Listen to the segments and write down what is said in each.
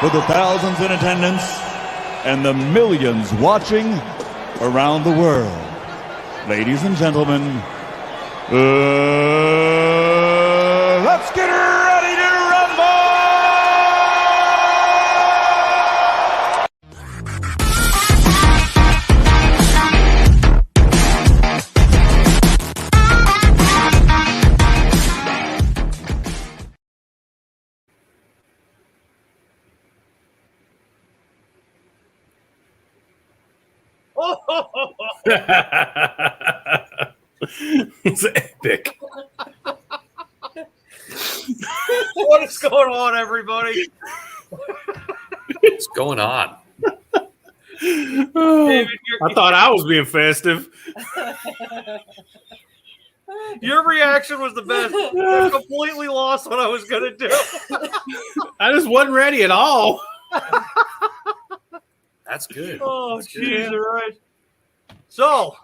for the thousands in attendance and the millions watching around the world. Ladies and gentlemen, let's get ready to rumble! It's epic. What is going on, everybody? What's going on? David, I thought I was being festive. Your reaction was the best. I completely lost what I was going to do. I just wasn't ready at all. That's good. Oh, jeez, all right. So,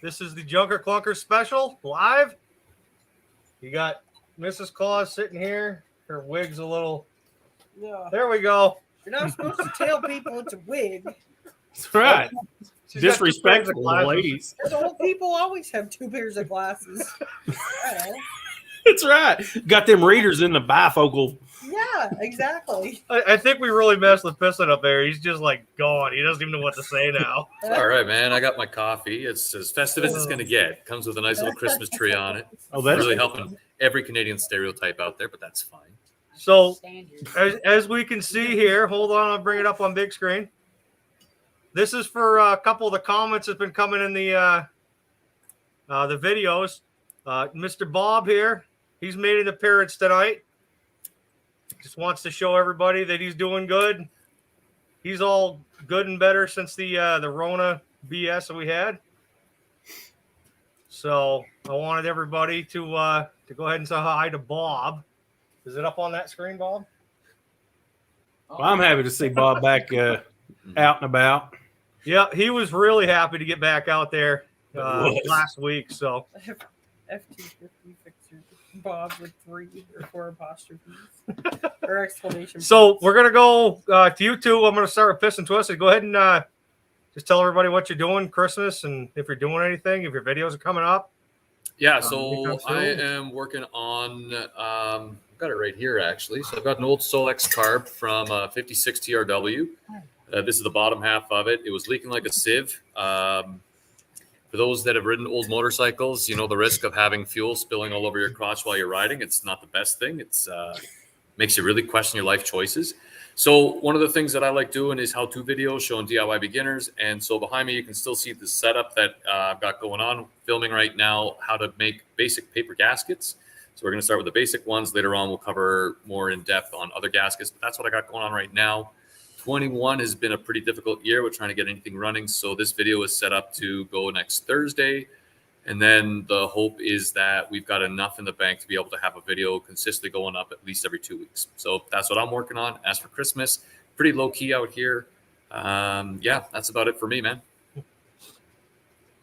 this is the Junker Clunker special, live. You got Mrs. Claus sitting here. Her wig's a little... Yeah. There we go. You're not supposed to tell people it's a wig. That's right. She's got Disrespectful two pairs of to ladies. Because old people always have two pairs of glasses. That's right. Got them readers in the bifocal. Yeah, exactly. I think we really messed with Piston up there. He's just like gone. He doesn't even know what to say now. All right, man. I got my coffee. It's as festive as it's going to get. Comes with a nice little Christmas tree on it. Oh, that's really helping every Canadian stereotype out there, but that's fine. So, as we can see here, hold on, I'll bring it up on big screen. This is for a couple of the comments that's been coming in the videos. Mr. Bob here, he's made an appearance tonight. Just wants to show everybody that he's doing good. He's all good and better since the Rona BS that we had. So I wanted everybody to go ahead and say hi to Bob. Is it up on that screen, Bob? Well, I'm happy to see Bob back out and about. Yeah, he was really happy to get back out there last week. So FT50 fixer Bob with 3 or 4 apostrophes or exclamation. So we're gonna go to you two. I'm gonna start with Piss and Twisted. Go ahead and just tell everybody what you're doing Christmas and if you're doing anything, if your videos are coming up. Yeah, so I am working on, I've got it right here actually. So I've got an old Solex carb from 56 TRW. This is the bottom half of it. It was leaking like a sieve. For those that have ridden old motorcycles, you know the risk of having fuel spilling all over your crotch while you're riding. It's not the best thing. It's makes you really question your life choices. So one of the things that I like doing is how-to videos showing DIY beginners. And so behind me, you can still see the setup that I've got going on, filming right now, how to make basic paper gaskets. So we're going to start with the basic ones. Later on, we'll cover more in depth on other gaskets. But that's what I got going on right now. 21 has been a pretty difficult year with trying to get anything running. So this video is set up to go next Thursday. And then the hope is that we've got enough in the bank to be able to have a video consistently going up at least every 2 weeks. So that's what I'm working on. As for Christmas, pretty low key out here. Yeah, that's about it for me, man.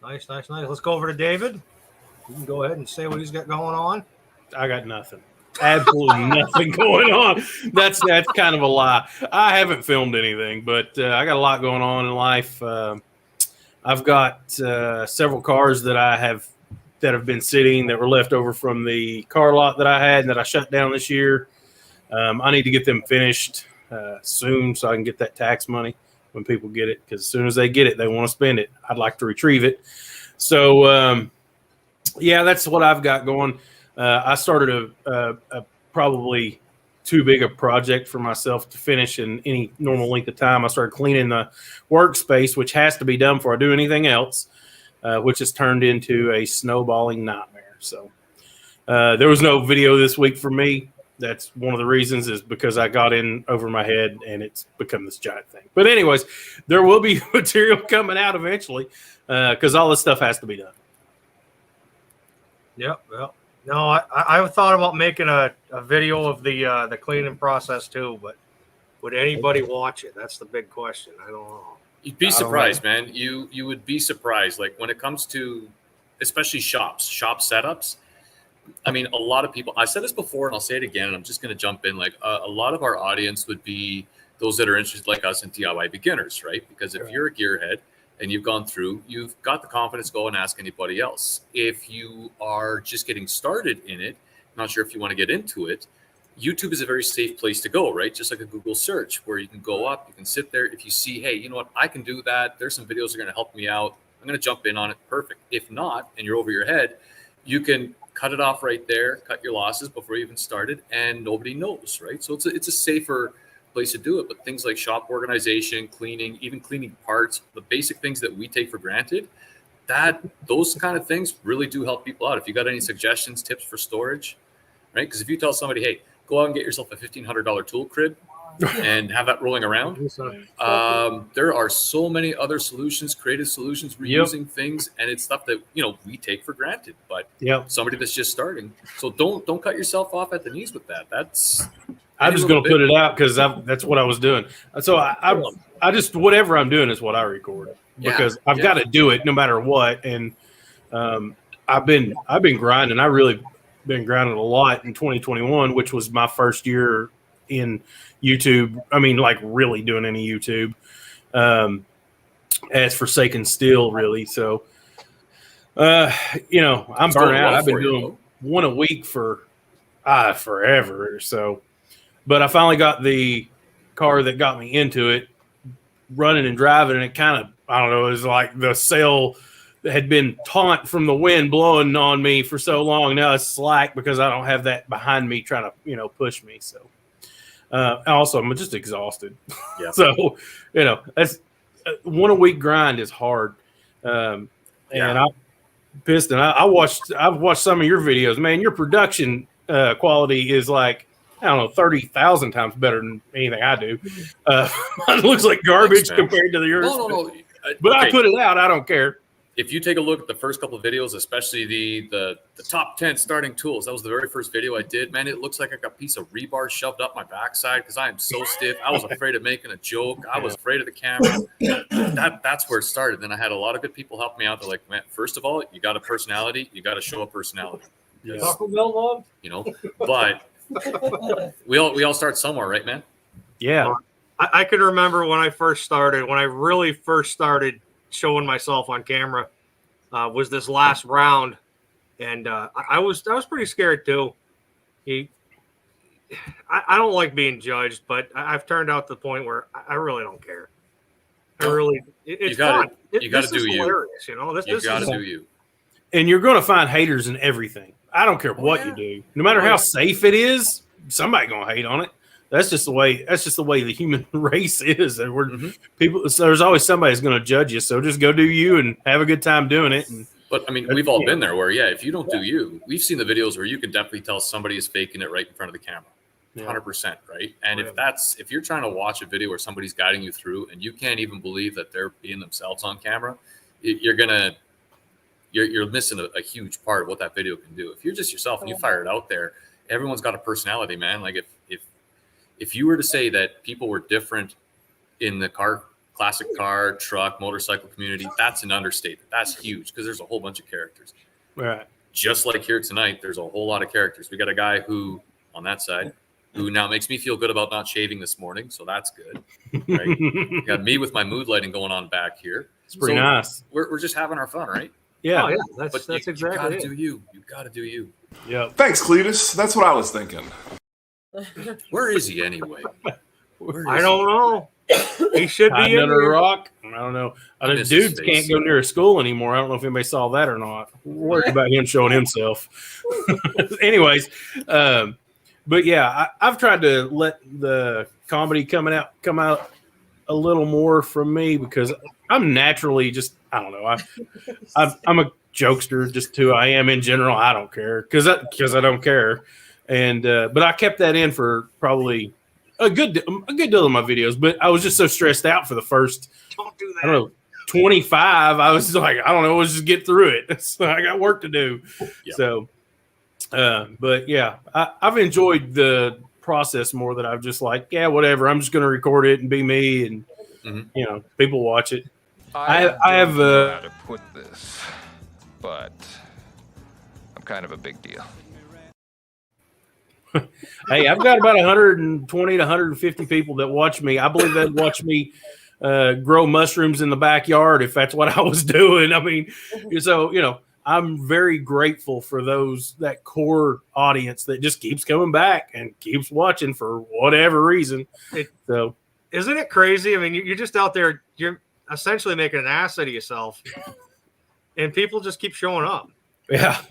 Nice. Let's go over to David. You can go ahead and say what he's got going on. I got nothing. Absolutely nothing going on. That's kind of a lie. I haven't filmed anything, but I got a lot going on in life. I've got several cars that have been sitting that were left over from the car lot that I had and that I shut down this year. I need to get them finished soon so I can get that tax money when people get it, because as soon as they get it, they want to spend it. I'd like to retrieve it. So, yeah, that's what I've got going. I started a probably too big a project for myself to finish in any normal length of time. I started cleaning the workspace, which has to be done before I do anything else, which has turned into a snowballing nightmare. So there was no video this week for me. That's one of the reasons, is because I got in over my head and it's become this giant thing. But anyways, there will be material coming out eventually because all this stuff has to be done. Yep. Well, no, I've thought about making a video of the cleaning process too, but would anybody watch it? That's the big question. I don't know. You'd be surprised, man. You would be surprised. Like when it comes to, especially shop setups. I mean, a lot of people, I said this before and I'll say it again, and I'm just going to jump in. Like a lot of our audience would be those that are interested like us in DIY beginners, right? Because if you're a gearhead and you've gone through, you've got the confidence to go and ask anybody else. If you are just getting started in it, not sure if you want to get into it, YouTube is a very safe place to go, right? Just like a Google search where you can go up, you can sit there. If you see, hey, you know what, I can do that. There's some videos that are going to help me out. I'm going to jump in on it. Perfect. If not, and you're over your head, you can cut it off right there, cut your losses before you even started, and nobody knows, right? So it's a safer place to do it. But things like shop organization, cleaning, even cleaning parts, the basic things that we take for granted, those kind of things really do help people out. If you got any suggestions, tips for storage, right? Because if you tell somebody, hey, go out and get yourself a $1,500 tool crib and have that rolling around. There are so many other solutions, creative solutions, reusing things, and it's stuff that we take for granted. But somebody that's just starting, so don't cut yourself off at the knees with that. I'm just going to put it out because that's what I was doing. So I just whatever I'm doing is what I record because I've got to do it no matter what. And I've been grinding. I really been grinding a lot in 2021, which was my first year in YouTube. I mean, like really doing any YouTube as Forsaken Steel, really. So, I'm burnt out. I've been doing one a week for forever or so. But I finally got the car that got me into it running and driving, and it kind of, I don't know, it was like the sail had been taut from the wind blowing on me for so long. Now it's slack because I don't have that behind me trying to, push me. So, also I'm just exhausted. Yeah. So, that's one a week grind is hard. And I've watched some of your videos, man. Your production quality is like, I don't know, 30,000 times better than anything I do. It looks like garbage compared to yours. No. But I put it out. I don't care. If you take a look at the first couple of videos, especially the top 10 starting tools, that was the very first video I did. Man, it looks like I got a piece of rebar shoved up my backside because I am so stiff. I was afraid of making a joke. I was afraid of the camera. That's where it started. Then I had a lot of good people help me out. They're like, man, first of all, you got a personality. You got to show a personality. Taco Bell love? But we all start somewhere, right, man? Yeah. I can remember when I really first started showing myself on camera, was this last round, and I was pretty scared too. I don't like being judged, but I've turned out to the point where I really don't care. It's fun. You got to do you. Hilarious, You got to do you. And you're going to find haters in everything. I don't care what you do. No matter how safe it is, somebody's going to hate on it. That's just the way the human race is. And people. So there's always somebody who's going to judge you. So just go do you and have a good time doing it. But I mean, we've all been there where, if you don't do you, we've seen the videos where you can definitely tell somebody is faking it right in front of the camera. 100%, right? And if you're trying to watch a video where somebody's guiding you through and you can't even believe that they're being themselves on camera, you're missing a huge part of what that video can do. If you're just yourself and you fire it out there, everyone's got a personality, man. Like if you were to say that people were different in the classic car, truck, motorcycle community, that's an understatement. That's huge because there's a whole bunch of characters. Right. Just like here tonight, there's a whole lot of characters. We got a guy who, on that side, who now makes me feel good about not shaving this morning, so that's good. Right? You got me with my mood lighting going on back here. It's pretty nice. We're just having our fun, right? Yeah. Oh, yeah. That's exactly you gotta it. do you. You got to do you. Yeah. Thanks, Cletus. That's what I was thinking. Where is he anyway? I don't know. He should be under a here. rock. I don't know. Dudes can't go near a school anymore. I don't know if anybody saw that or not. We're worried about him showing himself. Anyways, but yeah, I've tried to let the comedy come out a little more from me because I'm naturally just, I don't know. I'm a jokester, just who I am in general. I don't care because I don't care. And but I kept that in for probably a good deal of my videos. But I was just so stressed out for the first, Don't do that. I don't know, 25. I was like, I don't know, let's just get through it. So I got work to do. Yeah. So, but yeah, I've enjoyed the process more than I've just like, yeah, whatever. I'm just going to record it and be me, and people watch it. I have how to put this, but I'm kind of a big deal. Hey, I've got about 120 to 150 people that watch me. I believe they'd watch me grow mushrooms in the backyard if that's what I was doing. I mean, so, I'm very grateful for that core audience that just keeps coming back and keeps watching for whatever reason. So, isn't it crazy? I mean, you're just out there, you're essentially making an ass out of yourself, and people just keep showing up. Yeah.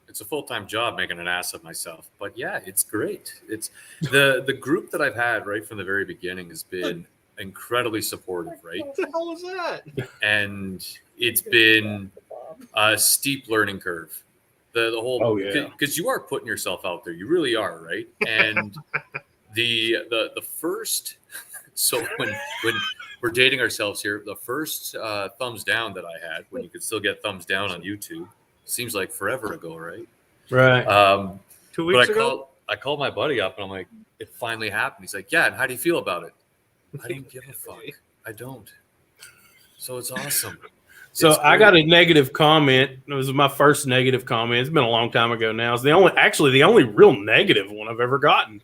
It's a full-time job making an ass of myself, but yeah, it's great. It's the group that I've had right from the very beginning has been incredibly supportive, right? What the hell was that? And it's been a steep learning curve. The whole, because you are putting yourself out there, you really are, right? And the first, so when we're dating ourselves here, the first thumbs down that I had, when you could still get thumbs down on YouTube, seems like forever ago, right? Right. 2 weeks ago? I called my buddy up and I'm like, it finally happened. He's like, yeah, and how do you feel about it? I don't give a fuck. I don't. So it's awesome. So I got a negative comment. It was my first negative comment. It's been a long time ago now. It's the only real negative one I've ever gotten.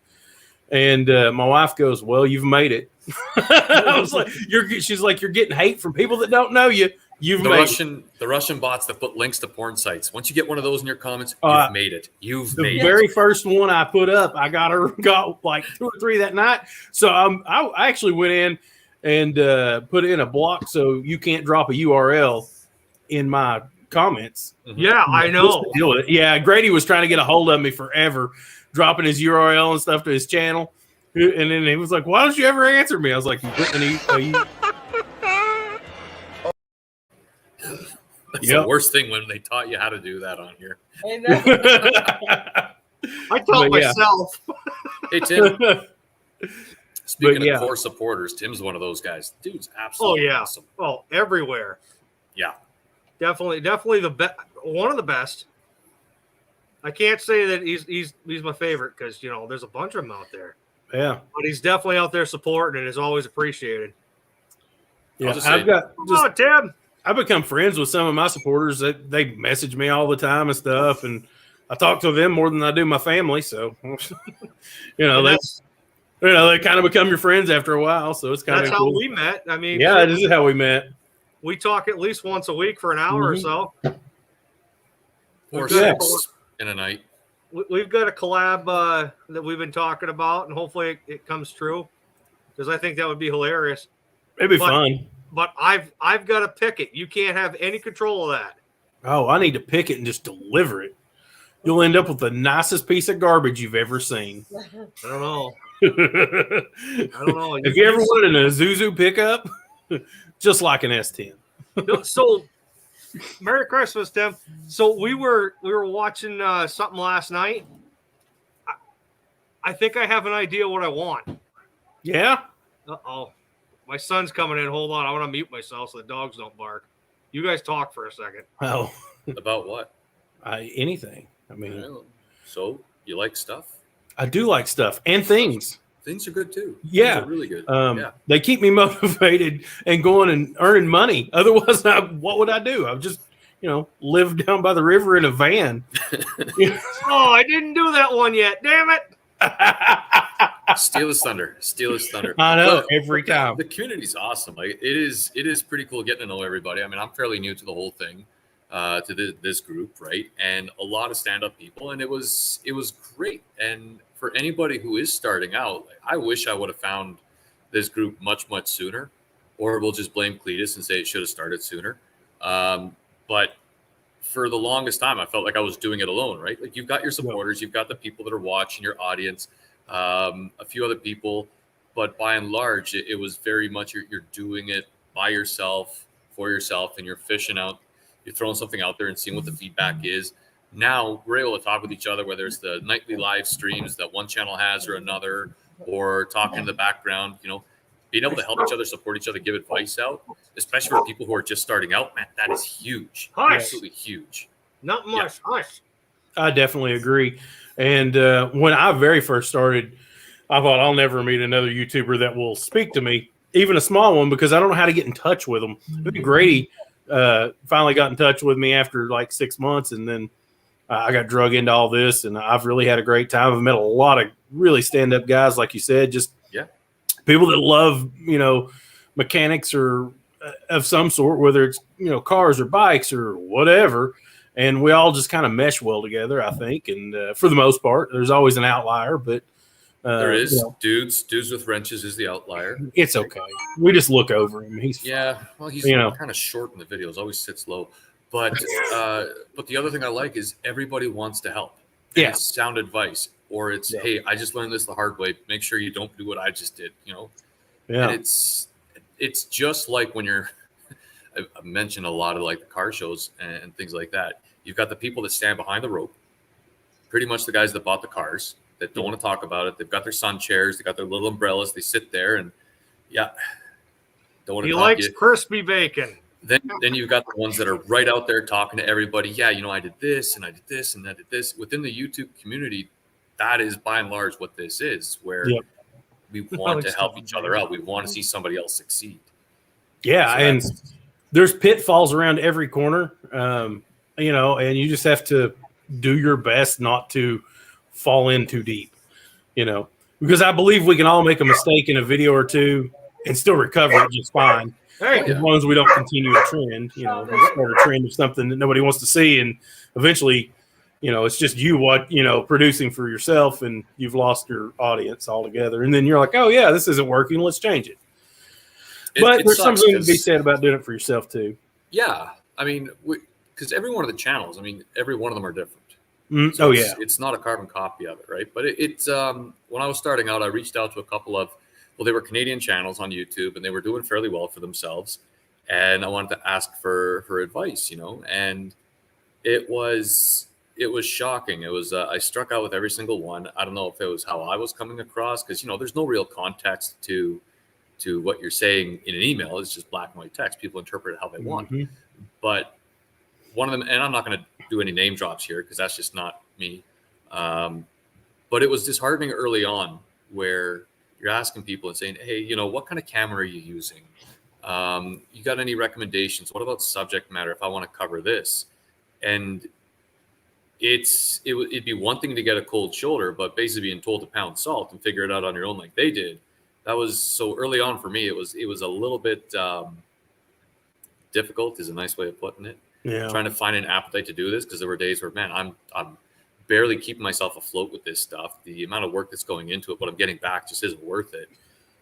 And my wife goes, "Well, you've made it." I was like, she's like, "You're getting hate from people that don't know you. You've made it." The Russian bots that put links to porn sites. Once you get one of those in your comments, you've made it. You've made it. The very first one I put up, I got like 2 or 3 that night. So I actually went in and put in a block so you can't drop a URL in my comments. Yeah, I know. Deal with it. Yeah, Grady was trying to get a hold of me forever, dropping his URL and stuff to his channel. And then he was like, "Why don't you ever answer me?" I was like, That's the worst thing when they taught you how to do that on here. I know. I taught myself. Hey, Tim. Speaking of core supporters, Tim's one of those guys. Dude's absolutely awesome. Oh, everywhere. Yeah. Definitely one of the best. I can't say that he's my favorite because there's a bunch of them out there. Yeah. But he's definitely out there supporting and is always appreciated. Yeah, Tim. I've become friends with some of my supporters. They message me all the time and stuff, and I talk to them more than I do my family. So, they kind of become your friends after a while. So it's kind of cool. That's how we met. I mean, yeah, this is how we met. We talk at least once a week for an hour or so. Or 6 in a night. We've got a collab that we've been talking about, and hopefully it comes true because I think that would be hilarious. It'd be fun. But I've got to pick it. You can't have any control of that. Oh, I need to pick it and just deliver it. You'll end up with the nicest piece of garbage you've ever seen. I don't know. Have you ever wanted an Isuzu pickup? Just like an S10. So, Merry Christmas, Tim. So we were watching something last night. I think I have an idea what I want. Yeah? Uh-oh. My son's coming in. Hold on. I want to mute myself so the dogs don't bark. You guys talk for a second. Oh. About what? Anything. I mean. So, you like stuff? I do like stuff and things. Things are good too. Yeah. Things are really good. They keep me motivated and going and earning money. Otherwise, what would I do? I would just, live down by the river in a van. Oh, I didn't do that one yet. Damn it. Steal his thunder. I know, every time. The community's awesome. Like it is pretty cool getting to know everybody. I mean, I'm fairly new to the whole thing, to this group, right? And a lot of stand-up people, and it was great. And for anybody who is starting out, I wish I would have found this group much, much sooner, or we'll just blame Cletus and say it should have started sooner. But for the longest time, I felt like I was doing it alone, right? Like you've got your supporters, you've got the people that are watching, your audience, a few other people, but by and large, it was very much you're doing it by yourself, for yourself, and you're fishing out, you're throwing something out there and seeing what the feedback is. Now we're able to talk with each other, whether it's the nightly live streams that one channel has or another, or talking in the background, being able to help each other, support each other, give advice out, especially for people who are just starting out, man, that is huge. Absolutely huge. Not much. Hush. I definitely agree. And when I very first started, I thought I'll never meet another YouTuber that will speak to me, even a small one, because I don't know how to get in touch with them. Grady finally got in touch with me after like 6 months, and then I got drug into all this, and I've really had a great time. I've met a lot of really stand-up guys, like you said, just people that love, mechanics or of some sort, whether it's, cars or bikes or whatever. And we all just kind of mesh well together, I think. And for the most part, there's always an outlier, but there is dudes with wrenches is the outlier. It's okay. We just look over him. He's he's kind of short in the videos, always sits low. But the other thing I like is everybody wants to help. And it's sound advice, or it's hey, I just learned this the hard way. Make sure you don't do what I just did. Yeah. And it's just like when you're. I mentioned a lot of like the car shows and things like that. You've got the people that stand behind the rope, pretty much the guys that bought the cars that don't want to talk about it. They've got their sun chairs, they got their little umbrellas. They sit there and don't want to. He likes crispy bacon. Then you've got the ones that are right out there talking to everybody. Yeah, I did this and I did this and I did this. Within the YouTube community, that is by and large what this is, where we want to help each other out. We want to see somebody else succeed. Yeah, so and there's pitfalls around every corner, and you just have to do your best not to fall in too deep, because I believe we can all make a mistake in a video or two and still recover it just fine. As long as we don't continue a trend, start a trend of something that nobody wants to see, and eventually, it's just you producing for yourself, and you've lost your audience altogether. And then you're like, oh yeah, this isn't working. Let's change it. But there's something to be said about doing it for yourself too. Yeah, I mean, because every one of the channels, every one of them are different. So it's not a carbon copy of it, right? But it's when I was starting out, I reached out to a couple of, they were Canadian channels on YouTube, and they were doing fairly well for themselves. And I wanted to ask for advice, and it was shocking. It was I struck out with every single one. I don't know if it was how I was coming across, because there's no real context to what you're saying in an email. It's just black and white text. People interpret it how they want. But one of them, and I'm not going to do any name drops here because that's just not me. But it was disheartening early on, where you're asking people and saying, hey, what kind of camera are you using? You got any recommendations? What about subject matter if I want to cover this? And it'd be one thing to get a cold shoulder, but basically being told to pound salt and figure it out on your own like they did. That was so early on for me. It was a little bit difficult is a nice way of putting it. Yeah. Trying to find an appetite to do this, because there were days where, man, I'm barely keeping myself afloat with this stuff. The amount of work that's going into it, what I'm getting back just isn't worth it.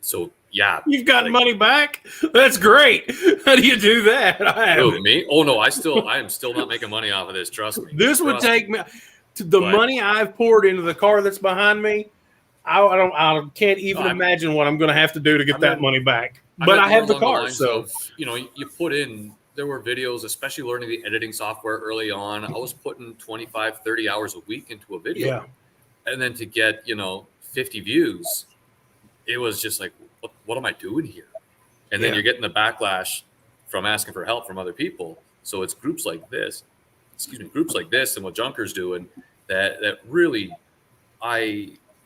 So yeah, you've gotten money back. That's great. How do you do that? Me? Oh no, I am still not making money off of this. Trust me. This would take me to money I've poured into the car that's behind me. I can't even imagine what I'm going to have to do to get that money back. But I have the car, so you put in. There were videos, especially learning the editing software early on. I was putting 25, 30 hours a week into a video, and then to get 50 views, it was just like, what am I doing here? And then you're getting the backlash from asking for help from other people. So it's groups like this, and what Junker's doing that really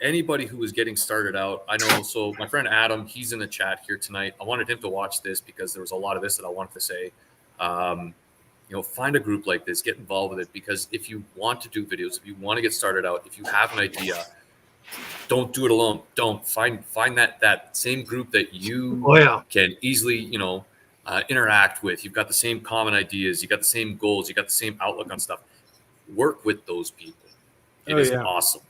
anybody who is getting started out, I know. So my friend Adam, he's in the chat here tonight. I wanted him to watch this because there was a lot of this that I wanted to say. Find a group like this, get involved with it, because if you want to do videos, if you want to get started out, if you have an idea, don't do it alone. Don't find that same group that you can easily, interact with. You've got the same common ideas, you got the same goals, you got the same outlook on stuff. Work with those people. It is awesome.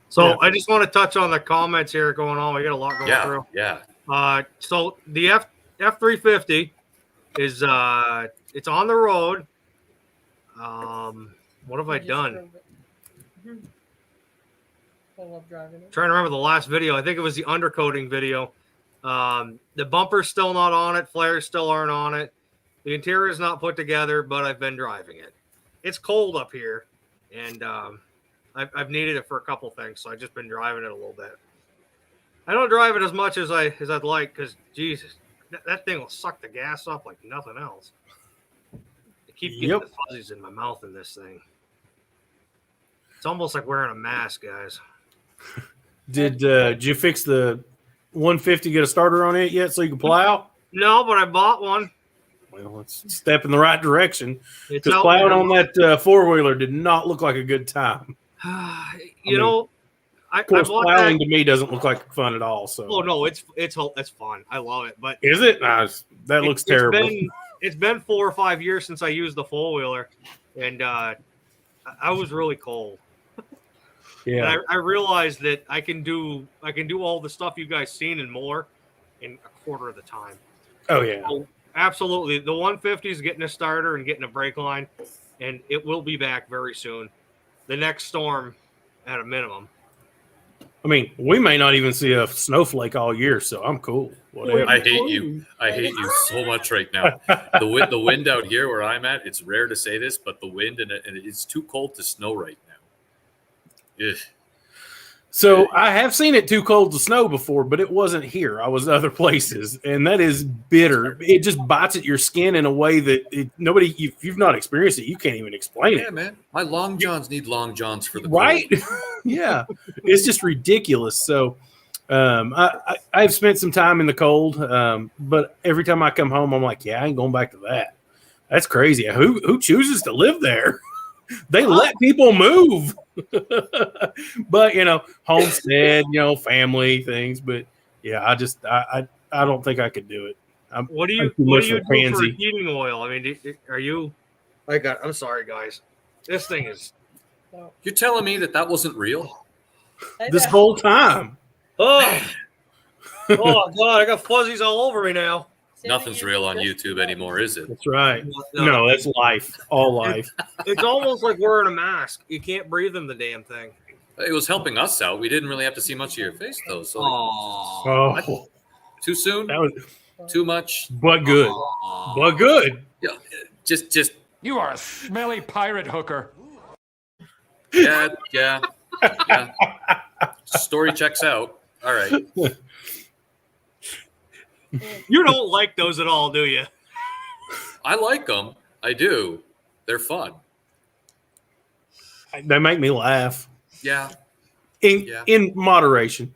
So I just want to touch on the comments here going on. We got a lot going through. Yeah. So the F350 is it's on the road. What have I done? I love driving it. Trying to remember the last video. I think it was the undercoating video. The bumper's still not on it. Flares still aren't on it. The interior is not put together, but I've been driving it. It's cold up here, and I've needed it for a couple things, so I've just been driving it a little bit. I don't drive it as much as I'd like, because Jesus, that thing will suck the gas up like nothing else. I keep getting the fuzzies in my mouth in this thing. It's almost like wearing a mask, guys. Did you fix the 150? Get a starter on it yet so you can plow? No, but I bought one. Well, it's a step in the right direction. It's Because out plowing there. on that four-wheeler did not look like a good time. You know, I Of course, bought plowing that. to me doesn't look like fun at all. So, Oh no, it's fun. I love it. But is it? Nah, that looks terrible. It's been 4 or 5 years since I used the four wheeler, and I was really cold. Yeah, And I realized that I can do all the stuff you guys seen and more in a quarter of the time. oh yeah. So, absolutely, the 150 is getting a starter and getting a brake line, and it will be back very soon. The next storm, at a minimum. I mean, we may not even see a snowflake all year, so I'm cool. Whatever. I hate you. I hate you so much right now. The wind out here where I'm at, it's rare to say this, but the wind and it's too cold to snow right now. Ugh. So I have seen it too cold to snow before, but it wasn't here. I was other places, and that is bitter. It just bites at your skin in a way that if you've not experienced it, you can't even explain Yeah, it. man. My long johns need long johns for the Right? cold. Yeah, it's just ridiculous. So I've spent some time in the cold, but every time I come home, I'm like, yeah, I ain't going back to that. That's crazy. Who chooses to live there? They let people move. But homestead, family things. But yeah, I don't think I could do it. What do you I'm too do much for of a pansy. heating oil? I mean, are you? I'm sorry, guys. This thing is. You're telling me that wasn't real? This whole time. Oh, oh God! I got fuzzies all over me now. Nothing's real on YouTube anymore, is it? That's right. No, that's life. All life. It's almost like wearing a mask. You can't breathe in the damn thing. It was helping us out. We didn't really have to see much of your face, though. So Oh, too soon? that was, Too much? but good. But good. Yeah, just You are a smelly pirate hooker. yeah. Story checks out. All right. You don't like those at all, do you? I like them. I do. They're fun. They make me laugh. Yeah. In moderation.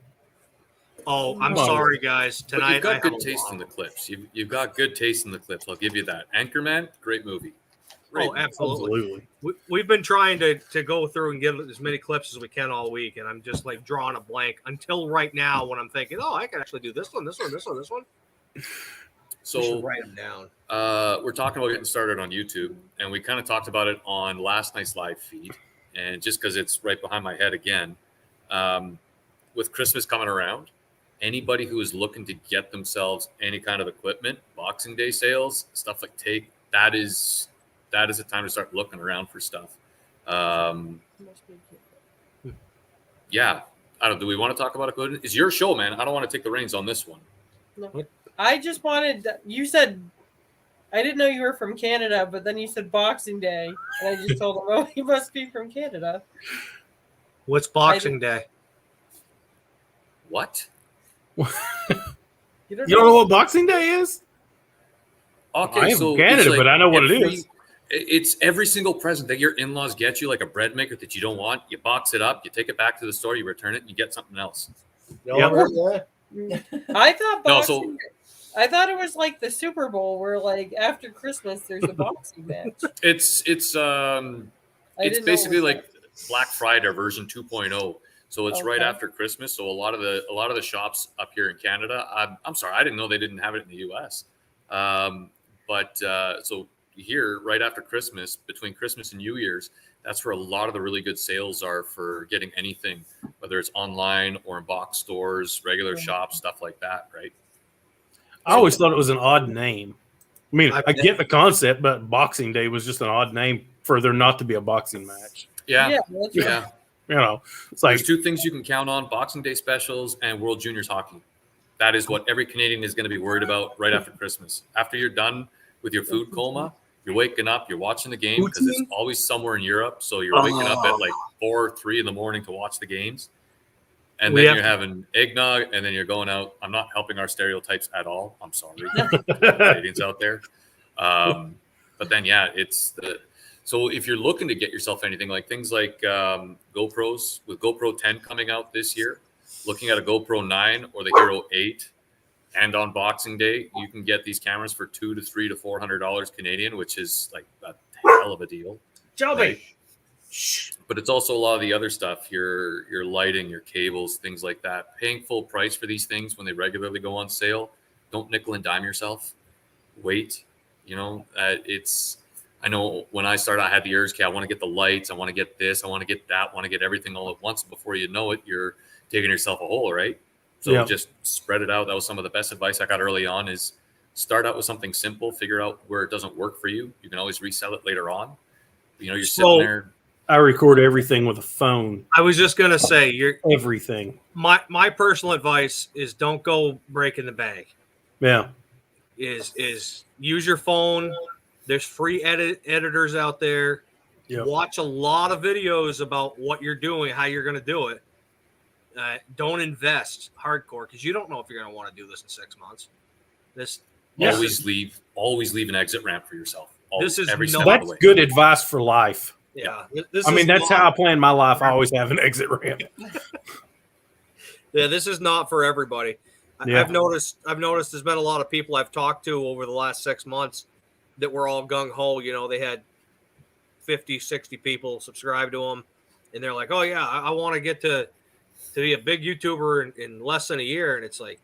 Oh, I'm sorry, guys. But Tonight you've got I good have a taste lot. in the clips. You've got good taste in the clips. I'll give you that. Anchorman, great movie. Great Oh, movie. absolutely. We've been trying to go through and get as many clips as we can all week, and I'm just like drawing a blank until right now when I'm thinking, oh, I can actually do this one. So We should write them down. we're talking about getting started on YouTube, and we kind of talked about it on last night's live feed. And just because it's right behind my head again, with Christmas coming around, anybody who is looking to get themselves any kind of equipment, Boxing Day sales, stuff like tape, that is a time to start looking around for stuff. Yeah. I don't. Do we want to talk about it? It's your show, man. I don't want to take the reins on this one. No. I just wanted. You said I didn't know you were from Canada, but then you said Boxing Day, and I just told him, "Oh, you must be from Canada." What's Boxing Day? What? You You don't know what Boxing Day is? Okay, I am so from Canada, it's like but I know what it is. It's every single present that your in-laws get you, like a bread maker that you don't want. You box it up, you take it back to the store, you return it, and you get something else. I thought No, Boxing. I thought it was like the Super Bowl, where like after Christmas there's a boxing match. It's didn't know it basically was like Black Friday version 2.0. So it's right Okay. after Christmas. So a lot of the shops up here in Canada. I'm sorry, I didn't know they didn't have it in the U.S. So here, right after Christmas, between Christmas and New Year's, that's where a lot of the really good sales are for getting anything, whether it's online or in box stores, regular shops, stuff like that, right? I always thought it was an odd name. I mean, I get the concept, but Boxing Day was just an odd name for there not to be a boxing match. Yeah. that's right. Yeah. It's like There's two things you can count on: Boxing Day specials and World Juniors hockey. That is what every Canadian is going to be worried about right after Christmas. After you're done with your food coma, you're waking up, you're watching the game because it's always somewhere in Europe. So you're waking up at like 4 or 3 in the morning to watch the games. And then you're having eggnog, and then you're going out. I'm not helping our stereotypes at all. I'm sorry, Canadians out there. But then, so if you're looking to get yourself anything like things like GoPros, with GoPro 10 coming out this year, looking at a GoPro 9 or the Hero 8, And on Boxing Day, you can get these cameras for $200 to $300 to $400 Canadian, which is like a hell of a deal. Joby. Right? But it's also a lot of the other stuff, your lighting, your cables, things like that. Paying full price for these things when they regularly go on sale. Don't nickel and dime yourself. Wait. I know when I started, I had the urge, okay, I want to get the lights, I want to get this, I want to get that, I want to get everything all at once. Before you know it, you're digging yourself a hole, right? So just spread it out. That was some of the best advice I got early on, is start out with something simple, figure out where it doesn't work for you. You can always resell it later on. You're sitting there. I record everything with a phone. I was just gonna say, Everything. My personal advice is don't go breaking the bank. Yeah. Is use your phone. There's free editors out there. Yep. Watch a lot of videos about what you're doing, how you're going to do it. Don't invest hardcore because you don't know if you're going to want to do this in 6 months. Always leave an exit ramp for yourself. Always, that's good advice for life. Yeah. That's how I plan my life. I always have an exit ramp. Yeah, this is not for everybody. Yeah. I've noticed there's been a lot of people I've talked to over the last 6 months that were all gung-ho. They had 50, 60 people subscribe to them, and they're like, oh, yeah, I want to get to be a big YouTuber in less than a year. And it's like,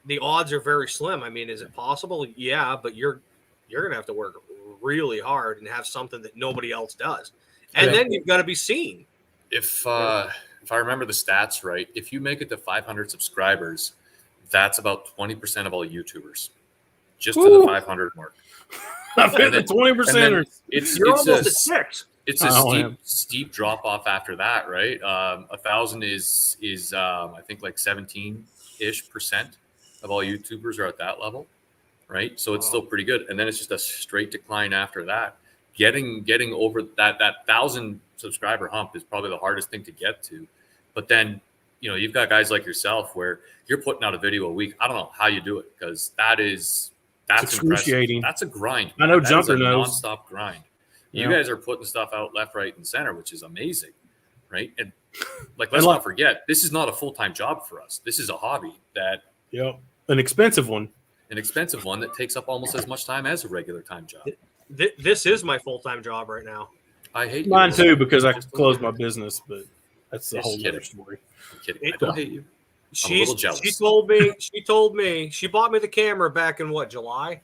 the odds are very slim. I mean, is it possible? Yeah, but you're going to have to work really hard and have something that nobody else does. And then you've got to be seen. If I remember the stats right, if you make it to 500 subscribers, that's about 20% of all YouTubers. Just to the 500 mark. I've hit the 20%. You're almost at 6. It's a steep drop off after that, right? 1,000 is I think like 17-ish% of all YouTubers are at that level, right? So it's still pretty good. And then it's just a straight decline after that. Getting over that 1,000 subscriber hump is probably the hardest thing to get to. But then, you've got guys like yourself where you're putting out a video a week. I don't know how you do it because that's excruciating. Impressive. That's a grind. I know Jumper knows. Nonstop grind. You guys are putting stuff out left, right, and center, which is amazing, right? And let's not forget, this is not a full-time job for us. This is a hobby that an expensive one that takes up almost as much time as a regular time job. This is my full-time job right now. I hate mine too because I closed my business, but that's a whole other story. I'm kidding. I don't hate you. I'm a little jealous. She told me she bought me the camera back in July?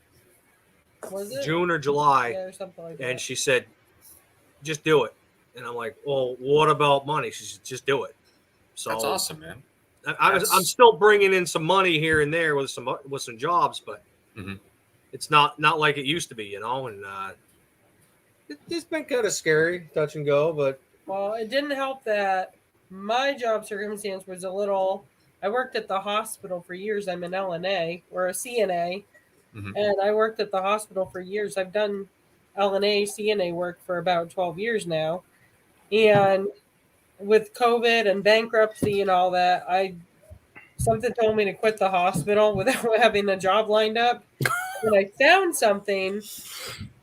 Was it? June or July. Yeah, or something like that. And she said, just do it. And I'm like, well, what about money? She said, just do it. So that's awesome, man. I'm still bringing in some money here and there with some jobs, but it's not like it used to be, and it's been kind of scary, touch and go, but. Well, it didn't help that my job circumstance was I worked at the hospital for years. I'm an LNA or a CNA, and I worked at the hospital for years. I've done LNA, CNA work for about 12 years now. And with COVID and bankruptcy and all that, something told me to quit the hospital without having a job lined up. When I found something,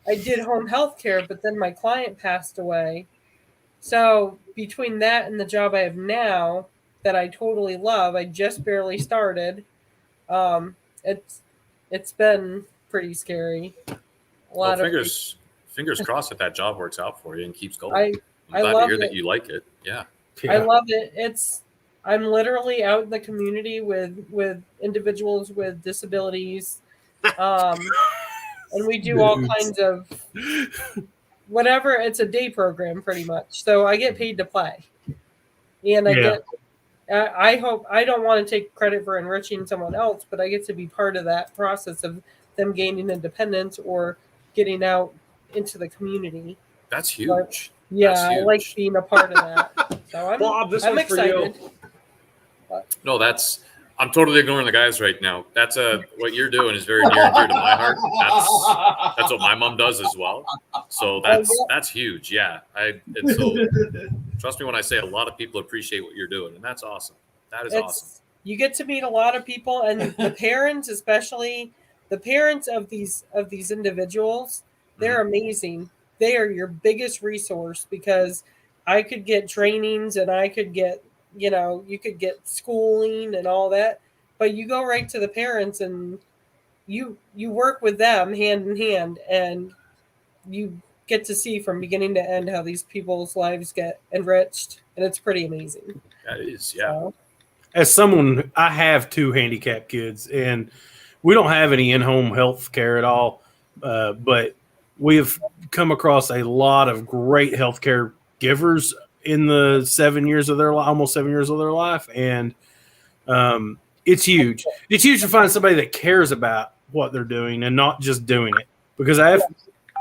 I did home health care, but then my client passed away. So between that and the job I have now that I totally love, I just barely started. It's been pretty scary. Fingers crossed that job works out for you and keeps going. I'm glad to hear that you like it. Yeah. I love it. I'm literally out in the community with individuals with disabilities. And we do all kinds of whatever. It's a day program pretty much. So I get paid to play. And I hope, I don't want to take credit for enriching someone else, but I get to be part of that process of them gaining independence or getting out into the community. That's huge. I like being a part of that. So I'm excited. No, I'm totally ignoring the guys right now. That's what you're doing is very near and dear to my heart. That's what my mom does as well. So that's huge. Yeah. And so trust me when I say a lot of people appreciate what you're doing, and that's awesome. That is awesome. You get to meet a lot of people, and the parents, especially the parents of these individuals, they're amazing. They are your biggest resource because I could get trainings and I could get, you could get schooling and all that. but you go right to the parents and you work with them hand in hand, and you get to see from beginning to end how these people's lives get enriched, and it's pretty amazing. That is, yeah. So, As someone, I have 2 handicapped kids, and we don't have any in-home health care at all, but we've come across a lot of great healthcare givers in the 7 years of their almost 7 years of their life, and it's huge. It's huge to find somebody that cares about what they're doing and not just doing it. Because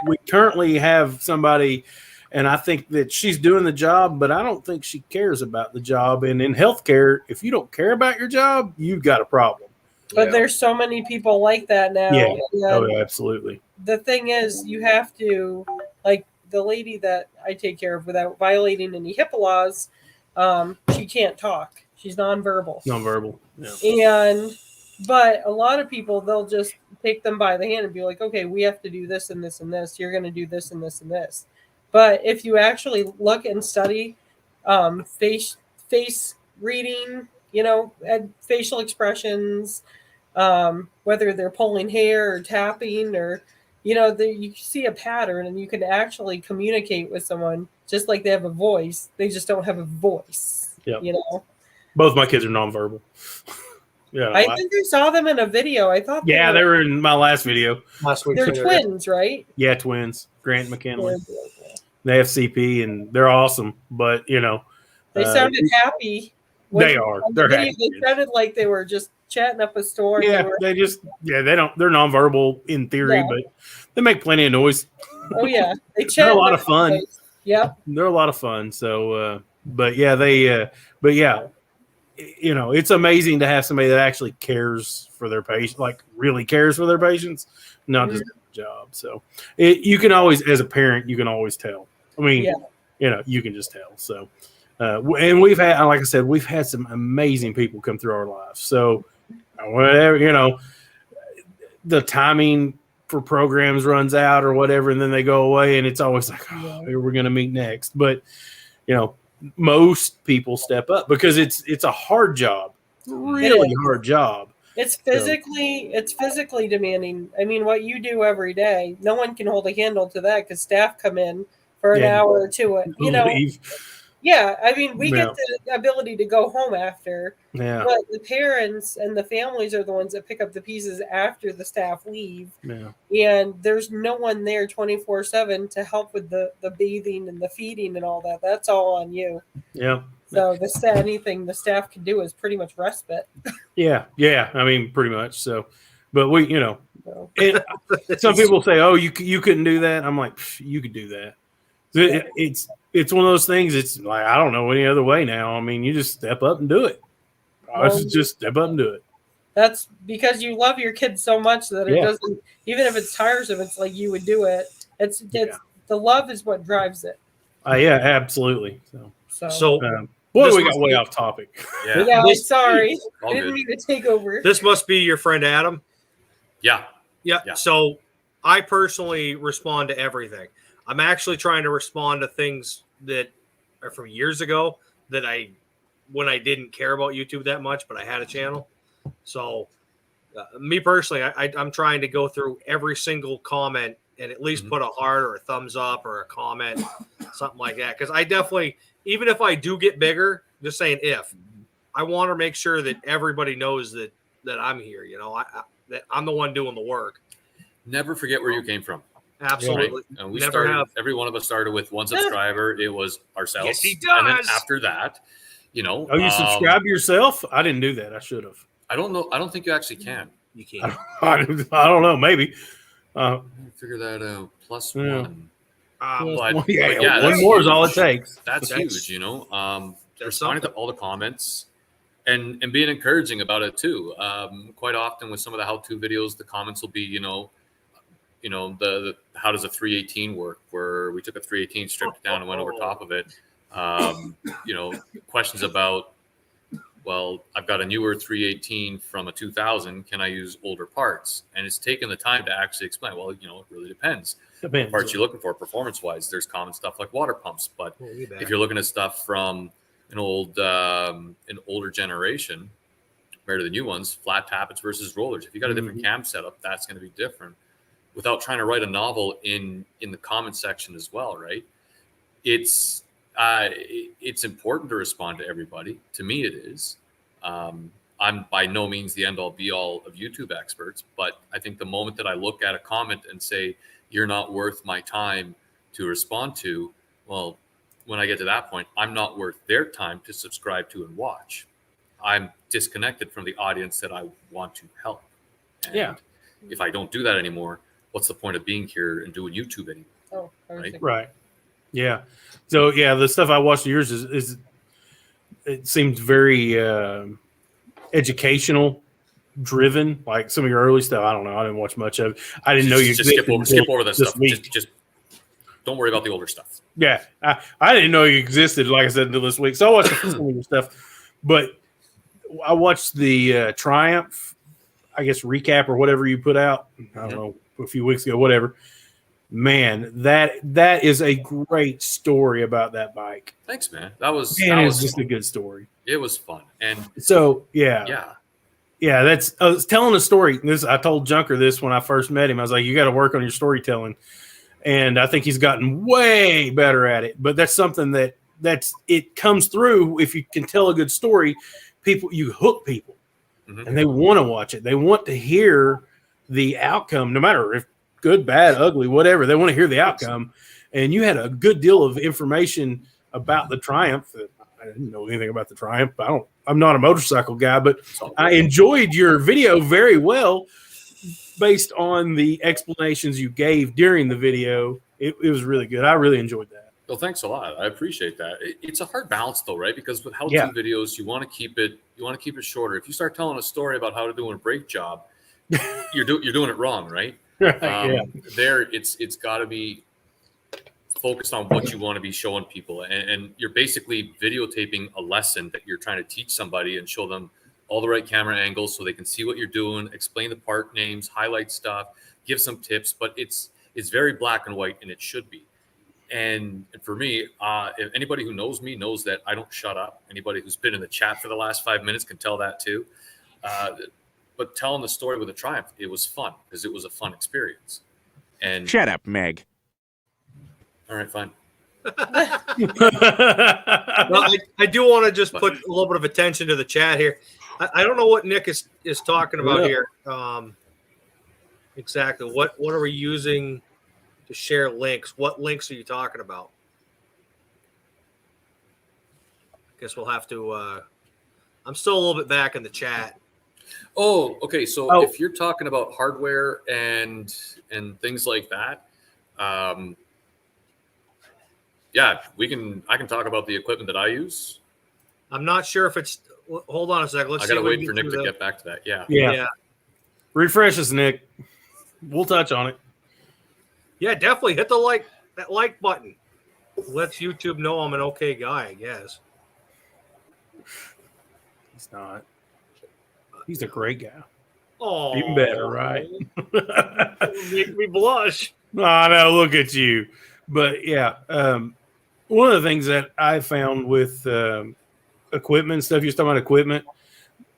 we currently have somebody, and I think that she's doing the job, but I don't think she cares about the job. And in healthcare, if you don't care about your job, you've got a problem. but there's so many people like that now. Yeah. And Oh, yeah, absolutely. the thing is, you have to, like the lady that I take care of without violating any HIPAA laws, she can't talk. She's nonverbal. Nonverbal. Yeah. But a lot of people, they'll just take them by the hand and be like, okay, we have to do this and this and this. You're going to do this and this and this. But if you actually look and study face reading, and facial expressions, whether they're pulling hair or tapping or, you see a pattern, and you can actually communicate with someone just like they have a voice. They just don't have a voice. Yeah. Both my kids are nonverbal. Yeah, I think I saw them in a video. I thought they were in my last video. Last week. They're twins, right? Yeah, twins. Grant and McKinley. They have CP, and they're awesome. But they sounded happy. They are. They're happy. They sounded like they were just chatting up a storm. Yeah, they're nonverbal in theory, but they make plenty of noise. Oh yeah, they're a lot of fun. Noise. Yep, they're a lot of fun. So, it's amazing to have somebody that actually cares for their patient, like really cares for their patients, not just their job. So you can always, as a parent, you can always tell. I mean, you can just tell. So, and we've had, like I said, we've had some amazing people come through our lives. So whatever, the timing for programs runs out or whatever, and then they go away, and it's always like, here we're going to meet next. But, most people step up because it's a hard job, really hard job. It's physically demanding. I mean, what you do every day, no one can hold a candle to that because staff come in for an hour or two. Yeah, I mean, we get the ability to go home after, but the parents and the families are the ones that pick up the pieces after the staff leave. Yeah. And there's no one there 24/7 to help with the bathing and the feeding and all that. That's all on you. Yeah. So anything the staff can do is pretty much respite. Yeah. I mean, pretty much. So, but some people say, "Oh, you couldn't do that." I'm like, you could do that. It's one of those things. It's like, I don't know any other way now. I mean, you just step up and do it. Just step up and do it. That's because you love your kids so much that it doesn't, even if it's tiresome, it's like you would do it. It's the love is what drives it. Yeah, absolutely. So boy, we got way off topic. Yeah, sorry. I didn't mean to take over. This must be your friend Adam. Yeah. So I personally respond to everything. I'm actually trying to respond to things that are from years ago that when I didn't care about YouTube that much, but I had a channel. So me personally, I'm trying to go through every single comment and at least put a heart or a thumbs up or a comment, something like that. Because I definitely, even if I do get bigger, just saying I want to make sure that everybody knows that I'm here. That I'm the one doing the work. Never forget where you came from. Absolutely. Right? And every one of us started with one subscriber. It was ourselves. Yes, he does. And then after that, Oh, you subscribe yourself? I didn't do that. I should have. I don't know. I don't think you actually can. You can't. I don't know. Maybe. Figure that out. Plus one. One more is all it takes. That's huge, responding to all the comments and being encouraging about it too. Quite often with some of the how-to videos, the comments will be, the how does a 318 work, where we took a 318, stripped it down and went over top of it. Questions about, well, I've got a newer 318 from a 2000. Can I use older parts? And it's taken the time to actually explain, well, it really depends. What parts you're looking for performance-wise. There's common stuff like water pumps. But if you're looking at stuff from an older generation, compared to the new ones, flat tappets versus rollers. If you got a different cam setup, that's going to be different. Without trying to write a novel in the comment section as well, right? It's important to respond to everybody. To me, it is. I'm by no means the end all be all of YouTube experts, but I think the moment that I look at a comment and say, you're not worth my time to respond to, well, when I get to that point, I'm not worth their time to subscribe to and watch. I'm disconnected from the audience that I want to help. And if I don't do that anymore, what's the point of being here and doing YouTube anymore? Right. Yeah. So the stuff I watched of yours is it seems very educational driven. Like some of your early stuff, I don't know. I didn't watch much of it. I didn't know you just skip over that stuff. Just don't worry about the older stuff. Yeah, I didn't know you existed. Like I said, until this week. So I watched some of your stuff, but I watched the Triumph, I guess, recap or whatever you put out. I don't know, a few weeks ago, whatever. Man, that is a great story about that bike. Thanks, man. That was just a good story. It was fun, and so that's I was telling a story. I told Junker this when I first met him. I was like, you got to work on your storytelling, and I think he's gotten way better at it. But that's something it comes through if you can tell a good story. You hook people, and they want to watch it. They want to hear the outcome, no matter if good, bad, ugly, whatever. They want to hear the outcome. And you had a good deal of information about the Triumph. I didn't know anything about the Triumph. I'm not a motorcycle guy, but I enjoyed your video very well based on the explanations you gave during the video. It was really good. I really enjoyed that. Well, thanks a lot. I appreciate that. It's a hard balance, though, right? Because with how-to videos, you want to keep it shorter. If you start telling a story about how to do a brake job, you're doing it wrong, right? There, it's got to be focused on what you want to be showing people, and you're basically videotaping a lesson that you're trying to teach somebody and show them all the right camera angles so they can see what you're doing, explain the part names, highlight stuff, give some tips, but it's very black and white, and it should be. And for me, if anybody who knows me knows that I don't shut up. Anybody who's been in the chat for the last 5 minutes can tell that too. But telling the story with a Triumph, it was fun because it was a fun experience. And shut up, Meg. All right, fine. Well, I do want to just put a little bit of attention to the chat here. I don't know what Nick is talking about here. Exactly. What are we using to share links? What links are you talking about? I guess we'll have to. I'm still a little bit back in the chat. Oh, okay. So if you're talking about hardware and things like that, I can talk about the equipment that I use. I'm not sure if it's. Hold on a second. I gotta wait for Nick to get back to that. Yeah. Refresh us, Nick. We'll touch on it. Yeah, definitely hit that like button. Lets YouTube know I'm an okay guy, I guess. He's not. He's a great guy. Oh, even better, right? Make me blush. I know. Look at you. But one of the things that I found with equipment and stuff, you're talking about equipment,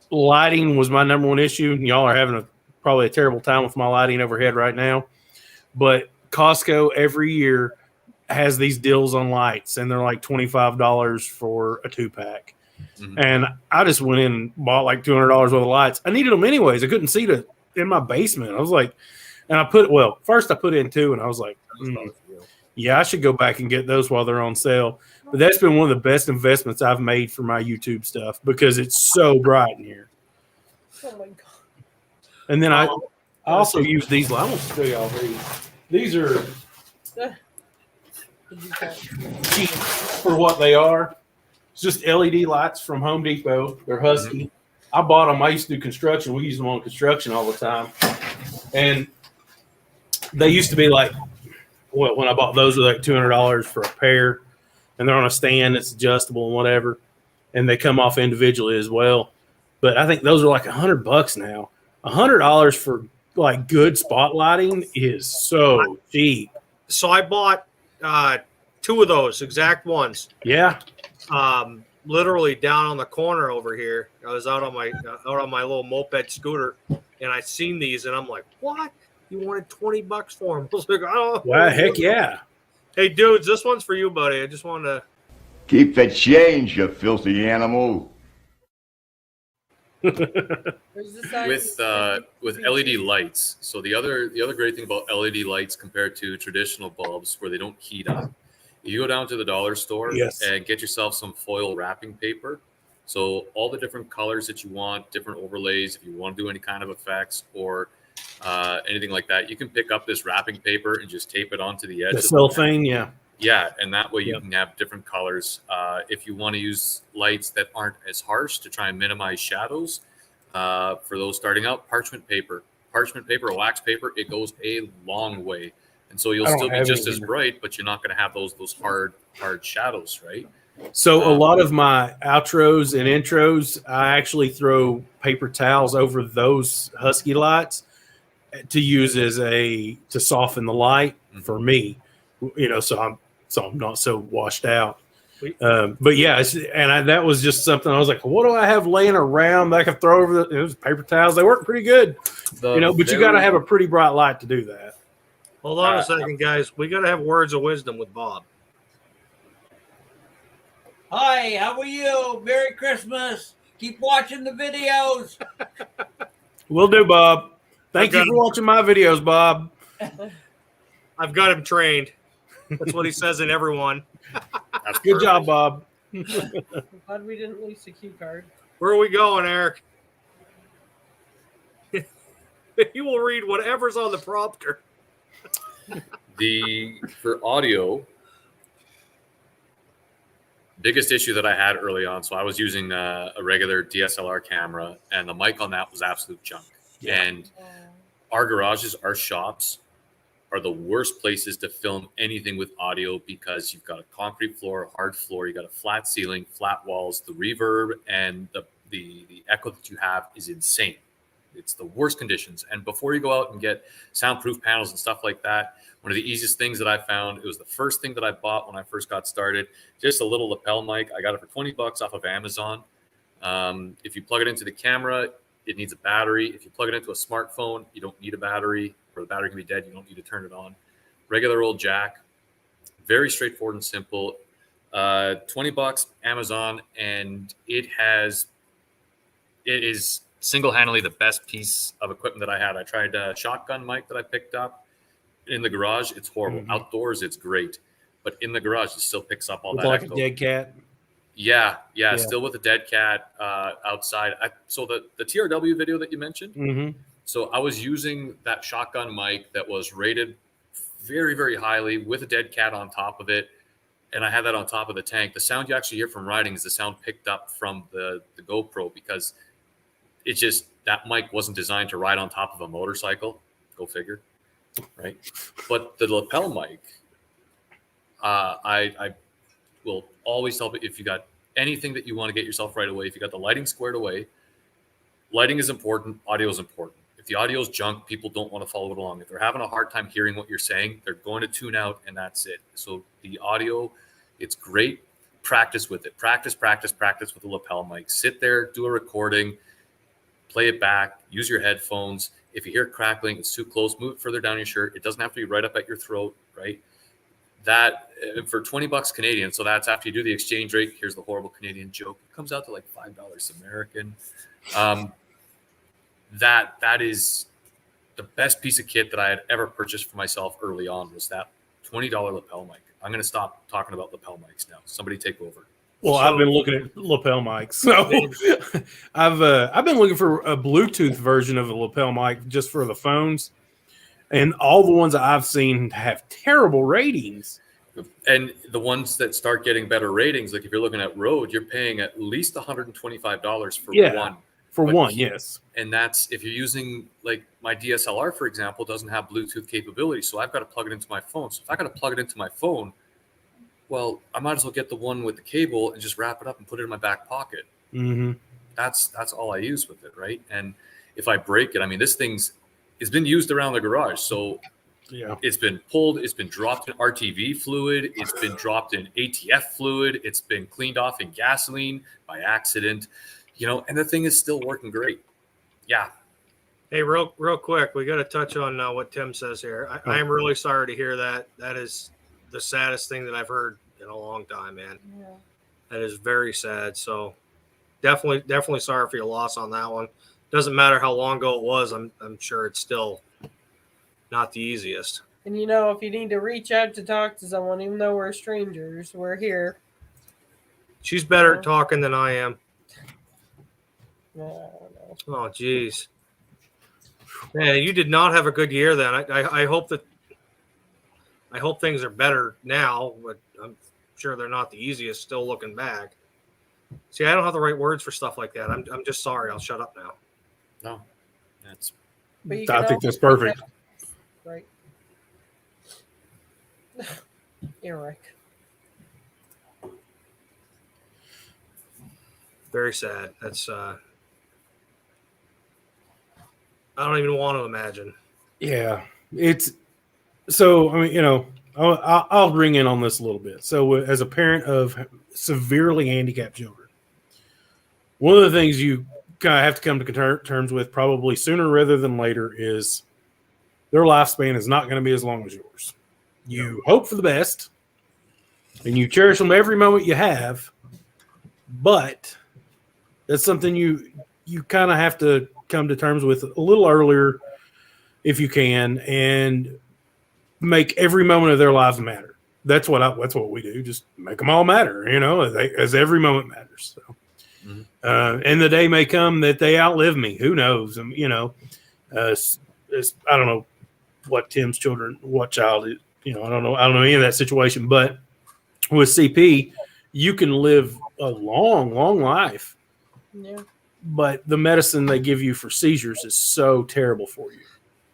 lighting was my number one issue. Y'all are having probably a terrible time with my lighting overhead right now. But Costco every year has these deals on lights, and they're like $25 for a 2-pack. Mm-hmm. And I just went in and bought like $200 worth of lights. I needed them anyways. I couldn't see it in my basement. I was like, and first I put in 2, and I was like, yeah, I should go back and get those while they're on sale. But that's been one of the best investments I've made for my YouTube stuff because it's so bright in here. Oh my god! And then I also use these. I want to show y'all these. These are cheap for what they are. It's just LED lights from Home Depot. They're Husky. Mm-hmm. I bought them. I used to do construction. We use them on construction all the time. And they used to be like, when I bought those, were like $200 for a pair. And they're on a stand that's adjustable and whatever. And they come off individually as well. But I think those are like $100 now. $100 for like good spotlighting is so cheap. So I bought 2 of those exact ones. Yeah. literally down on the corner over here. I was out on my little moped scooter, and I seen these, and I'm like, "What? You wanted $20 for them?" I was like, "Oh, Wow, heck yeah. Hey, dudes, this one's for you, buddy. I just wanted to Keep the change, you filthy animal. There's the sign. With LED lights. So the other great thing about LED lights compared to traditional bulbs where they don't heat up, you go down to the dollar store and get yourself some foil wrapping paper. So all the different colors that you want, different overlays, if you want to do any kind of effects or anything like that, you can pick up this wrapping paper and just tape it onto the edge. The cellophane, yeah. Yeah, and that way you can have different colors. If you want to use lights that aren't as harsh to try and minimize shadows, for those starting out, parchment paper or wax paper, it goes a long way. And so you'll still be just as bright, but you're not going to have those hard shadows, right? So a lot of my outros and intros, I actually throw paper towels over those husky lights to use as to soften the light for me, so I'm not so washed out. But yeah, that was just something I was like, what do I have laying around that I could throw over it was paper towels. They work pretty good, but you got to have a pretty bright light to do that. hold on a second, guys. We got to have words of wisdom with Bob. Hi, how are you? Merry Christmas. Keep watching the videos. Will do, Bob. Thank you for watching my videos, Bob. I've got him trained. That's what he says in every one. That's Good perfect. job, Bob. I'm glad we didn't lease a cue card. Where are we going, Eric? He will read whatever's on the prompter. For audio, biggest issue that I had early on, so I was using a regular DSLR camera, and the mic on that was absolute junk. Yeah. And our garages, our shops, are the worst places to film anything with audio because you've got a concrete floor, hard floor, you got a flat ceiling, flat walls, the reverb and the echo that you have is insane. It's the worst conditions. And before you go out and get soundproof panels and stuff like that, one of the easiest things that I found, it was the first thing that I bought when I first got started, just a little lapel mic. I got it for $20 off of Amazon. If you plug it into the camera, it needs a battery. If you plug it into a smartphone, you don't need a battery, or the battery can be dead. You don't need to turn it on. Regular old jack. Very straightforward and simple. $20 Amazon, and it is single-handedly the best piece of equipment that I had. I tried a shotgun mic that I picked up in the garage. It's horrible. Mm-hmm. Outdoors, it's great, but in the garage, it still picks up all that. Like a dead cat. Yeah, still with a dead cat outside. So the TRW video that you mentioned. Mm-hmm. So I was using that shotgun mic that was rated very, very highly with a dead cat on top of it. And I had that on top of the tank. The sound you actually hear from riding is the sound picked up from the GoPro, because it's just that mic wasn't designed to ride on top of a motorcycle. Go figure, right? But the lapel mic, I will always tell if you got anything that you want to get yourself right away, if you got the lighting squared away, lighting is important, audio is important. If the audio is junk, people don't want to follow it along. If they're having a hard time hearing what you're saying, they're going to tune out, and that's it. So the audio, it's great. Practice with it. Practice with the lapel mic. Sit there, do a recording, play it back, use your headphones. If you hear crackling, it's too close, move it further down your shirt. It doesn't have to be right up at your throat, right? That for $20 Canadian, so that's after you do the exchange rate. Here's the horrible Canadian joke. It comes out to like $5 American. That is the best piece of kit that I had ever purchased for myself early on, was that $20 lapel mic. I'm going to stop talking about lapel mics now. Somebody take over. Well, I've been looking at lapel mics. So I've been looking for a Bluetooth version of a lapel mic just for the phones. And all the ones that I've seen have terrible ratings. And the ones that start getting better ratings, like if you're looking at Rode, you're paying at least $125 for one. For one, yes. And that's if you're using, like my DSLR, for example, doesn't have Bluetooth capability. So I've got to plug it into my phone. So if I got to plug it into my phone, well, I might as well get the one with the cable and just wrap it up and put it in my back pocket. Mm-hmm. That's all I use with it, right? And if I break it, I mean, this it's been used around the garage. So Yeah. It's been pulled. It's been dropped in RTV fluid. It's been dropped in ATF fluid. It's been cleaned off in gasoline by accident, and the thing is still working great. Yeah. Hey, real quick, we got to touch on what Tim says here. I am really sorry to hear that. That is the saddest thing that I've heard in a long time, man. Yeah. That is very sad. So definitely sorry for your loss on that one. Doesn't matter how long ago it was. I'm sure it's still not the easiest. And if you need to reach out to talk to someone, even though we're strangers, we're here. She's better at talking than I am. I don't know. Oh, geez. Man, you did not have a good year then. I hope things are better now, but I'm sure they're not the easiest still looking back. See, I don't have the right words for stuff like that. I'm just sorry. I'll shut up now. No, that's. I think that's perfect. Right. Eric. Very sad. That's I don't even want to imagine. Yeah, it's so. I mean, I'll ring in on this a little bit. So, as a parent of severely handicapped children, one of the things you kind of have to come to terms with, probably sooner rather than later, is their lifespan is not going to be as long as yours. You hope for the best, and you cherish them every moment you have, but that's something you kind of have to come to terms with a little earlier if you can, and make every moment of their lives matter. That's what we do. Just make them all matter, as every moment matters. So, and the day may come that they outlive me. Who knows? I don't know what Tim's what child is. I don't know any of that situation. But with CP, you can live a long, long life. Yeah. But the medicine they give you for seizures is so terrible for you.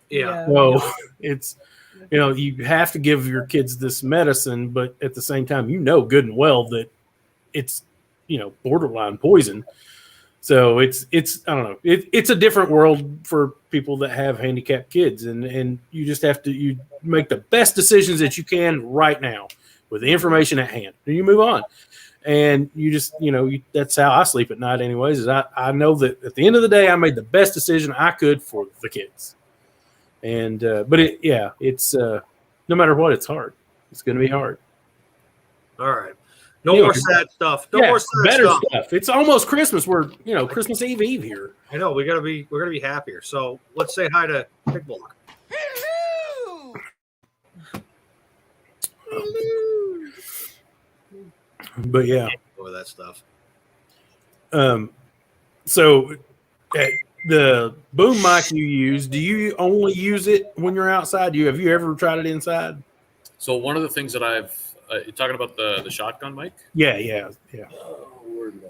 Yeah. So it's, you have to give your kids this medicine, but at the same time, good and well that it's, borderline poison. So it's I don't know. It's a different world for people that have handicapped kids, and you just have to you make the best decisions that you can right now with the information at hand, and you move on. And you just that's how I sleep at night, anyways. Is I know that at the end of the day, I made the best decision I could for the kids. And but it's no matter what, it's hard. It's going to be hard. All right. No more sad stuff. No more sad better stuff. It's almost Christmas. We're Christmas Eve here. I know we're gonna be happier. So let's say hi to Big Block. But yeah, over that stuff. So the boom mic you use, do you only use it when you're outside? Have you ever tried it inside? So one of the things that I've you're talking about the shotgun mic? Yeah. Oh, where did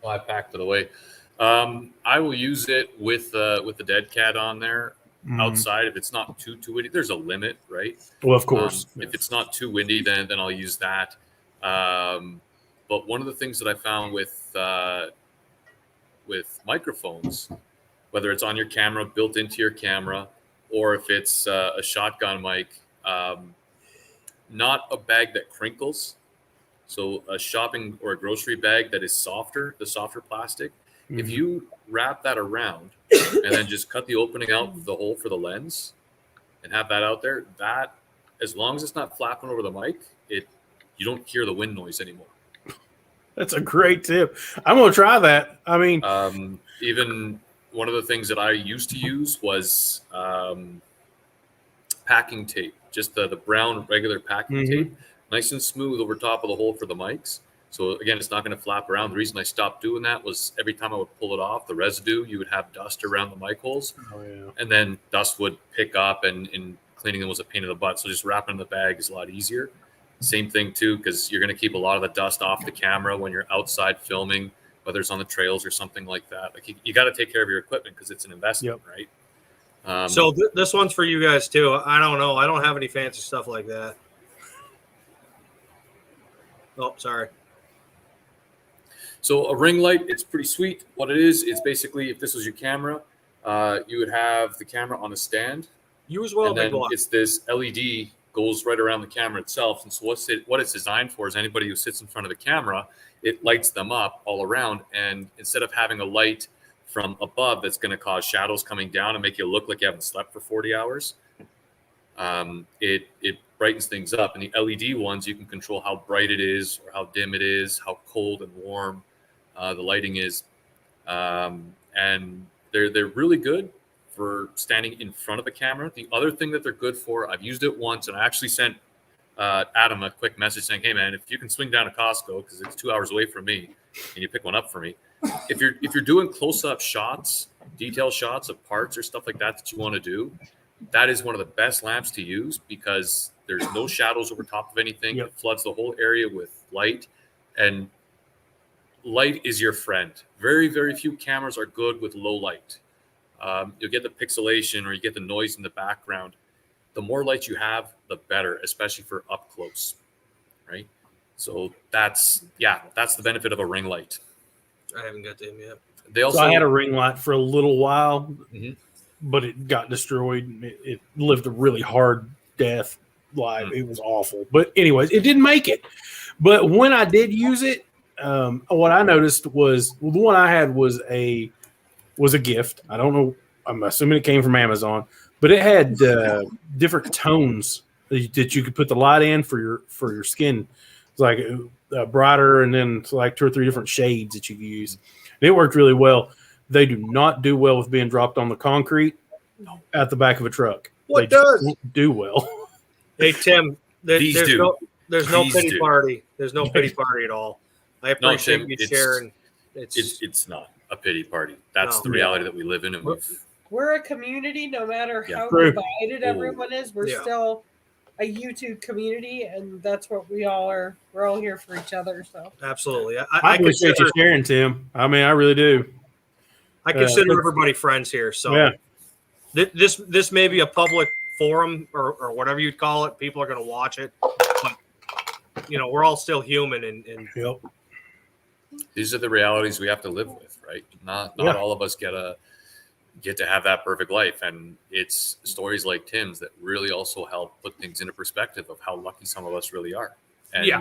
I packed it away. I will use it with the dead cat on there outside. If it's not too windy, there's a limit, right? Well, of course. If it's not too windy, then I'll use that. But one of the things that I found with microphones, whether it's on your camera, built into your camera, or if it's a shotgun mic, not a bag that crinkles. So a shopping or a grocery bag that is softer, the softer plastic. Mm-hmm. If you wrap that around and then just cut the opening out, the hole for the lens, and have that out there, that, as long as it's not flapping over the mic, you don't hear the wind noise anymore. That's a great tip. I'm going to try that. I mean, even one of the things that I used to use was packing tape, just the brown regular packing tape, nice and smooth over top of the hole for the mics. So again, it's not going to flap around. The reason I stopped doing that was every time I would pull it off, the residue, you would have dust around the mic holes. Oh, yeah. And then dust would pick up, and cleaning them was a pain in the butt. So just wrapping in the bag is a lot easier. Same thing too, because you're going to keep a lot of the dust off the camera when you're outside filming, whether it's on the trails or something like that. Like you got to take care of your equipment because it's an investment, right? So this one's for you guys too. I don't know. I don't have any fancy stuff like that. Oh, sorry. So a ring light, it's pretty sweet. What it is basically, if this was your camera, You would have the camera on a stand. Use And welding then block. it's this LED goes right around the camera itself. And so what it's designed for is anybody who sits in front of the camera, it lights them up all around. And instead of having a light from above that's going to cause shadows coming down and make you look like you haven't slept for 40 hours, it brightens things up. And the LED ones, you can control how bright it is or how dim it is, how cold and warm the lighting is. And they're really good for standing in front of the camera. The other thing that they're good for, I've used it once, and I actually sent Adam a quick message saying, "Hey man, if you can swing down to Costco because it's 2 hours away from me, and you pick one up for me. If you're doing close-up shots, detail shots of parts or stuff like that you want to do, that is one of the best lamps to use because there's no shadows over top of anything. Yep. It floods the whole area with light, and light is your friend. Very, very few cameras are good with low light. You'll get the pixelation or you get the noise in the background. The more light you have, the better, especially for up close, right? So that's the benefit of a ring light. I haven't got to him yet. They also, So I had a ring light for a little while, Mhm. but it got destroyed. It lived a really hard death life. It was awful. But anyways, it didn't make it. But when I did use it, what I noticed was the one I had was a gift. I don't know. I'm assuming it came from Amazon, but it had different tones that you could put the light in for your skin. It's like brighter, and then it's like 2 or 3 different shades that you could use. And it worked really well. They do not do well with being dropped on the concrete at the back of a truck. What They does? don't do well? Hey Tim, These there's do. there's no These pity do. party. There's no pity party at all. I No, appreciate Tim, you it's- sharing. It's not a pity party. That's No. the reality that we live in, and We're a community, no matter Yeah. how True. divided everyone is. We're Yeah. still a YouTube community, and that's what we all are. We're all here for each other. So Absolutely. I I appreciate consider, you sharing, Tim. I mean, I really do. I consider but- everybody friends here. So Yeah. this may be a public forum or whatever you'd call it. People are going to watch it, but we're all still human, and Yep. these are the realities we have to live with, right? Not Yeah. all of us get to have that perfect life, and it's stories like Tim's that really also help put things into perspective of how lucky some of us really are. And Yeah.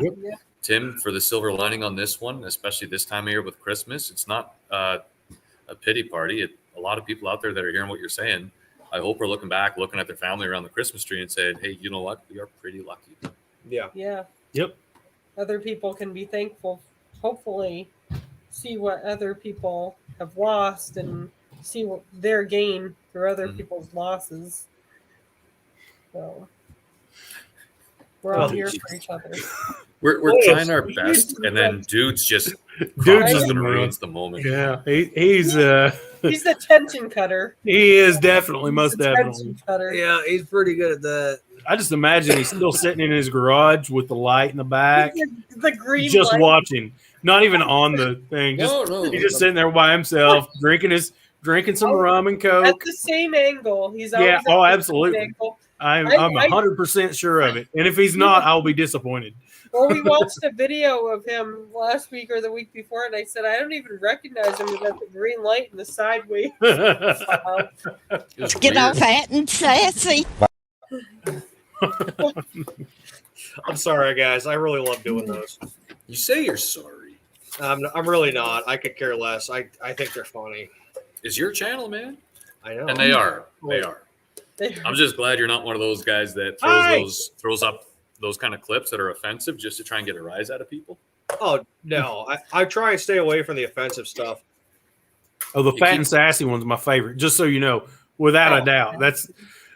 Tim, for the silver lining on this one, especially this time of year with Christmas, it's not a pity party. A lot of people out there that are hearing what you're saying, I hope are looking back, looking at their family around the Christmas tree and saying, "Hey, you know what? We are pretty lucky." yeah. Yep. other people can be thankful. Hopefully, see what other people have lost and see what their gain through other Mhm. people's losses. So we're all here for each other. We're Oh, trying yes. our best, and then dude's just Dude's just the man. ruins the moment. Yeah. He's He's the tension cutter. he is definitely, He's most the definitely. tension cutter. Yeah, he's pretty good at that. I just imagine he's still sitting in his garage with the light in the back, The green just light. watching, not even on the thing. Just No, he's just sitting there by himself, drinking some rum and At coke. the same angle. He's Yeah, always at the oh, same absolutely. angle. I'm I- 100% sure of it. And if he's not, I'll be disappointed. Well, we watched a video of him last week or the week before, and I said, I don't even recognize him without the green light and the sideways. Get all fat and sassy. I'm sorry, guys. I really love doing those. You say you're sorry. I'm really not. I could care less. I think they're funny. It's your channel, man. I know. And they are. I'm just glad you're not one of those guys that throws up those kind of clips that are offensive just to try and get a rise out of people. Oh no, I try and stay away from the offensive stuff. Oh, the fat and sassy one's my favorite, just so you know, without a doubt. That's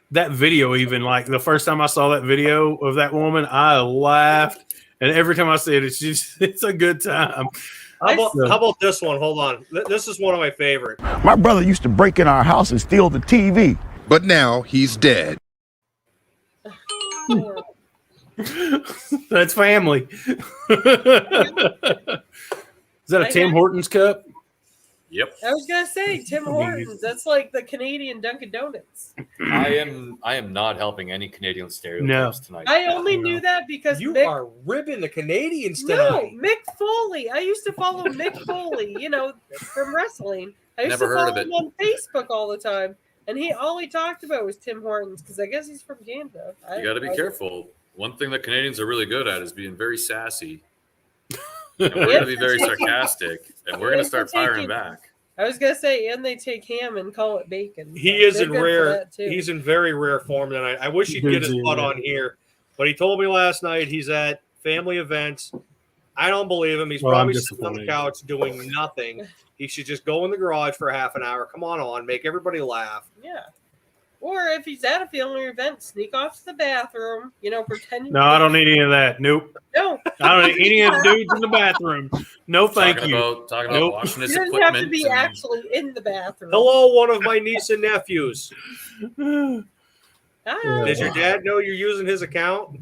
that video. Even like the first time I saw that video of that woman, I laughed, and every time I see it, it's a good time. How about this one? Hold on. This is one of my favorite. My brother used to break in our house and steal the TV. But now he's dead. That's family. Is that a Tim Hortons cup? Yep. I was gonna say Tim Hortons. That's like the Canadian Dunkin' Donuts. I am not helping any Canadian stereotypes tonight. I only knew that because You Mick, are ribbing the Canadians no tonight. Mick Foley. I used to follow Mick Foley. From wrestling. I used Never to heard follow of it. him on Facebook all the time, and all he talked about was Tim Hortons because I guess he's from Canada. You got to be careful. One thing that Canadians are really good at is being very sassy. And we're going to be very sarcastic, and we're going to start firing back. I was gonna say, and they take ham and call it bacon. He is They're in good for rare. that, too. He's in very rare form tonight. I wish he'd get his butt on here, but he told me last night he's at family events. I don't believe him. He's probably sitting on the couch doing nothing. He should just go in the garage for half an hour. Come on, make everybody laugh. Yeah. Or if he's at a family event, sneak off to the bathroom, pretend. No, I don't need any of that. Nope. No. I don't need any of the dudes in the bathroom. No, thank you. Talking about washing his equipment. You don't have to be actually in the bathroom. Hello, one of my niece and nephews. Hi. Does your dad know you're using his account?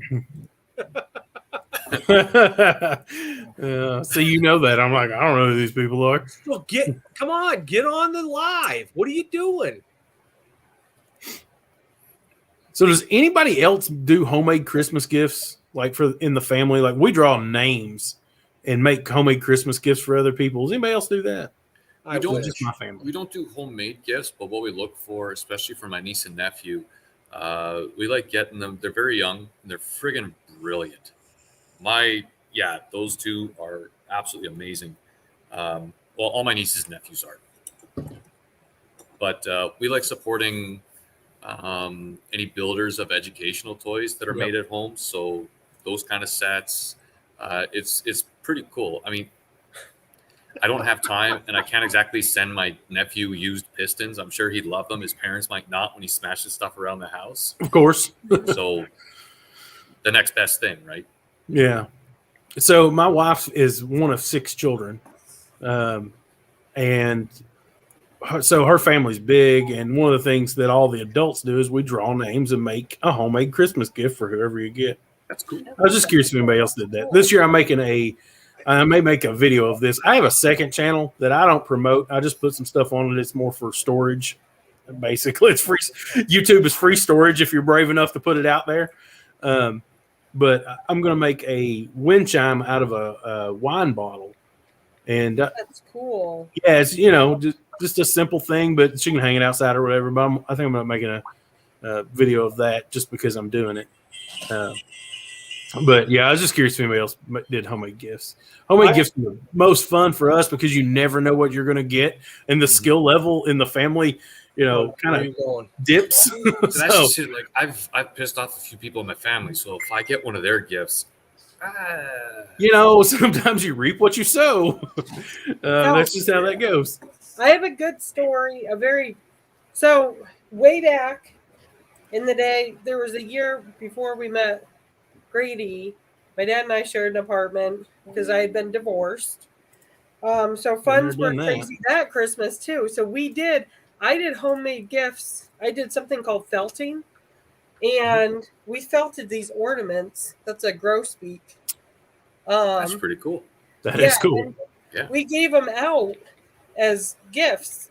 So you know that. I'm like, I don't know who these people are. Well, come on, get on the live. What are you doing? So does anybody else do homemade Christmas gifts like in the family? Like we draw names and make homemade Christmas gifts for other people. Does anybody else do that? We don't just my family. We don't do homemade gifts, but what we look for, especially for my niece and nephew, we like getting them. They're very young and they're friggin' brilliant. Those two are absolutely amazing. Well, all my nieces and nephews are. But we like supporting any builders of educational toys that are made at home. So those kind of sets, it's pretty cool. I mean, I don't have time and I can't exactly send my nephew used pistons. I'm sure he'd love them. His parents might not when he smashes stuff around the house. Of course. So the next best thing, right? Yeah. So my wife is one of 6 children. So her family's big, and one of the things that all the adults do is we draw names and make a homemade Christmas gift for whoever you get. That's cool. I was just curious if anybody else did that. This year I may make a video of this. I have a second channel that I don't promote. I just put some stuff on it. It's more for storage. Basically, it's free. YouTube is free storage if you're brave enough to put it out there. But I'm going to make a wind chime out of a wine bottle. And that's cool. Yeah, it's, just a simple thing, but she can hang it outside or whatever. But I think I'm going to make a video of that just because I'm doing it. But yeah, I was just curious if anybody else did homemade gifts. Homemade gifts are the most fun for us because you never know what you're going to get, and the skill level in the family, kind of dips. That's just like I've pissed off a few people in my family. So if I get one of their gifts, sometimes you reap what you sow. That's just how that goes. I have a good story. So way back in the day, there was a year before we met Grady. My dad and I shared an apartment because I had been divorced. So funds were crazy that Christmas too. So I did homemade gifts. I did something called felting, and we felted these ornaments. That's a grosbeak. That's pretty cool. That is cool. Yeah. We gave them out as gifts,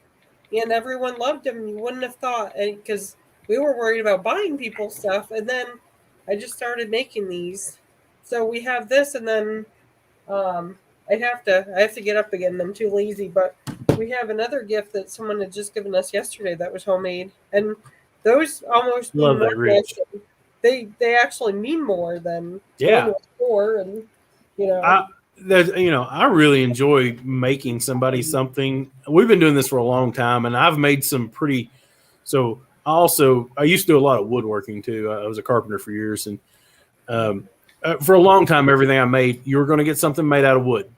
and everyone loved them. You wouldn't have thought, because we were worried about buying people stuff, and then I just started making these. So we have this, and then I have to get up again. I'm too lazy, but we have another gift that someone had just given us yesterday that was homemade, and those almost love that, Rich. They actually mean more than store, and I really enjoy making somebody something. We've been doing this for a long time, and I've made some pretty. So I used to do a lot of woodworking too. I was a carpenter for years, and for a long time, everything I made, you were going to get something made out of wood.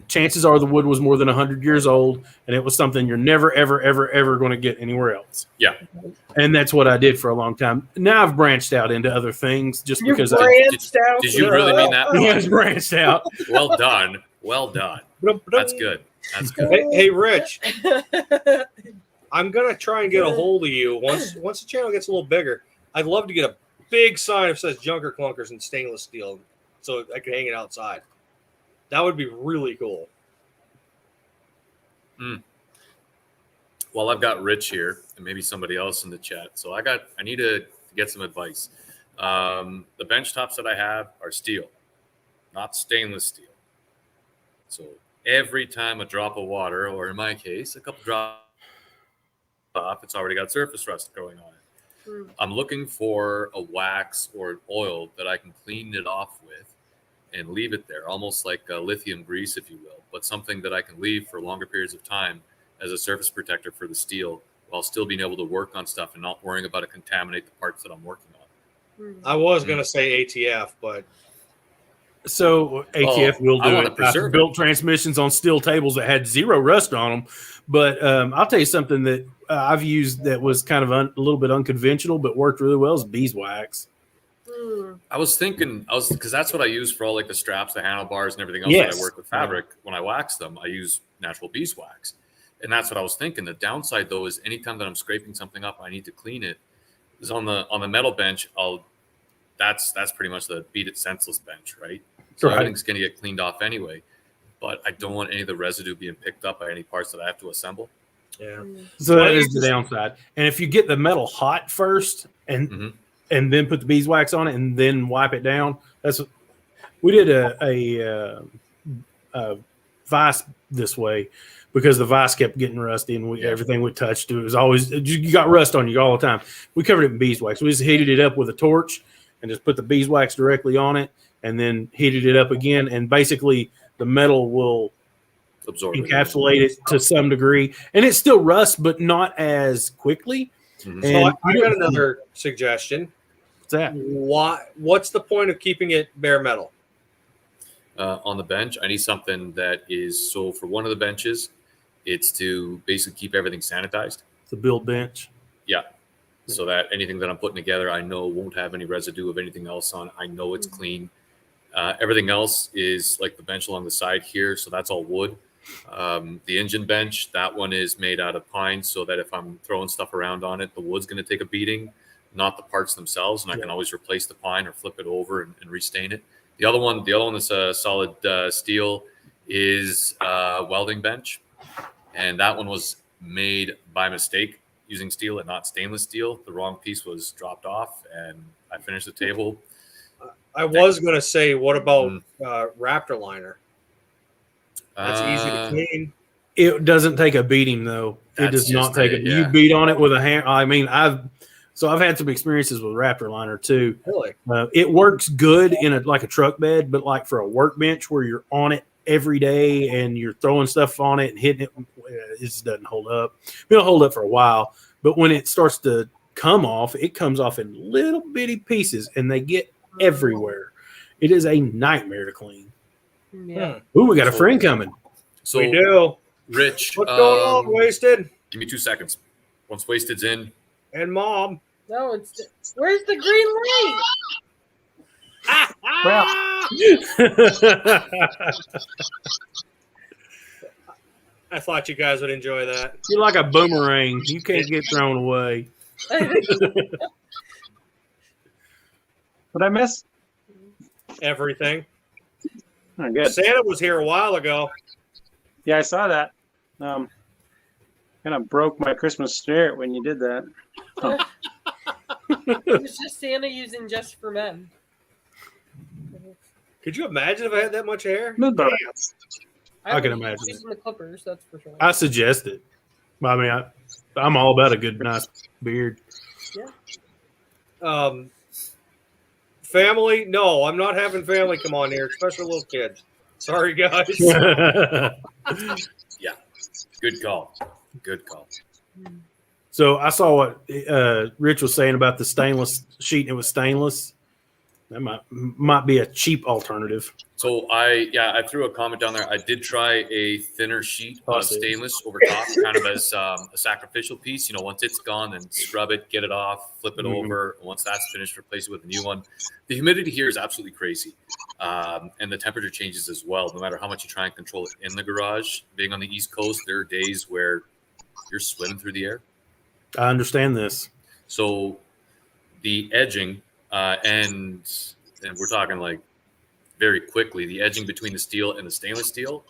Chances are the wood was more than 100 years old, and it was something you're never, ever, ever, ever going to get anywhere else. Yeah. And that's what I did for a long time. Now I've branched out into other things just because Did you really mean that? Yeah, it's branched out. Well done. Well done. That's good. That's good. Hey, Rich. I'm going to try and get a hold of you once the channel gets a little bigger. I'd love to get a big sign that says Junker Clunkers in stainless steel so I can hang it outside. That would be really cool. Well, I've got Rich here and maybe somebody else in the chat. So I need to get some advice. The bench tops that I have are steel, not stainless steel. So every time a drop of water, or in my case, a couple drops off, it's already got surface rust going on it. I'm looking for a wax or an oil that I can clean it off with and leave it there, almost like a lithium grease, if you will, but something that I can leave for longer periods of time as a surface protector for the steel while still being able to work on stuff and not worrying about it contaminate the parts that I'm working on. I was going to say ATF, but so ATF will do it. I've built transmissions on steel tables that had zero rust on them. But I'll tell you something that I've used that was kind of a little bit unconventional, but worked really well is beeswax. I was thinking, because that's what I use for all like the straps, the handlebars, and everything else Yes. that I work with fabric. When I wax them, I use natural beeswax. And that's what I was thinking. The downside, though, is anytime that I'm scraping something up, I need to clean it. Is on the metal bench, that's pretty much the beat it senseless bench, right? So everything's going to get cleaned off anyway. But I don't want any of the residue being picked up by any parts that I have to assemble. yeah. So that is the downside. And if you get the metal hot first and then put the beeswax on it and then wipe it down, we did a vise this way because the vise kept getting rusty and everything we touched, it was always, you got rust on you all the time. We covered it in beeswax. We just heated it up with a torch and just put the beeswax directly on it and then heated it up again. And basically the metal will absorb encapsulate it to some degree. And it still rusts, but not as quickly. So I got another suggestion. What's that? What's the point of keeping it bare metal? On the bench, I need something that is, so for one of the benches, it's to basically keep everything sanitized. The build bench. Yeah. So that anything that I'm putting together, I know won't have any residue of anything else on. I know it's clean. Everything else is like the bench along the side here. So that's all wood. The engine bench, that one is made out of pine so that if I'm throwing stuff around on it, the wood's going to take a beating, not the parts themselves. And I can always replace the pine or flip it over and restain it. The other one that's a solid steel is Welding Bench. And that one was made by mistake using steel and not stainless steel. The wrong piece was dropped off and I finished the table. I was going to say, what about Raptor Liner? That's easy to clean. It doesn't take a beating though. It does not take it. You beat on it with a hand. I mean, I've had some experiences with Raptor Liner too. Really? It works good in like a truck bed, but like for a workbench where you're on it every day and you're throwing stuff on it and hitting it, it just doesn't hold up. It'll hold up for a while, but when it starts to come off, it comes off in little bitty pieces and they get everywhere. It is a nightmare to clean. Yeah. Ooh, we got a friend coming. So we do. Rich, what's going on, Wasted? Give me 2 seconds. Once Wasted's in. And Mom. No, where's the green light? Well, I thought you guys would enjoy that. You're like a boomerang. You can't get thrown away. What I miss? Everything. Oh, good. Santa was here a while ago. Yeah, I saw that. Kind of broke my Christmas spirit when you did that. Oh. It was just Santa using Just for Men. Could you imagine if I had that much hair? I can imagine. Using the clippers, that's for sure. I suggest it. I mean, I'm all about a good, nice beard. Yeah. Family? No, I'm not having family come on here, especially little kids. Sorry, guys. Yeah. Good call. Good call. So I saw what Rich was saying about the stainless sheet. It was stainless. That might be a cheap alternative. So I threw a comment down there. I did try a thinner sheet of stainless over top, kind of as a sacrificial piece. You know, once it's gone, then scrub it, get it off, flip it over. Once that's finished, replace it with a new one. The humidity here is absolutely crazy, and the temperature changes as well. No matter how much you try and control it in the garage, being on the East Coast, there are days where you're swimming through the air. I understand this. So the edging. And we're talking like very quickly, the edging between the steel and the stainless steel,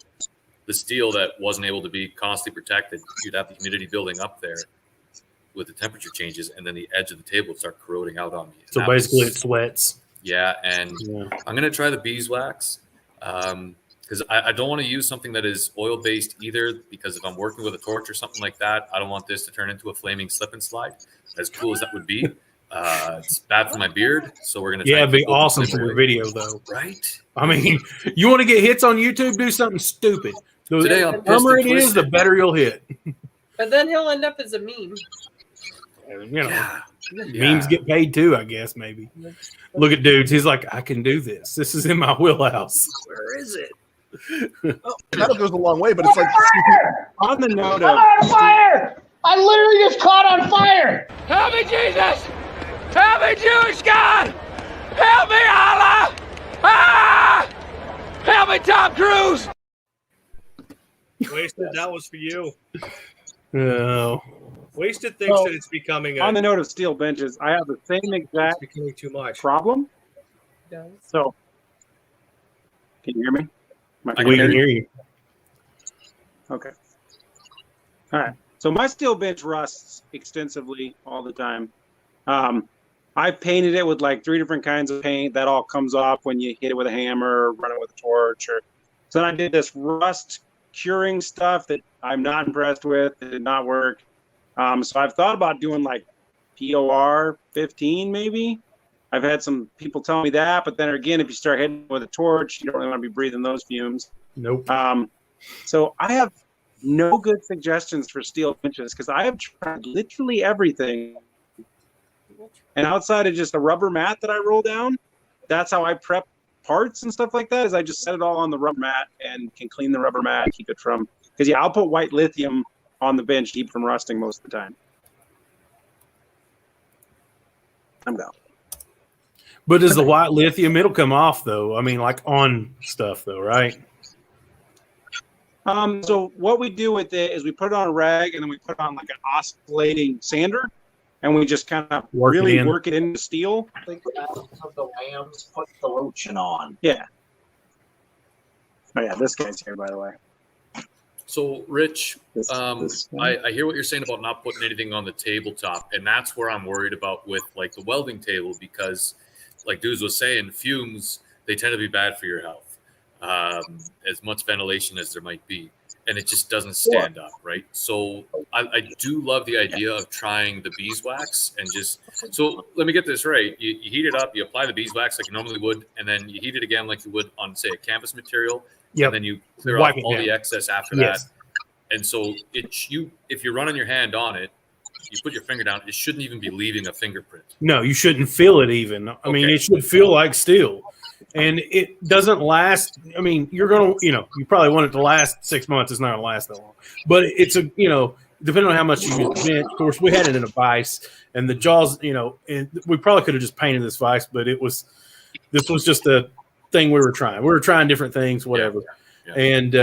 the steel that wasn't able to be constantly protected, you'd have the humidity building up there with the temperature changes, and then the edge of the table would start corroding out on me. So basically it sweats. Yeah, and I'm going to try the beeswax because because I don't want to use something that is oil based either, because if I'm working with a torch or something like that, I don't want this to turn into a flaming slip and slide. As cool as that would be, it's bad for my beard. So we're gonna. It'd be awesome for your video though, right? I mean, you want to get hits on YouTube? Do something stupid. Today I'm The dumber it is, the better you'll hit. But then he'll end up as a meme. Memes get paid too, I guess. Maybe. Look at dudes. He's like, I can do this. This is in my wheelhouse. Where is it? That goes a long way, but it's like on the note I'm on fire! I literally just caught on fire! Help me, Jesus! Help me, Jewish God! Help me, Allah! Ah! Help me, Tom Cruise! Wasted, that was for you. No. Wasted thinks that it's becoming on the note of steel benches, I have the same exact becoming too much problem. So, can you hear me? We can hear you. Okay. All right. So my steel bench rusts extensively all the time. I painted it with like 3 different kinds of paint. That all comes off when you hit it with a hammer or run it with a torch. So then I did this rust curing stuff that I'm not impressed with. It did not work. So I've thought about doing like POR 15 maybe. I've had some people tell me that, but then again, if you start hitting with a torch, you don't really want to be breathing those fumes. Nope. So I have no good suggestions for steel benches because I have tried literally everything. And outside of just a rubber mat that I roll down, that's how I prep parts and stuff like that, is I just set it all on the rubber mat and can clean the rubber mat, keep it from, because I'll put white lithium on the bench to keep from rusting most of the time. I'm down. But does the white lithium, it'll come off though? I mean, like on stuff though, right? So what we do with it is we put it on a rag and then we put it on like an oscillating sander and we just kind of work it into steel. I think that's of the lambs put the lotion on. Yeah. Oh yeah, this guy's here, by the way. So, Rich, I hear what you're saying about not putting anything on the tabletop, and that's where I'm worried about with like the welding table, because like Dudes was saying, fumes, they tend to be bad for your health, as much ventilation as there might be, and it just doesn't stand up, right? So I do love the idea of trying the beeswax and just, so let me get this right. You heat it up, you apply the beeswax like you normally would, and then you heat it again like you would on, say, a canvas material. Yep. And then you clear off all the excess after that. And so if you're running your hand on it, you put your finger down, it shouldn't even be leaving a fingerprint. No, you shouldn't feel it even. I mean, it should feel like steel. And it doesn't last. I mean, you're going to, you probably want it to last 6 months. It's not going to last that long. But it's depending on how much you use the bench. Of course, we had it in a vise. And the jaws, and we probably could have just painted this vise, but this was just a thing we were trying. We were trying different things, whatever. Yeah. And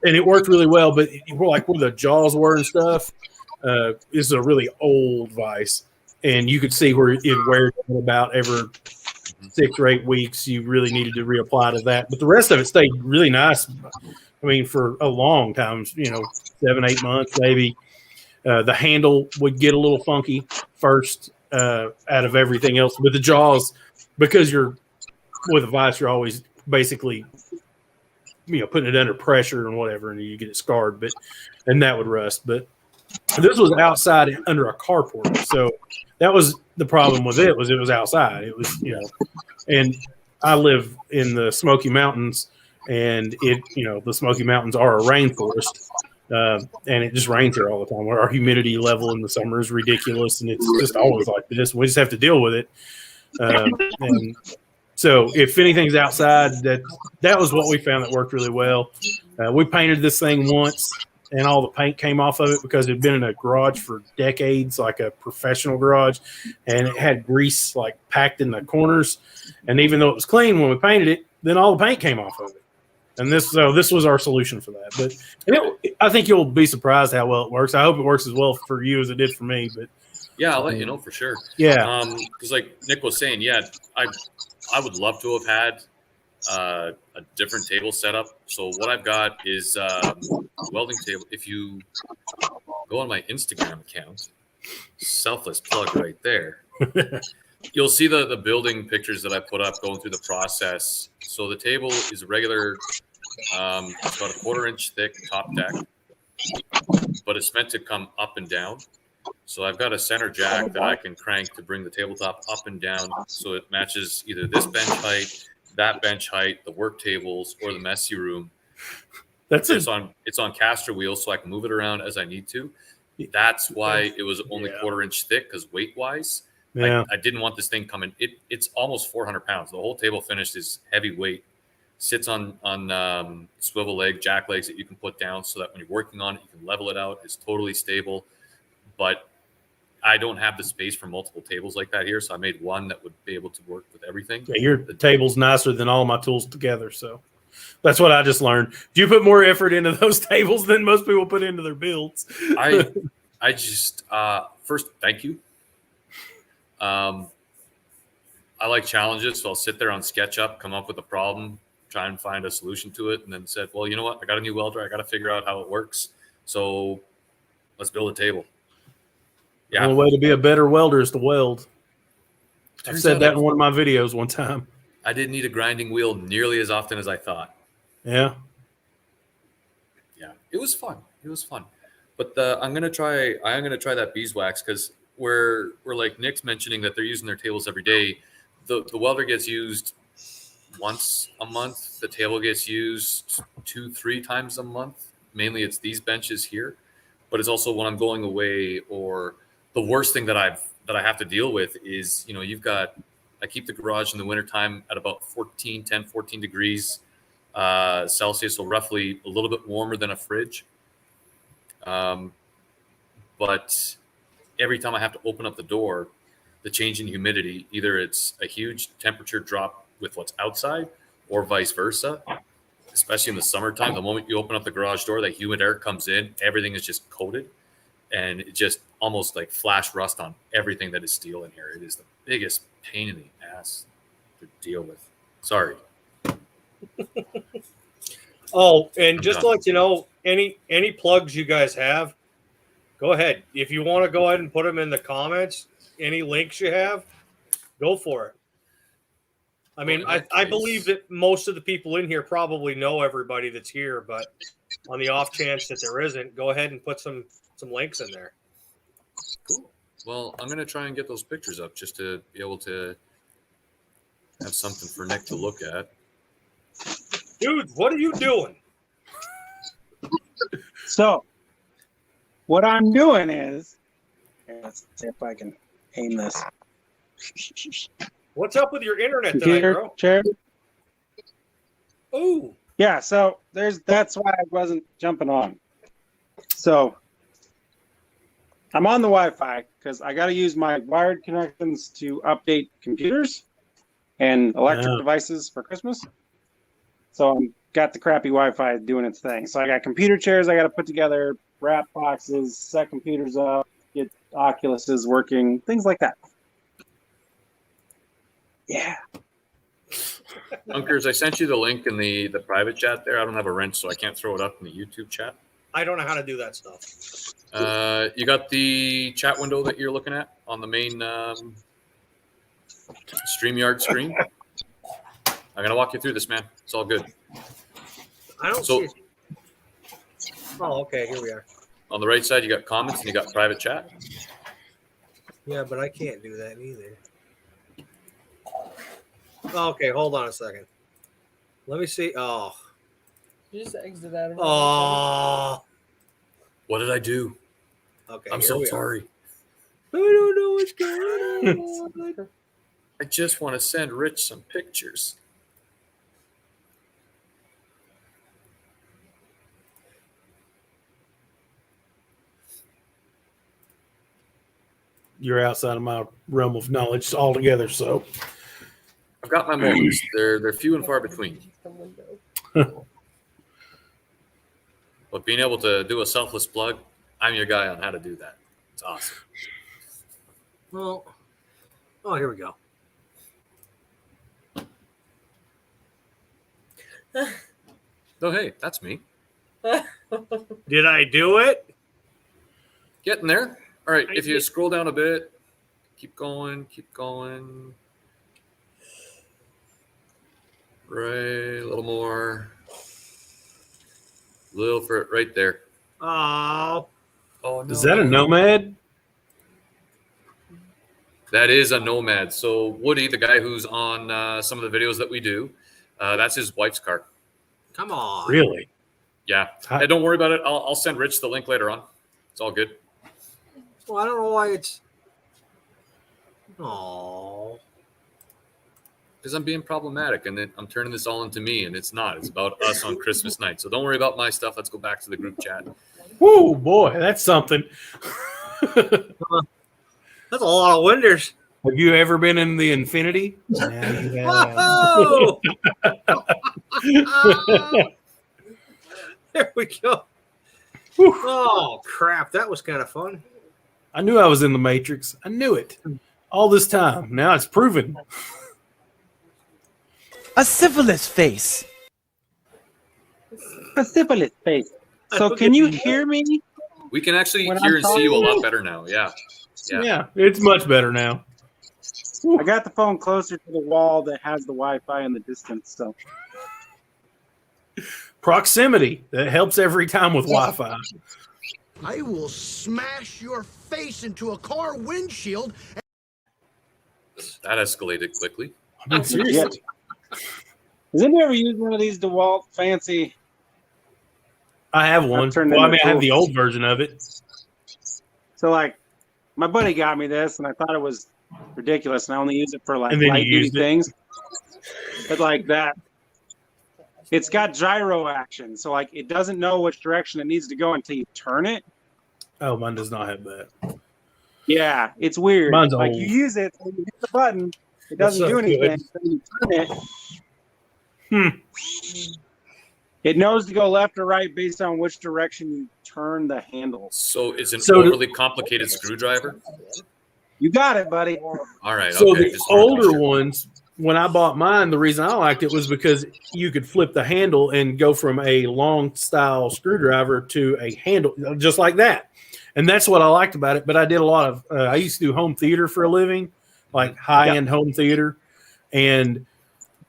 it worked really well. But like where the jaws were and stuff, this is a really old vise. And you could see where it wears about every 6 or 8 weeks. You really needed to reapply to that. But the rest of it stayed really nice. I mean, for a long time, 7, 8 months maybe. The handle would get a little funky first out of everything else. But the jaws, because you're with a vise, you're always basically, putting it under pressure and whatever, and you get it scarred. And that would rust. But this was outside under a carport, so that was the problem with it. Was outside. It was, and I live in the Smoky Mountains, and the Smoky Mountains are a rainforest, and it just rains here all the time. Our humidity level in the summer is ridiculous, and it's just always like this. We just have to deal with it, and so if anything's outside, that was what we found that worked really well. We painted this thing once, and all the paint came off of it because it had been in a garage for decades, like a professional garage, and it had grease like packed in the corners. And even though it was clean when we painted it, then all the paint came off of it. And this was our solution for that. But I think you'll be surprised how well it works. I hope it works as well for you as it did for me. But yeah, I'll let you know for sure. Yeah, because like Nick was saying, I would love to have had a different table setup. So what I've got is a welding table. If you go on my Instagram account, selfless plug right there, you'll see the building pictures that I put up going through the process. So the table is a regular It's about a 1/4-inch thick top deck, but it's meant to come up and down. So I've got a center jack that I can crank to bring the tabletop up and down so it matches either this bench height, that bench height, the work tables, or the messy room. It's on caster wheels, so I can move it around as I need to. That's why it was only 1/4-inch thick, because weight-wise, I didn't want this thing coming. It's almost 400 pounds. The whole table finish is heavy weight. Sits on swivel leg, jack legs that you can put down so that when you're working on it, you can level it out. It's totally stable. But I don't have the space for multiple tables like that here, so I made one that would be able to work with everything. Yeah, your table's nicer than all my tools together, so that's what I just learned. Do you put more effort into those tables than most people put into their builds? I just first, thank you. I like challenges, so I'll sit there on SketchUp, come up with a problem, try and find a solution to it, and then said, well, you know what? I got a new welder. I got to figure out how it works. So let's build a table. The only way to be a better welder is to weld. I've said that in one of my videos one time. I didn't need a grinding wheel nearly as often as I thought. Yeah. Yeah, it was fun. It was fun. But I'm gonna try that beeswax, because we're like Nick's mentioning that they're using their tables every day. The welder gets used once a month. The table gets used 2-3 times a month. Mainly it's these benches here, but it's also when I'm going away, or the worst thing that I have to deal with is, I keep the garage in the wintertime at about 14 degrees Celsius, so roughly a little bit warmer than a fridge. But every time I have to open up the door, the change in humidity, either it's a huge temperature drop with what's outside or vice versa, especially in the summertime. The moment you open up the garage door, that humid air comes in, everything is just coated, and it just almost like flash rust on everything that is steel in here. It is the biggest pain in the ass to deal with. Sorry. Oh, and just to let you know, any plugs you guys have, go ahead. If you want to go ahead and put them in the comments, any links you have, go for it. I mean, I believe that most of the people in here probably know everybody that's here, but on the off chance that there isn't, go ahead and put some links in there. Cool. Well, I'm going to try and get those pictures up just to be able to have something for Nick to look at. Dude, what are you doing? So, what I'm doing is, let's see if I can aim this. What's up with your internet tonight, bro? Chair. Ooh. Yeah, so that's why I wasn't jumping on. So I'm on the Wi-Fi because I got to use my wired connections to update computers and electric devices for Christmas. So I've got the crappy Wi-Fi doing its thing. So I got computer chairs I got to put together, wrap boxes, set computers up, get Oculuses working, things like that. Yeah. Bunkers, I sent you the link in the private chat there. I don't have a wrench, so I can't throw it up in the YouTube chat. I don't know how to do that stuff. You got the chat window that you're looking at on the main StreamYard screen? I'm going to walk you through this, man. It's all good. I don't see it. Oh, okay. Here we are. On the right side, you got comments and you got private chat. Yeah, but I can't do that either. Okay, hold on a second. Let me see. Oh. You just exit out of it. Oh. What did I do? Okay. I'm so sorry. I don't know what's going on. I just want to send Rich some pictures. You're outside of my realm of knowledge altogether, so. I've got my moments. They're few and far between. But being able to do a selfless plug, I'm your guy on how to do that. It's awesome. Well, oh, here we go. Oh, hey, that's me. Did I do it? Getting there. All right, if you scroll down a bit, keep going. Right, a little more. Little for right there. Oh. Oh no. Is that a Nomad? That is a Nomad. So Woody, the guy who's on some of the videos that we do, that's his wife's car. Come on. Really? Yeah. Hey, don't worry about it. I'll send Rich the link later on. It's all good. Well, I don't know why it's. Oh. Because I'm being problematic, and then I'm turning this all into me, and it's not. It's about us on Christmas night. So don't worry about my stuff. Let's go back to the group chat. Whoa, boy, that's something. That's a lot of windows. Have you ever been in the Infinity? Yeah, you have. Whoa! There we go. Oh, crap. That was kind of fun. I knew I was in the Matrix. I knew it all this time. Now it's proven. A syphilis face. A syphilis face. So can you hear me? We can actually When hear I'm and see you a talking? lot better now. Yeah. Yeah, it's much better now. I got the phone closer to the wall that has the Wi-Fi in the distance. So Proximity. That helps every time with Wi-Fi. I will smash your face into a car windshield. That escalated quickly. I mean, seriously. has anybody ever used one of these DeWalt fancy? I have one. Well, I mean, I have the old version of it. So, like, my buddy got me this, and I thought it was ridiculous, and I only use it for, like, And then you light-duty used it? things. But, like, that, it's got gyro action. So, like, it doesn't know which direction it needs to go until you turn it. Oh, mine does not have that. Yeah, it's weird. Mine's like, old. you use it, and you hit the button, it That's doesn't so do anything. good. Then you turn it. It knows to go left or right based on which direction you turn the handle. So it's an So overly complicated screwdriver. You got it, buddy. All right. So okay. the Just wanted to be older sure. ones, when I bought mine, the reason I liked it was because you could flip the handle and go from a long style screwdriver to a handle just like that. And that's what I liked about it. But I did a lot of, I used to do home theater for a living, like high-end home theater. And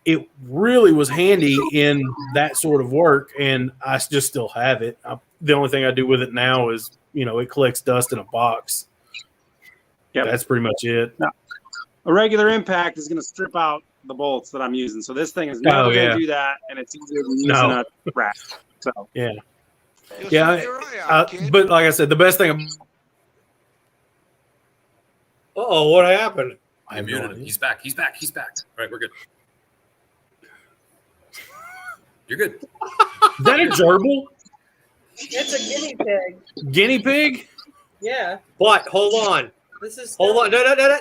it really was handy in that sort of work. And I just still have it. The only thing I do with it now is, it collects dust in a box. Yeah, that's pretty much it. No. A regular impact is going to strip out the bolts that I'm using. So this thing is never going to do that. And it's easier than using a rack. So, yeah. Yeah, but like I said, the best thing. Uh-oh, what happened? I muted him. He's back. He's back. He's back. All right, we're good. You're good. Is that a gerbil? It's a guinea pig. Guinea pig? Yeah. But hold on. This is Hold on. No.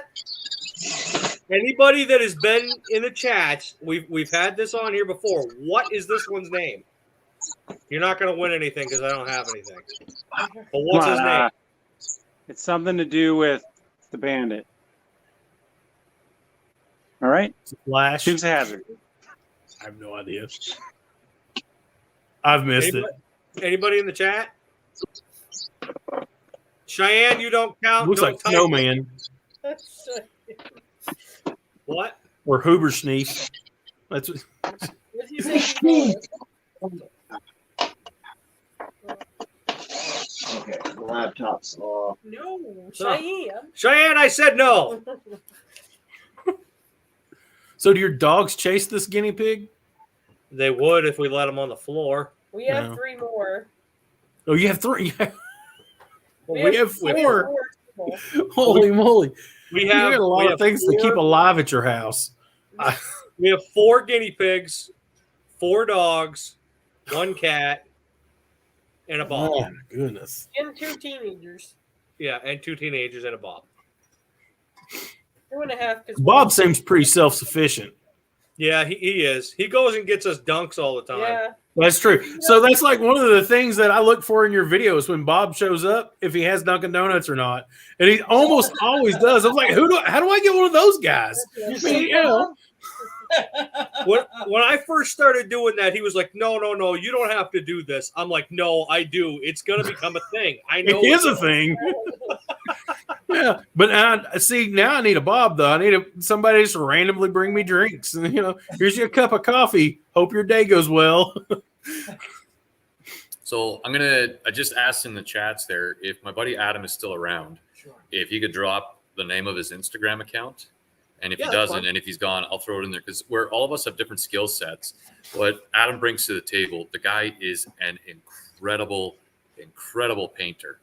Anybody that has been in the chat, we've had this on here before. What is this one's name? You're not going to win anything because I don't have anything. But what's his name? It's something to do with the bandit. All right. Flash. Dukes of Hazzard. I have no idea. I've missed it. Anybody in the chat? Cheyenne, you don't count. Looks don't like type. Snowman What? or Hoober Sneeze. That's what. What'd you say? Okay, the laptop's off. No, Cheyenne. Cheyenne, I said no. So do your dogs chase this guinea pig? They would if we let them on the floor. We have No. 3 more. Oh, you have 3. We have 4. people. Holy moly! We You have got a lot of things to keep alive at your house. We have 4 guinea pigs, 4 dogs, 1 cat, and a Bob. Oh my goodness! And 2 teenagers. Yeah, and 2 teenagers and a Bob. 2.5. 'cause Bob seems pretty self-sufficient. Yeah, he is. He goes and gets us dunks all the time. Yeah. That's true. So that's like one of the things that I look for in your videos when Bob shows up, if he has Dunkin' Donuts or not, and he almost always does. I was like, how do I get one of those guys? I mean, When I first started doing that, he was like, no, you don't have to do this. I'm like, no, I do. It's going to become a thing. I know it is a thing. Yeah, but now I need a Bob though. I need somebody just randomly bring me drinks. And here's your cup of coffee. Hope your day goes well. So I just asked in the chats there if my buddy Adam is still around, if he could drop the name of his Instagram account. And if he doesn't, and if he's gone, I'll throw it in there because all of us have different skill sets. What Adam brings to the table, the guy is an incredible painter.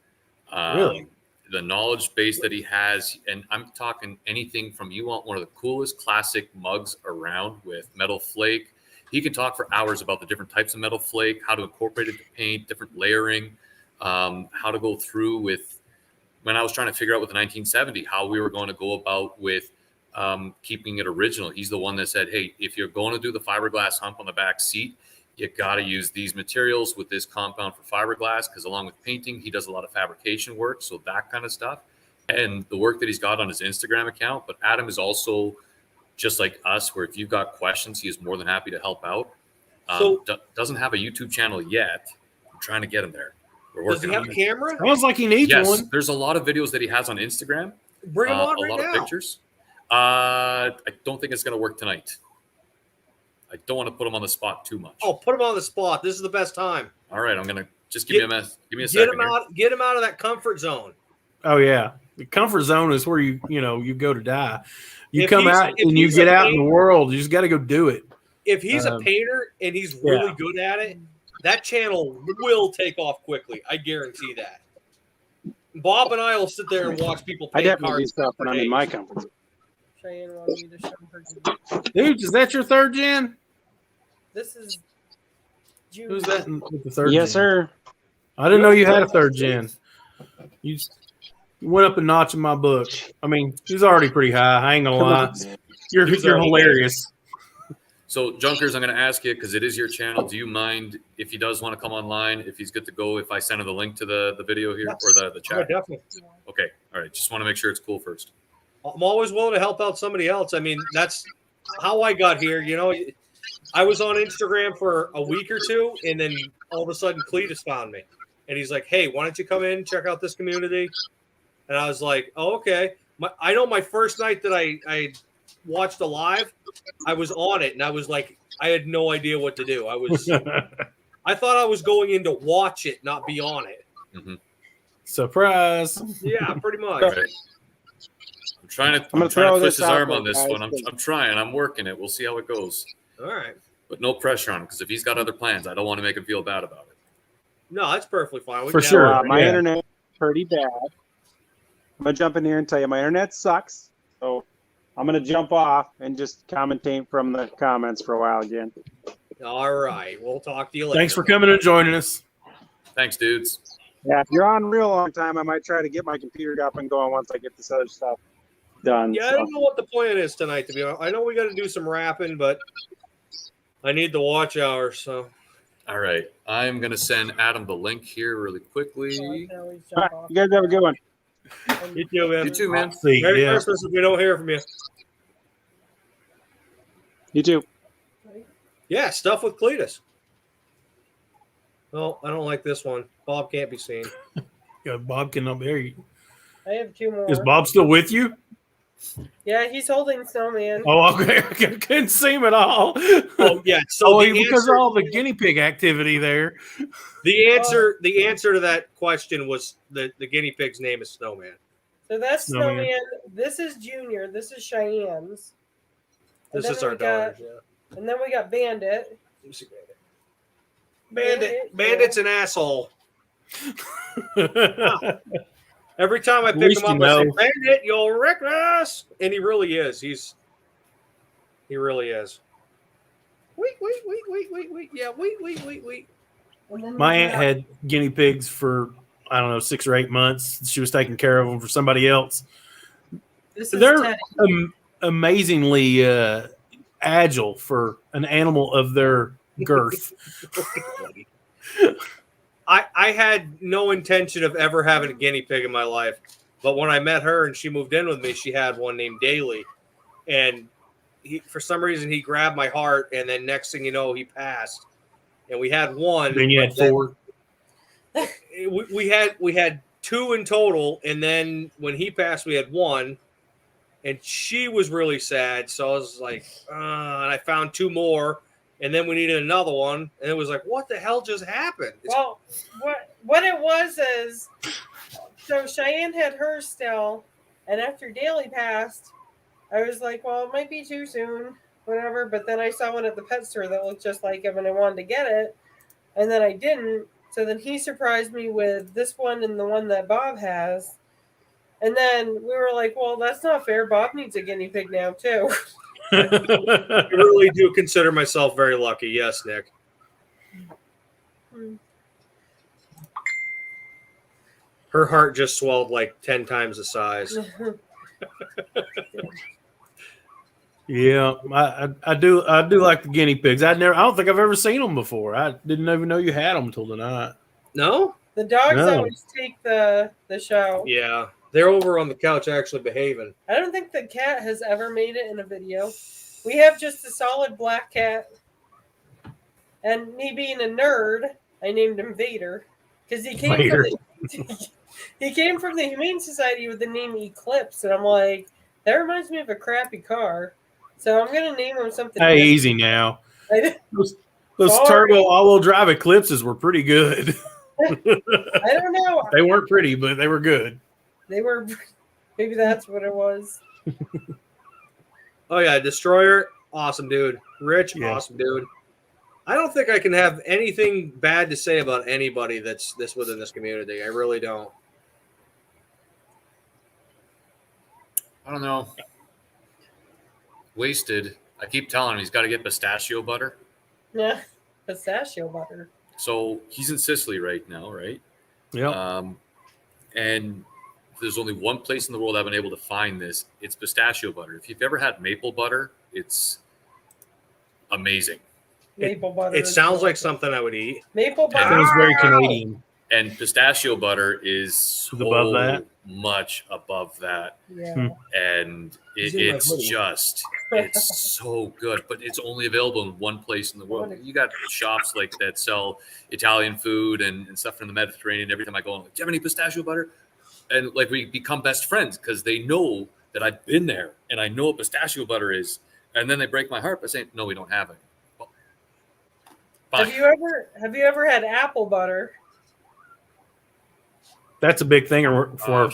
Really? The knowledge base that he has, and I'm talking anything from you want one of the coolest classic mugs around with metal flake. He can talk for hours about the different types of metal flake, how to incorporate it to paint, different layering, how to go through with. When I was trying to figure out with the 1970, how we were going to go about with keeping it original. He's the one that said, hey, if you're going to do the fiberglass hump on the back seat, you got to use these materials with this compound for fiberglass, because along with painting, he does a lot of fabrication work, so that kind of stuff. And the work that he's got on his Instagram account. But Adam is also just like us, where if you've got questions, he is more than happy to help out. Doesn't have a YouTube channel yet. I'm trying to get him there. We're working. Does he have a camera? Sounds like he needs one. There's a lot of videos that he has on Instagram. Bring him on a lot now. of pictures. I don't think it's going to work tonight. I don't want to put him on the spot too much. Oh, put him on the spot. This is the best time. All right, I'm gonna just give me a second. Get him out of that comfort zone. Oh yeah, the comfort zone is where you go to die. You If come he's- out if and you he's get a out in painter- the world. You just got to go do it. If he's a painter and he's really good at it, that channel will take off quickly. I guarantee that. Bob and I will sit there and watch people I paint definitely do cars. stuff when I'm in my comfort zone. Cheyenne wanted me to show her. Dude, is that your third gen? This is June. Who's that with the third Yes, gen? sir. I didn't know you had a third gen. You went up a notch in my book. I mean, he's already pretty high. I ain't gonna lie. You're hilarious. So, Junkers, I'm going to ask you, because it is your channel. Do you mind if he does want to come online, if he's good to go, if I send him the link to the video here or the chat? Yeah, definitely. Okay. All right. Just want to make sure it's cool first. I'm always willing to help out somebody else. I mean, that's how I got here. You know, I was on Instagram for a week or two, and then all of a sudden Cletus found me. And he's like, hey, why don't you come in, check out this community? And I was like, oh, okay. I know my first night that I watched a live, I was on it, and I was like, I had no idea what to do. I thought I was going in to watch it, not be on it. Mm-hmm. Surprise. Yeah, pretty much. Right. I'm trying to twist his arm on this one. I'm trying. I'm working it. We'll see how it goes. All right. But no pressure on him, because if he's got other plans, I don't want to make him feel bad about it. No, that's perfectly fine. For sure. My internet's pretty bad. I'm going to jump in here and tell you my internet sucks. So I'm going to jump off and just commentate from the comments for a while again. All right. We'll talk to you later. Thanks for coming and joining us. Thanks, dudes. Yeah, if you're on real long time, I might try to get my computer up and going once I get this other stuff done. Yeah, I don't know what the plan is tonight, to be honest. I know we got to do some rapping, but I need the watch hours, so. All right. I'm going to send Adam the link here really quickly. All right, you guys have a good one. You too, man. You too, man. Merry Christmas if we don't hear from you. You too. Yeah, stuff with Cletus. Well, I don't like this one. Bob can't be seen. Yeah, Bob cannot be here. I have two more. Is Bob still with you? Yeah, he's holding Snowman. Oh, okay. I couldn't see him at all. Oh, yeah. So because of all the guinea pig activity there. The answer to that question was the guinea pig's name is Snowman. So that's Snowman. Snowman. This is Junior. This is Cheyenne's. And This then is our we got- daughter's, yeah. And then we got Bandit. Bandit's an asshole. Every time I At pick least him up, you I say, know. Bandit, you'll wreck us. And he really is. He really is. Wait. Yeah, wait. My aunt had guinea pigs for, I don't know, 6 or 8 months. She was taking care of them for somebody else. This is They're Teddy. amazingly agile for an animal of their girth. I had no intention of ever having a guinea pig in my life, but when I met her and she moved in with me, she had one named Daly, and for some reason he grabbed my heart, and then next thing you know, he passed, and we had one. Then you had 4. We had 2 in total, and then when he passed, we had 1, and she was really sad. So I was like, and I found 2 more. and then we needed another one, and it was like, what the hell just happened? Well, what it was is, so Cheyenne had hers still, and after Daly passed, I was like, well, it might be too soon, whatever. But then I saw one at the pet store that looked just like him, and I wanted to get it, and then I didn't. So then he surprised me with this one and the one that Bob has. And then we were like, well, that's not fair. Bob needs a guinea pig now, too. I really do consider myself very lucky. Yes, Nick. Her heart just swelled like 10 times the size. Yeah, I do like the guinea pigs. I don't think I've ever seen them before. I didn't even know you had them until tonight. No? The dogs No. always take the show. Yeah. They're over on the couch actually behaving. I don't think the cat has ever made it in a video. We have just a solid black cat. And me being a nerd, I named him Vader. Because he came he came from the Humane Society with the name Eclipse. And I'm like, that reminds me of a crappy car. So I'm going to name him something. Hey, easy now. Those Sorry. turbo all-wheel drive Eclipses were pretty good. I don't know. They weren't pretty, but they were good. They were, maybe that's what it was. Oh, yeah. Destroyer, awesome dude. Rich, awesome dude. I don't think I can have anything bad to say about anybody that's within this community. I really don't. I don't know. Wasted. I keep telling him he's got to get pistachio butter. Yeah, pistachio butter. So he's in Sicily right now, right? Yeah. And there's only one place in the world I've been able to find this. It's pistachio butter. If you've ever had maple butter, it's amazing. Maple butter. It sounds like something I would eat. Maple butter. Sounds very Canadian. And pistachio butter is so above that? much above that. Yeah. And it's so good, but it's only available in one place in the world. You got shops like that sell Italian food and stuff from the Mediterranean. Every time I go, I'm like, do you have any pistachio butter? And like we become best friends because they know that I've been there and I know what pistachio butter is. And then they break my heart by saying, no, we don't have it. Well, fine. Have you ever had apple butter? That's a big thing for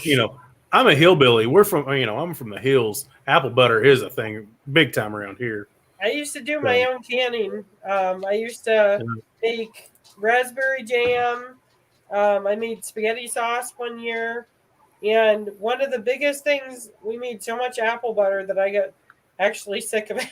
I'm a hillbilly. We're from I'm from the hills. Apple butter is a thing big time around here. I used to do my own canning. I used to make raspberry jam. I made spaghetti sauce one year. And one of the biggest things, we made so much apple butter that I got actually sick of it.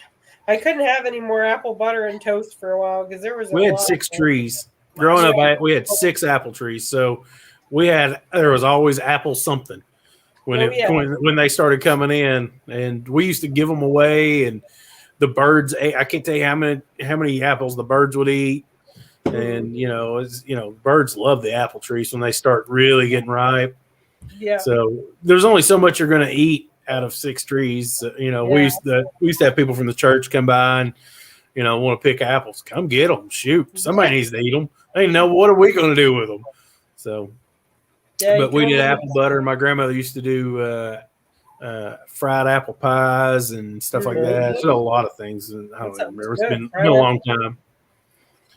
I couldn't have any more apple butter and toast for a while because there was we had 6 trees. Growing up, we had 6 apple trees. So there was always apple something when they started coming in, and we used to give them away, and the birds ate. I can't tell you how many apples the birds would eat. And birds love the apple trees when they start really getting ripe. Yeah. So there's only so much you're going to eat out of 6 trees. We used to have people from the church come by and want to pick apples. Come get them. Shoot, somebody needs to eat them. They know what are we going to do with them. So, but we did apple butter. My grandmother used to do fried apple pies and stuff like that. She did a lot of things. And I don't even remember. It's been a long time.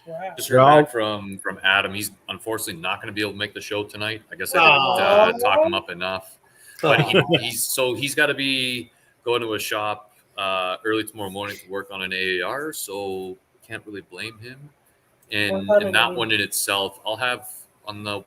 Wow. Just heard back from Adam. He's unfortunately not going to be able to make the show tonight. I guess I didn't talk him up enough. But he's got to be going to a shop early tomorrow morning to work on an AAR. So can't really blame him. And that one in itself, I'll have on the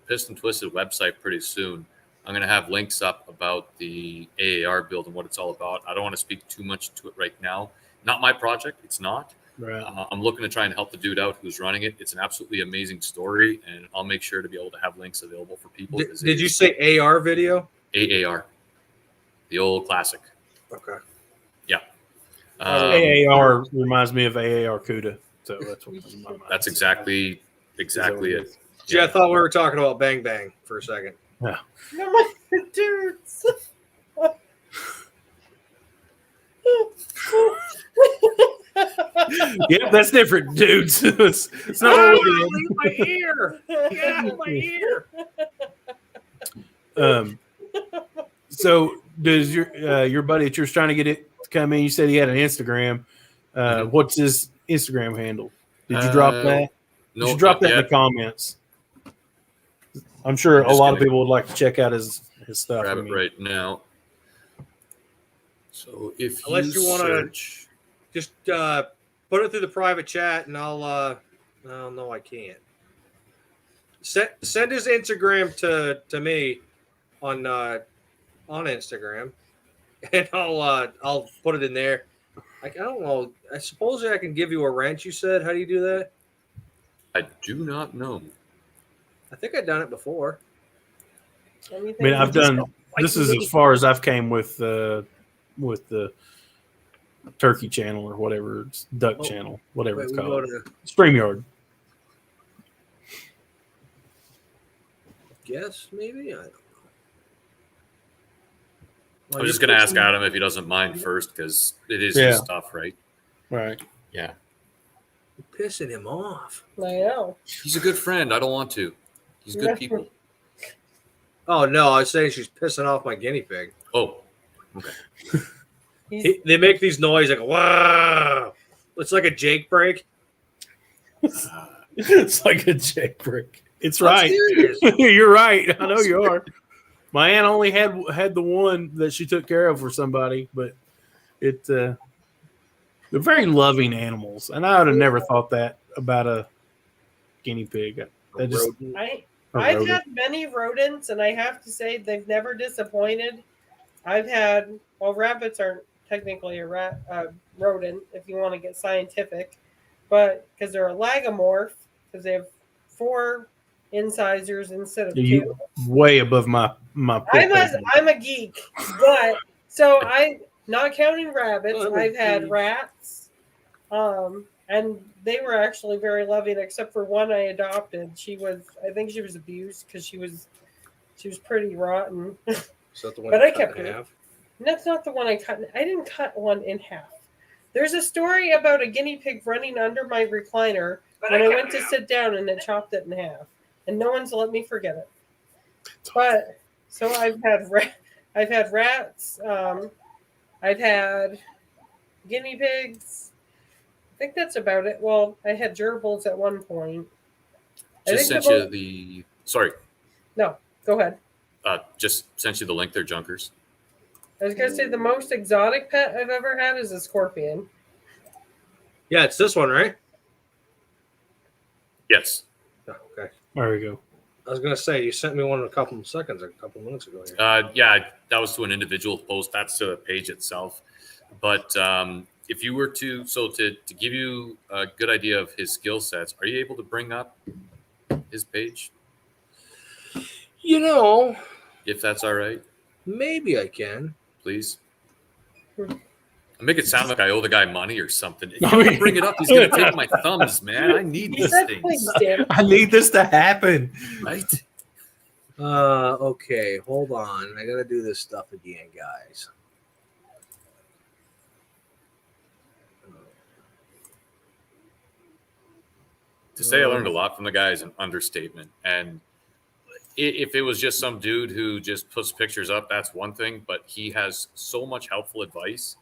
Piston Twisted website pretty soon. I'm going to have links up about the AAR build and what it's all about. I don't want to speak too much to it right now. Not my project. It's not. Right. I'm looking to try and help the dude out who's running it. It's an absolutely amazing story, and I'll make sure to be able to have links available for people. Did you say AR video? AAR, the old classic. Okay. Yeah. AAR reminds me of AAR CUDA, so that's what comes in my mind. That's exactly it. Gee, I thought we were talking about Bang Bang for a second. Yeah. No, my dudes. Yep, that's different, dudes. It's not what we're doing. My ear. Yeah, my ear. So does your buddy that you're trying to get it to come in? You said he had an Instagram. What's his Instagram handle? Did you drop that? No, you should drop not that in yet. the comments. I'm sure I'm a just lot of gonna people would like to check out his stuff. Grab I it mean. right now. So if Unless you want to search, just put it through the private chat, and I'll. No, I can't. Send his Instagram to me on Instagram, and I'll put it in there. I don't know. I suppose I can give you a wrench. You said, how do you do that? I do not know. I think I've done it before. I mean, I've done. This is as far as I've came with the turkey channel or whatever, it's duck channel, whatever it's called. StreamYard. Guess maybe I don't know. I was just going to ask Adam if he doesn't mind first, because it is his stuff, right? Right. Yeah. You're pissing him off. I know. He's a good friend. I don't want to. He's good people. Oh no, I was saying she's pissing off my guinea pig. Oh, okay. They make these noises like wow. It's like a Jake break. It's like a Jake break. It's I'm right. serious. You're right. I know you are. My aunt only had the one that she took care of for somebody, but they're very loving animals, and I would have never thought that about a guinea pig. I've had many rodents, and I have to say they've never disappointed. I've had rabbits aren't technically a rodent if you want to get scientific, but because they're a lagomorph, because they have 4 incisors instead of 2. You way above my. I'm a geek, but so I not counting rabbits. I've had rats, and they were actually very loving, except for one I adopted. I think she was abused because she was pretty rotten. So the one but you I cut kept in it. half? That's not the one I cut. I didn't cut one in half. There's a story about a guinea pig running under my recliner when I went to sit down, and it chopped it in half, and no one's let me forget it. But so I've had rats. I've had guinea pigs. I think that's about it. Well, I had gerbils at one point. Just sent you the. Sorry. No, go ahead. Just sent you the link there, Junkers. I was going to say the most exotic pet I've ever had is a scorpion. Yeah, it's this one, right? Yes. Oh, okay. There we go. I was going to say, you sent me one a couple minutes ago. Yeah, that was to an individual post. That's to the page itself. But if you were to give you a good idea of his skill sets, are you able to bring up his page? You know, if that's all right, maybe I can. Please. Make it sound like I owe the guy money or something. If you want to bring it up, he's going to take my thumbs, man. I need these things. I need this to happen. Right? Okay, hold on. I got to do this stuff again, guys. To say I learned a lot from the guy is an understatement. And if it was just some dude who just puts pictures up, that's one thing. But he has so much helpful advice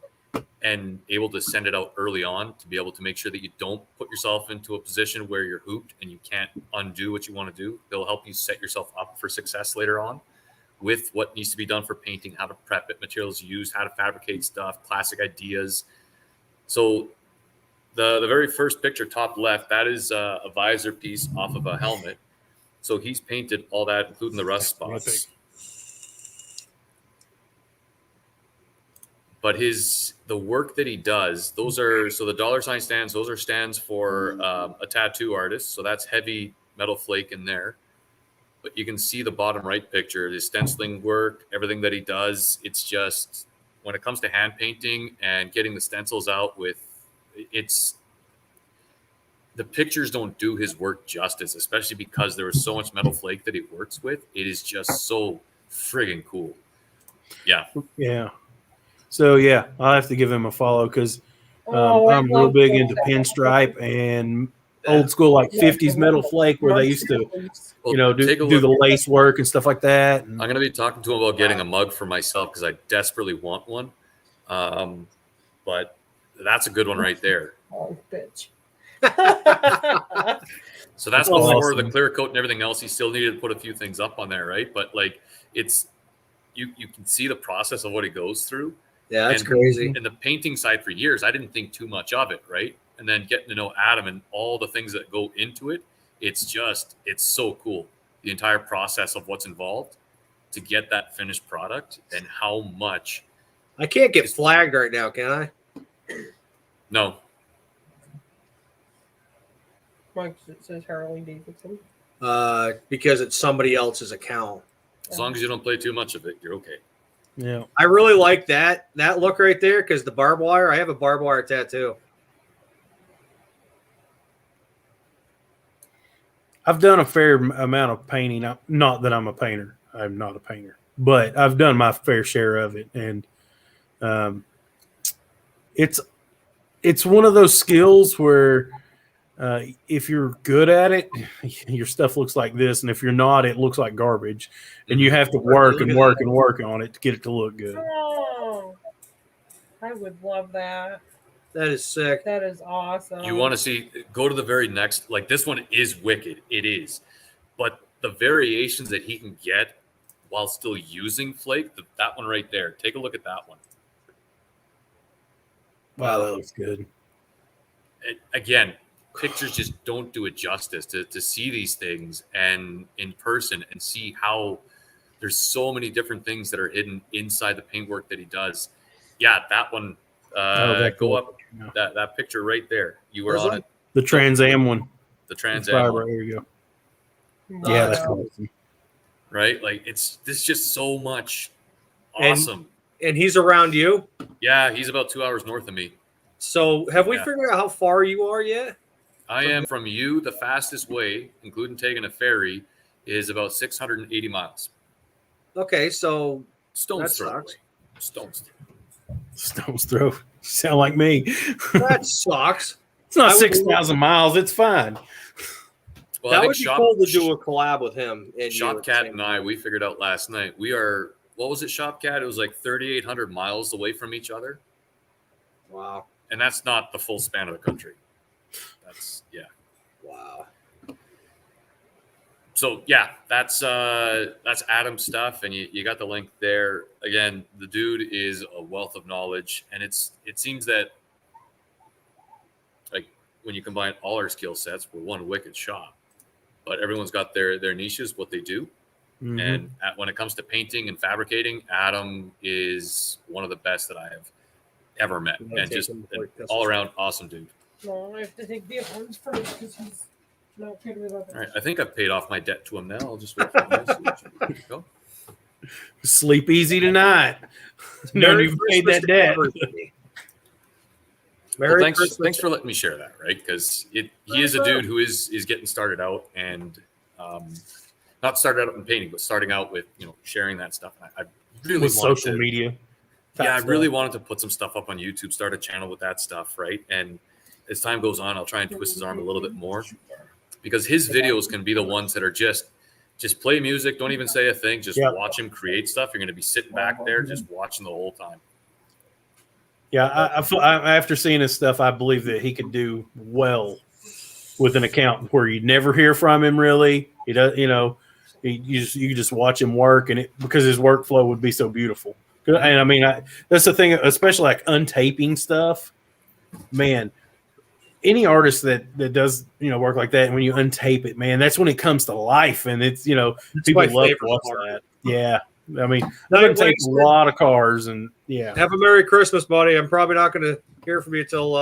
and able to send it out early on to be able to make sure that you don't put yourself into a position where you're hooped and you can't undo what you want to do. They'll help you set yourself up for success later on with what needs to be done for painting, how to prep it, materials used, how to fabricate stuff, classic ideas. So the very first picture, top left, that is a visor piece off of a helmet. So he's painted all that, including the rust spots. But the work that he does, those are, so the $ stands, those are stands for a tattoo artist. So that's heavy metal flake in there. But you can see the bottom right picture, his stenciling work, everything that he does. It's just, when it comes to hand painting and getting the stencils out the pictures don't do his work justice, especially because there was so much metal flake that he works with. It is just so friggin' cool. Yeah. Yeah. So, yeah, I'll have to give him a follow because I'm real big into pinstripe and old school, like 50s metal flake where they used to, do the lace work and stuff like that. I'm going to be talking to him about getting a mug for myself because I desperately want one. But that's a good one right there. Oh, bitch. So that's Oh, before awesome. the clear coat and everything else. He still needed to put a few things up on there, right? But like, it's you can see the process of what he goes through. Yeah, that's and, crazy. And the painting side for years, I didn't think too much of it, right? And then getting to know Adam and all the things that go into it, it's so cool. The entire process of what's involved to get that finished product and how much. I can't get flagged right now, can I? No. Mike says Harley Davidson. Because it's somebody else's account. As long as you don't play too much of it, you're okay. Yeah. I really like that look right there because the barbed wire, I have a barbed wire tattoo. I've done a fair amount of painting. Not that I'm a painter. I'm not a painter. But I've done my fair share of it. And it's one of those skills where if you're good at it, your stuff looks like this. And if you're not, it looks like garbage. And you have to work and work and work on it to get it to look good. Oh, I would love that. That is sick. That is awesome. You want to see, go to the very next, like this one is wicked. It is. But the variations that he can get while still using flake, that one right there. Take a look at that one. Wow, that looks good. Again, pictures just don't do it justice to see these things and in person and see how there's so many different things that are hidden inside the paintwork that he does. Yeah, that one. Go up. Yeah. That picture right there. You were on it. The Trans Am one. The Trans Am. Right, there you go. Yeah, that's awesome. Right? Like there's just so much awesome. And he's around you? Yeah, he's about 2 hours north of me. So have we figured out how far you are yet? I am from you. The fastest way, including taking a ferry, is about 680 miles. Okay, so Stone's throw. Sucks. Stone's throw. Sound like me. That sucks. It's not 6,000 miles. It's fine. Well, that would be cool to do a collab with him. Shopcat and I, we figured out last night. We are, what was it, Shopcat? It was like 3,800 miles away from each other. Wow. And that's not the full span of the country. That's, yeah. Wow. So yeah, that's Adam's stuff, and you got the link there. Again, the dude is a wealth of knowledge, and it seems that like when you combine all our skill sets, we're one wicked shop. But everyone's got their niches, what they do, and when it comes to painting and fabricating, Adam is one of the best that I have ever met, and just an all around awesome dude. No, I have to take the orange first because he's not good with others. All right, I think I've paid off my debt to him now. I'll just wait for the go. Sleep easy tonight. No, you've paid that debt. Well, thanks for letting me share that, right? Because he is a dude who is getting started out and not started out in painting, but starting out with sharing that stuff. I really with social media. Yeah, I really wanted to put some stuff up on YouTube, start a channel with that stuff, right? And as time goes on, I'll try and twist his arm a little bit more because his videos can be the ones that are just play music, don't even say a thing, just watch him create stuff. You're going to be sitting back there just watching the whole time. Yeah, I after seeing his stuff, I believe that he could do well with an account where you never hear from him. Really, he does. You just watch him work, and because his workflow would be so beautiful. And I mean, that's the thing, especially like untaping stuff. Man, any artist that does work like that, and when you untape it, man, that's when it comes to life, and it's people love to watch that. Yeah. I mean, I've taped a lot of cars, and Have a Merry Christmas, buddy. I'm probably not going to hear from you till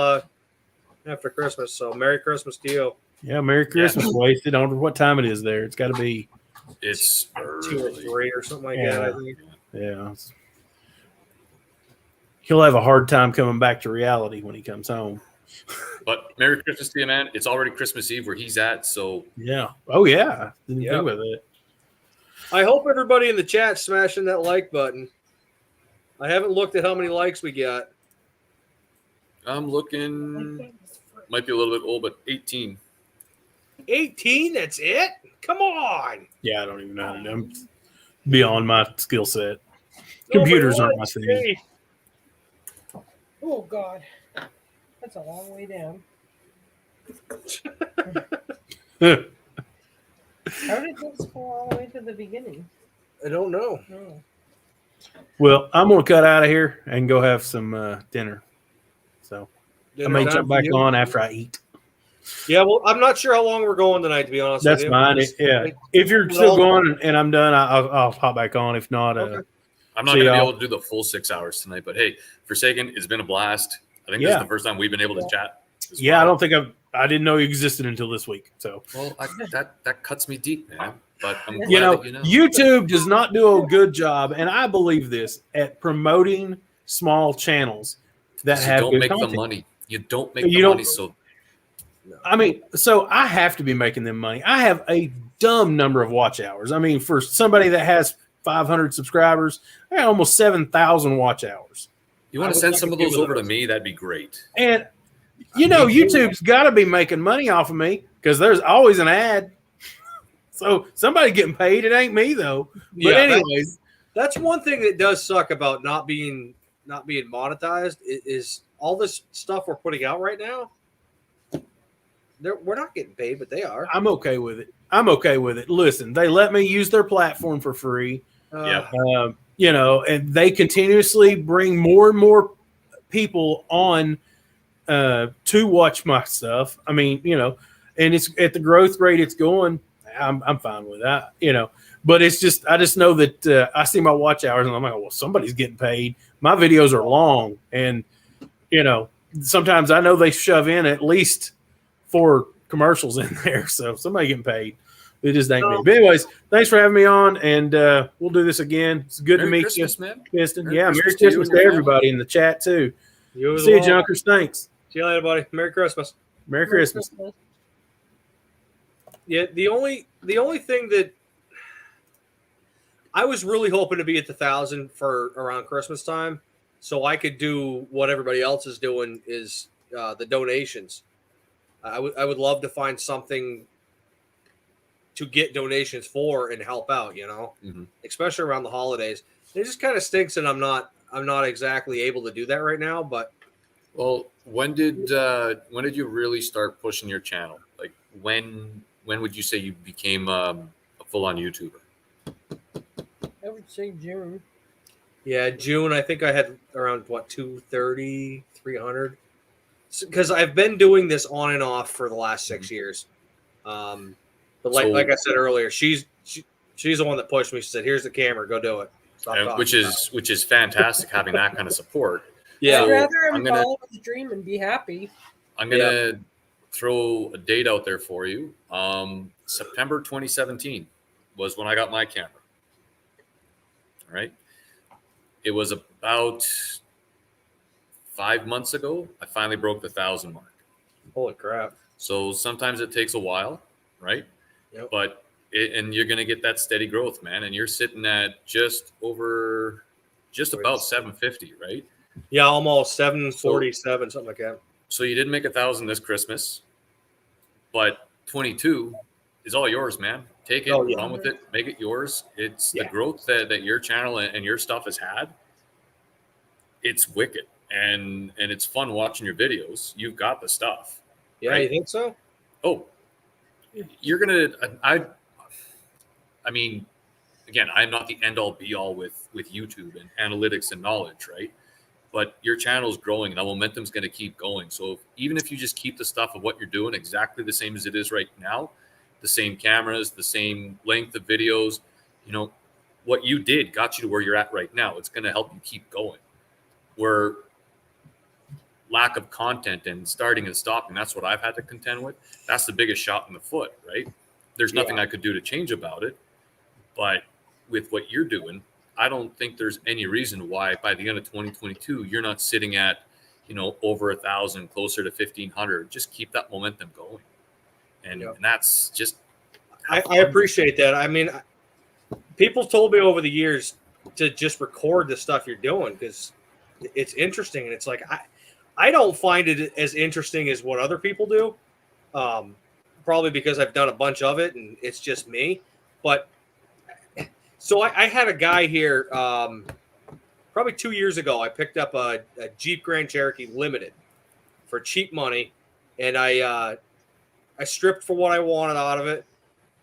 after Christmas. So Merry Christmas to you. Yeah, Merry Christmas, Wasted. I don't know what time it is there. It's got to be. It's 2 or 3 or something like that. I think. Yeah. He'll have a hard time coming back to reality when he comes home. But Merry Christmas to you, man. It's already Christmas Eve where he's at. So yeah. Oh yeah. Didn't think with it. I hope everybody in the chat smashing that like button. I haven't looked at how many likes we got. I'm looking. Might be a little bit old, but 18. 18? That's it? Come on. Yeah, I don't even know how to do. I'm beyond my skill set. Computers aren't my thing. Oh God, that's a long way down. How did this go all the way to the beginning? I don't know. Oh. Well, I'm going to cut out of here and go have some dinner. So I may jump back on after I eat. Yeah, well, I'm not sure how long we're going tonight, to be honest That's with you. fine. If you're still going and I'm done, I'll hop back on. If not, Okay. I'm not going to be able to do the full 6 hours tonight. But hey, Forsaken, it's been a blast. I think this is the first time we've been able to chat. Yeah, I don't think I didn't know you existed until this week. So that cuts me deep, man. But I'm glad you know, that you know. YouTube does not do a good job, and I believe this, at promoting small channels that You have don't good make content. the money. You don't make the money. So I mean, so I have to be making them money. I have a dumb number of watch hours. I mean, for somebody that has 500 subscribers, I got almost 7,000 watch hours. you want to send some of those over to me? That'd be great. And you know, YouTube's got to be making money off of me because there's always an ad. So somebody getting paid. It ain't me though. But anyways, that's one thing that does suck about not being monetized is all this stuff we're putting out right now. We're not getting paid, but they are. I'm okay with it. Listen, they let me use their platform for free. You know, and they continuously bring more and more people on to watch my stuff. I mean, you know, and it's at the growth rate it's going. I'm fine with that, you know. But it's just I just know that I see my watch hours and I'm like, well, somebody's getting paid. My videos are long, and you know, sometimes I know they shove in at least 4 commercials in there, so somebody getting paid. It just ain't me. But anyways, thanks for having me on, and we'll do this again. It's good to meet you, Piston. Merry Christmas to everybody in the chat too. See you, Junkers. Thanks. See you later, buddy. Merry Christmas. Merry Christmas. Yeah, the only thing that I was really hoping to be at the 1,000 for around Christmas time, so I could do what everybody else is doing is the donations. I would love to find something to get donations for and help out, you know, especially around the holidays. It just kind of stinks that I'm not exactly able to do that right now. But well, when did you really start pushing your channel? Like when would you say you became a full-on YouTuber? I would say June. Yeah, June. I think I had around 230, 300. Because I've been doing this on and off for the last 6 years. But like I said earlier, she's the one that pushed me. She said, "Here's the camera, go do it." Which is fantastic having that kind of support. Yeah, I'd rather him follow his dream and be happy. I'm gonna throw a date out there for you. September 2017 was when I got my camera. All right, it was about 5 months ago. I finally broke the 1,000 mark. Holy crap! So sometimes it takes a while, right? Yep. But and you're going to get that steady growth, man. And you're sitting at just about 750, right? Yeah, almost 747, something like that. So you didn't make 1,000 this Christmas, but 22 is all yours, man. Take it, run with it, make it yours. It's the growth that your channel and your stuff has had. It's wicked, and it's fun watching your videos. You've got the stuff. Yeah, right? You think so? Oh, you're gonna. I mean, again, I'm not the end all be all with YouTube and analytics and knowledge, right? But your channel is growing, and that momentum's going to keep going. So even if you just keep the stuff of what you're doing exactly the same as it is right now, the same cameras, the same length of videos, you know, what you did got you to where you're at right now. It's going to help you keep going. Where lack of content and starting and stopping, that's what I've had to contend with. That's the biggest shot in the foot, right? There's nothing I could do to change about it. But with what you're doing, I don't think there's any reason why by the end of 2022, you're not sitting at, you know, over 1,000, closer to 1,500. Just keep that momentum going. And that's just. I appreciate that. I mean, people told me over the years to just record the stuff you're doing because it's interesting. And it's like, I don't find it as interesting as what other people do. Probably because I've done a bunch of it and it's just me. But so I had a guy here probably 2 years ago. I picked up a Jeep Grand Cherokee Limited for cheap money. And I I stripped for what I wanted out of it,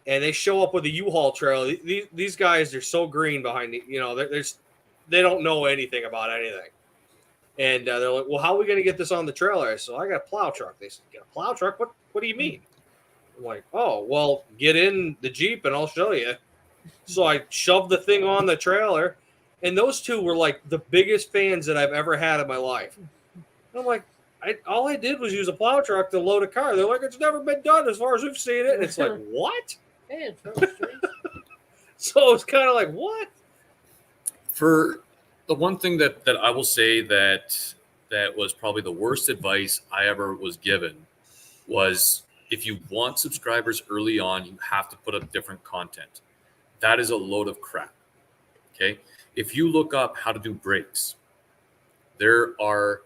and they show up with a U-Haul trailer. These guys are so green behind it. You know, they don't know anything about anything. And they're like, well, how are we going to get this on the trailer? I said, I got a plow truck. They said, get a plow truck? What do you mean? I'm like, oh, well, get in the Jeep and I'll show you. So I shoved the thing on the trailer, and those two were like the biggest fans that I've ever had in my life. And I'm like, all I did was use a plow truck to load a car. They're like, it's never been done as far as we've seen it. And it's like, what? Hey, it's really strange. So it's kind of like, what? For the one thing that I will say that was probably the worst advice I ever was given was, if you want subscribers early on, you have to put up different content. That is a load of crap. Okay. If you look up how to do brakes, there are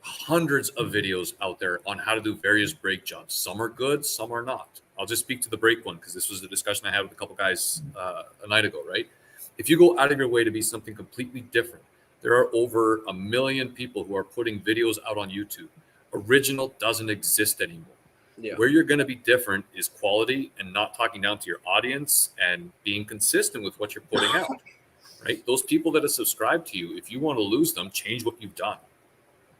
hundreds of videos out there on how to do various brake jobs. Some are good, some are not. I'll just speak to the brake one because this was the discussion I had with a couple guys a night ago, right? If you go out of your way to be something completely different, there are over 1 million people who are putting videos out on YouTube. Original doesn't exist anymore. Yeah. Where you're going to be different is quality and not talking down to your audience and being consistent with what you're putting out, right? Those people that have subscribed to you, if you want to lose them, change what you've done.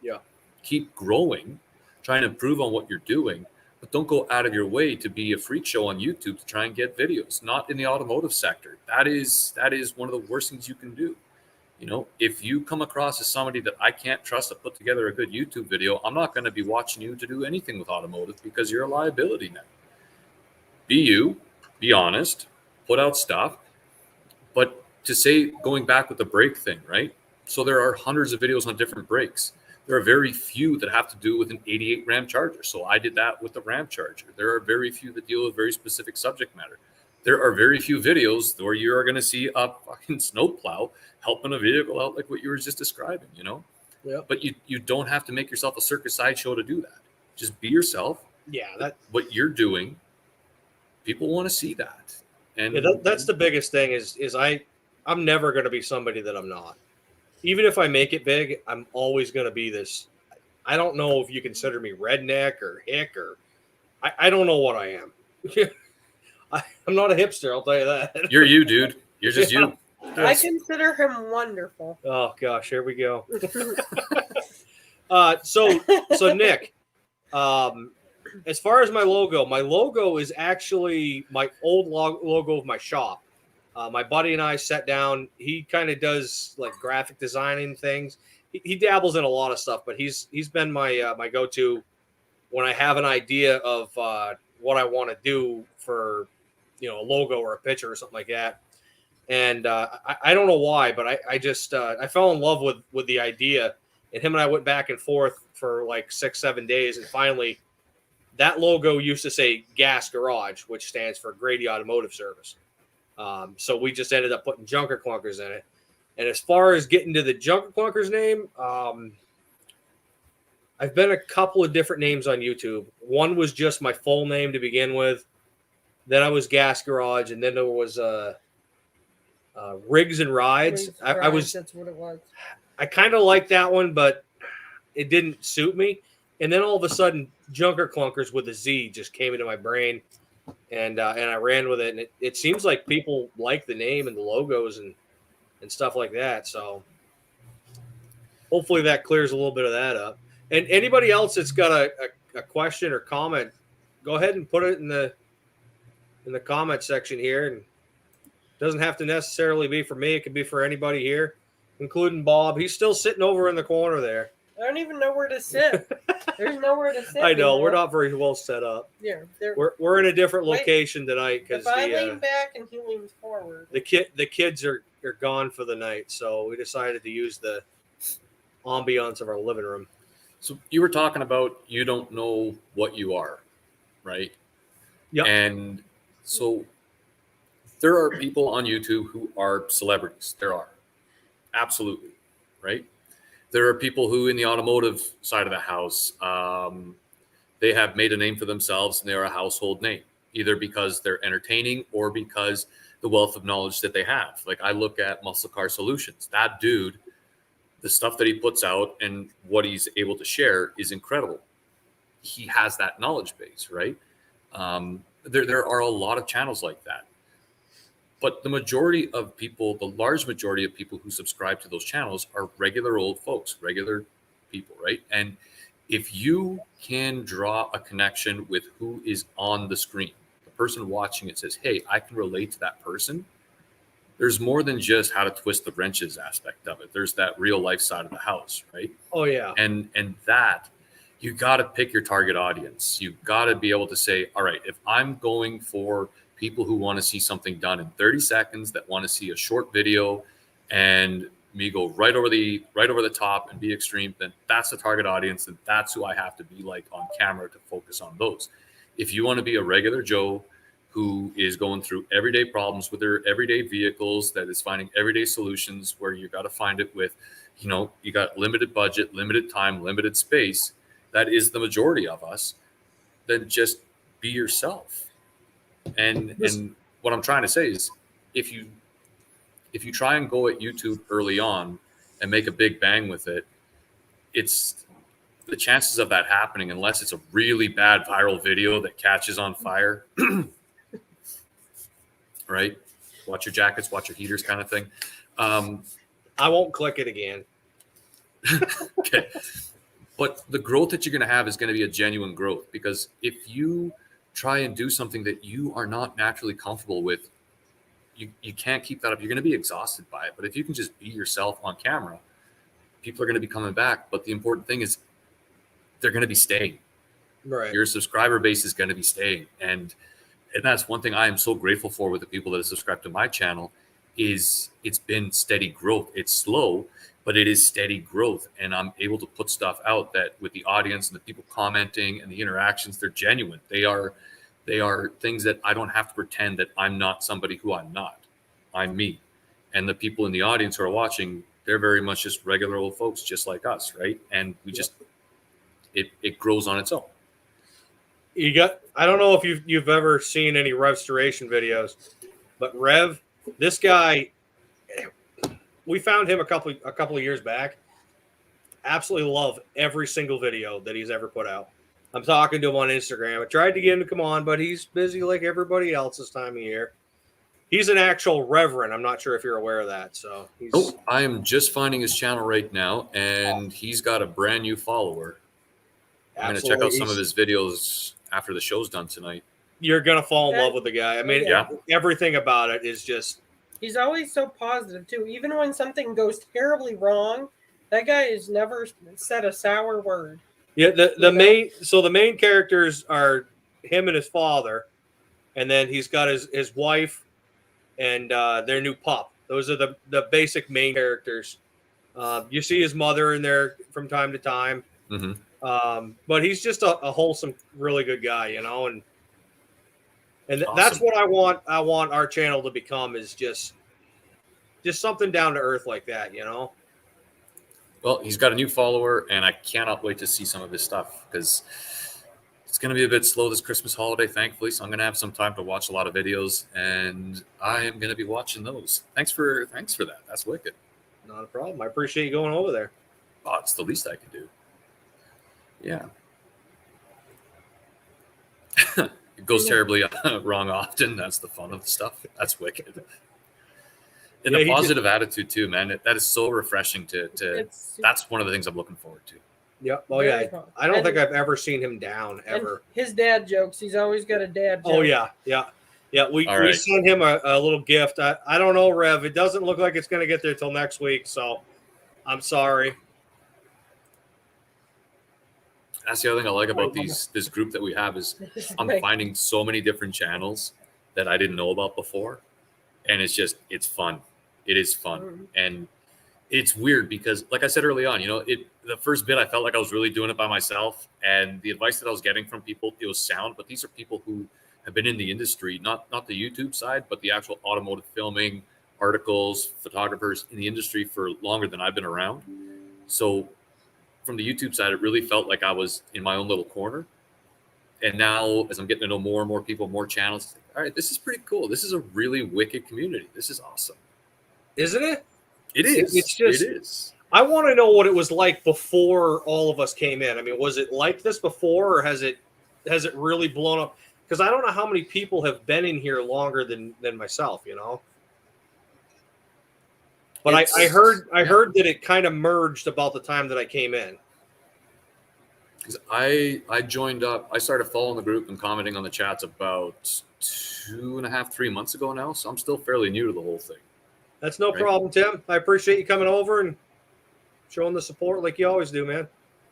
Yeah. Keep growing, try and improve on what you're doing, but don't go out of your way to be a freak show on YouTube to try and get videos. Not in the automotive sector. That is one of the worst things you can do. You know, if you come across as somebody that I can't trust to put together a good YouTube video, I'm not going to be watching you to do anything with automotive because you're a liability now. Be you, be honest, put out stuff. But to say, going back with the brake thing, right? So there are hundreds of videos on different brakes. There are very few that have to do with an 88 Ram Charger. So I did that with the Ram Charger. There are very few that deal with very specific subject matter. There are very few videos where you are going to see a fucking snowplow helping a vehicle out like what you were just describing, you know? Yeah. But you don't have to make yourself a circus sideshow to do that. Just be yourself. Yeah. What you're doing, people want to see that. And yeah, that's the biggest thing is I'm never going to be somebody that I'm not. Even if I make it big, I'm always going to be this. I don't know if you consider me redneck or hick or I don't know what I am. I'm not a hipster, I'll tell you that. You're you, dude. You're just you. I consider him wonderful. Oh gosh, here we go. So Nick, as far as my logo is actually my old logo of my shop. My buddy and I sat down. He kind of does like graphic designing things. He dabbles in a lot of stuff, but he's been my go-to when I have an idea of what I want to do for, you know, a logo or a picture or something like that. And I don't know why, but I just I fell in love with the idea, and him and I went back and forth for like 6-7 days, and finally that logo used to say Gas Garage, which stands for Grady Automotive Service. So we just ended up putting Junker Clunkers in it. And as far as getting to the Junker Clunkers name, I've been a couple of different names on YouTube. One was just my full name to begin with. Then I was Gas Garage, and then there was Rigs and Rides. I was. That's what it was. I kind of liked that one, but it didn't suit me. And then all of a sudden, Junker Clunkers with a Z just came into my brain, and I ran with it. And it seems like people like the name and the logos and stuff like that. So hopefully that clears a little bit of that up. And anybody else that's got a question or comment, go ahead and put it in the comment section here. And it doesn't have to necessarily be for me. It could be for anybody here, including Bob. He's still sitting over in the corner there. I don't even know where to sit. There's nowhere to sit. I know anymore. we're not very well set up. Yeah, we're in a different location tonight because if I lean back and he leans forward. The kids are gone for the night, so we decided to use the ambiance of our living room. So you were talking about you don't know what you are, right? Yeah. And so there are people on YouTube who are celebrities. There are. Absolutely. Right? There are people who in the automotive side of the house, they have made a name for themselves and they are a household name, either because they're entertaining or because the wealth of knowledge that they have. Like I look at Muscle Car Solutions. That dude, the stuff that he puts out and what he's able to share is incredible. he has that knowledge base, right? There are a lot of channels like that. But the majority of people, the large majority of people who subscribe to those channels are regular old folks, regular people, right? And if you can draw a connection with who is on the screen, the person watching it says, hey, I can relate to that person. There's more than just how to twist the wrenches aspect of it. There's that real life side of the house, right? Oh, yeah. And that, you got to pick your target audience. You've got to be able to say, all right, if I'm going for people who want to see something done in 30 seconds, that want to see a short video and me go right over the top and be extreme, then that's the target audience, and that's who I have to be like on camera to focus on those. If you want to be a regular Joe who is going through everyday problems with their everyday vehicles, that is finding everyday solutions, where you got to find it with, you got limited budget, limited time, limited space, that is the majority of us, then just be yourself. And what I'm trying to say is, if you try and go at YouTube early on and make a big bang with it, it's the chances of that happening, unless it's a really bad viral video that catches on fire, right? Watch your jackets, watch your heaters kind of thing. I won't click it again. Okay. But the growth that you're going to have is going to be a genuine growth, because if you try and do something that you are not naturally comfortable with, you can't keep that up. You're going to be exhausted by it. But if you can just be yourself on camera, people are going to be coming back. But the important thing is they're going to be staying. Right. Your subscriber base is going to be staying. And that's one thing I am so grateful for with the people that have subscribed to my channel, is it's been steady growth. It's slow, but it is steady growth. And I'm able to put stuff out that, with the audience and the people commenting and the interactions, they're genuine. They are things that I don't have to pretend that I'm not somebody who I'm not. I'm me. And the people in the audience who are watching, they're very much just regular old folks, just like us, right? And we just, it grows on its own. I don't know if you've ever seen any restoration videos, but Rev, this guy, we found him a couple of years back. Absolutely love every single video that he's ever put out. I'm talking to him on Instagram. I tried to get him to come on, but he's busy like everybody else this time of year. He's an actual reverend. I'm not sure if you're aware of that. So I am just finding his channel right now, and he's got a brand new follower. I'm going to check out some of his videos after the show's done tonight. You're going to fall in love with the guy. I mean, everything about it is just... He's always so positive, too. Even when something goes terribly wrong, that guy has never said a sour word. Yeah, the main characters are him and his father, and then he's got his wife and their new pup. Those are the basic main characters. You see his mother in there from time to time. Mm-hmm. But he's just a wholesome, really good guy, and awesome. That's what I want our channel to become, is just something down to earth like that, Well, he's got a new follower, and I cannot wait to see some of his stuff, because it's going to be a bit slow this Christmas holiday, thankfully. So I'm going to have some time to watch a lot of videos, and I am going to be watching those. Thanks for that. That's wicked. Not a problem. I appreciate you going over there. Oh, it's the least I can do. Yeah. It goes terribly wrong often. That's the fun of the stuff. That's wicked. And a positive attitude too, man. That is so refreshing that's one of the things I'm looking forward to. Yeah. Oh yeah. I don't think I've ever seen him down ever. His dad jokes. He's always got a dad joke. Oh yeah. Yeah. Yeah. We sent him a little gift. I don't know, Rev. It doesn't look like it's going to get there till next week. So I'm sorry. That's the other thing I like about this group that we have, is I'm finding so many different channels that I didn't know about before. And it's fun. It is fun. And it's weird because, like I said early on, the first bit I felt like I was really doing it by myself, and the advice that I was getting from people, it was sound, but these are people who have been in the industry, not the YouTube side, but the actual automotive filming, articles, photographers in the industry for longer than I've been around. So from the YouTube side, it really felt like I was in my own little corner. And now, as I'm getting to know more and more people, more channels, all right, this is pretty cool. This is a really wicked community. This is awesome. Isn't it? It is. It's just, it is. I want to know what it was like before all of us came in. I mean, was it like this before, or has it really blown up? Because I don't know how many people have been in here longer than myself, you know. But I heard that it kind of merged about the time that I came in. Because I joined up. I started following the group and commenting on the chats about 2.5, 3 months ago now. So I'm still fairly new to the whole thing. That's no problem, Tim. I appreciate you coming over and showing the support like you always do, man.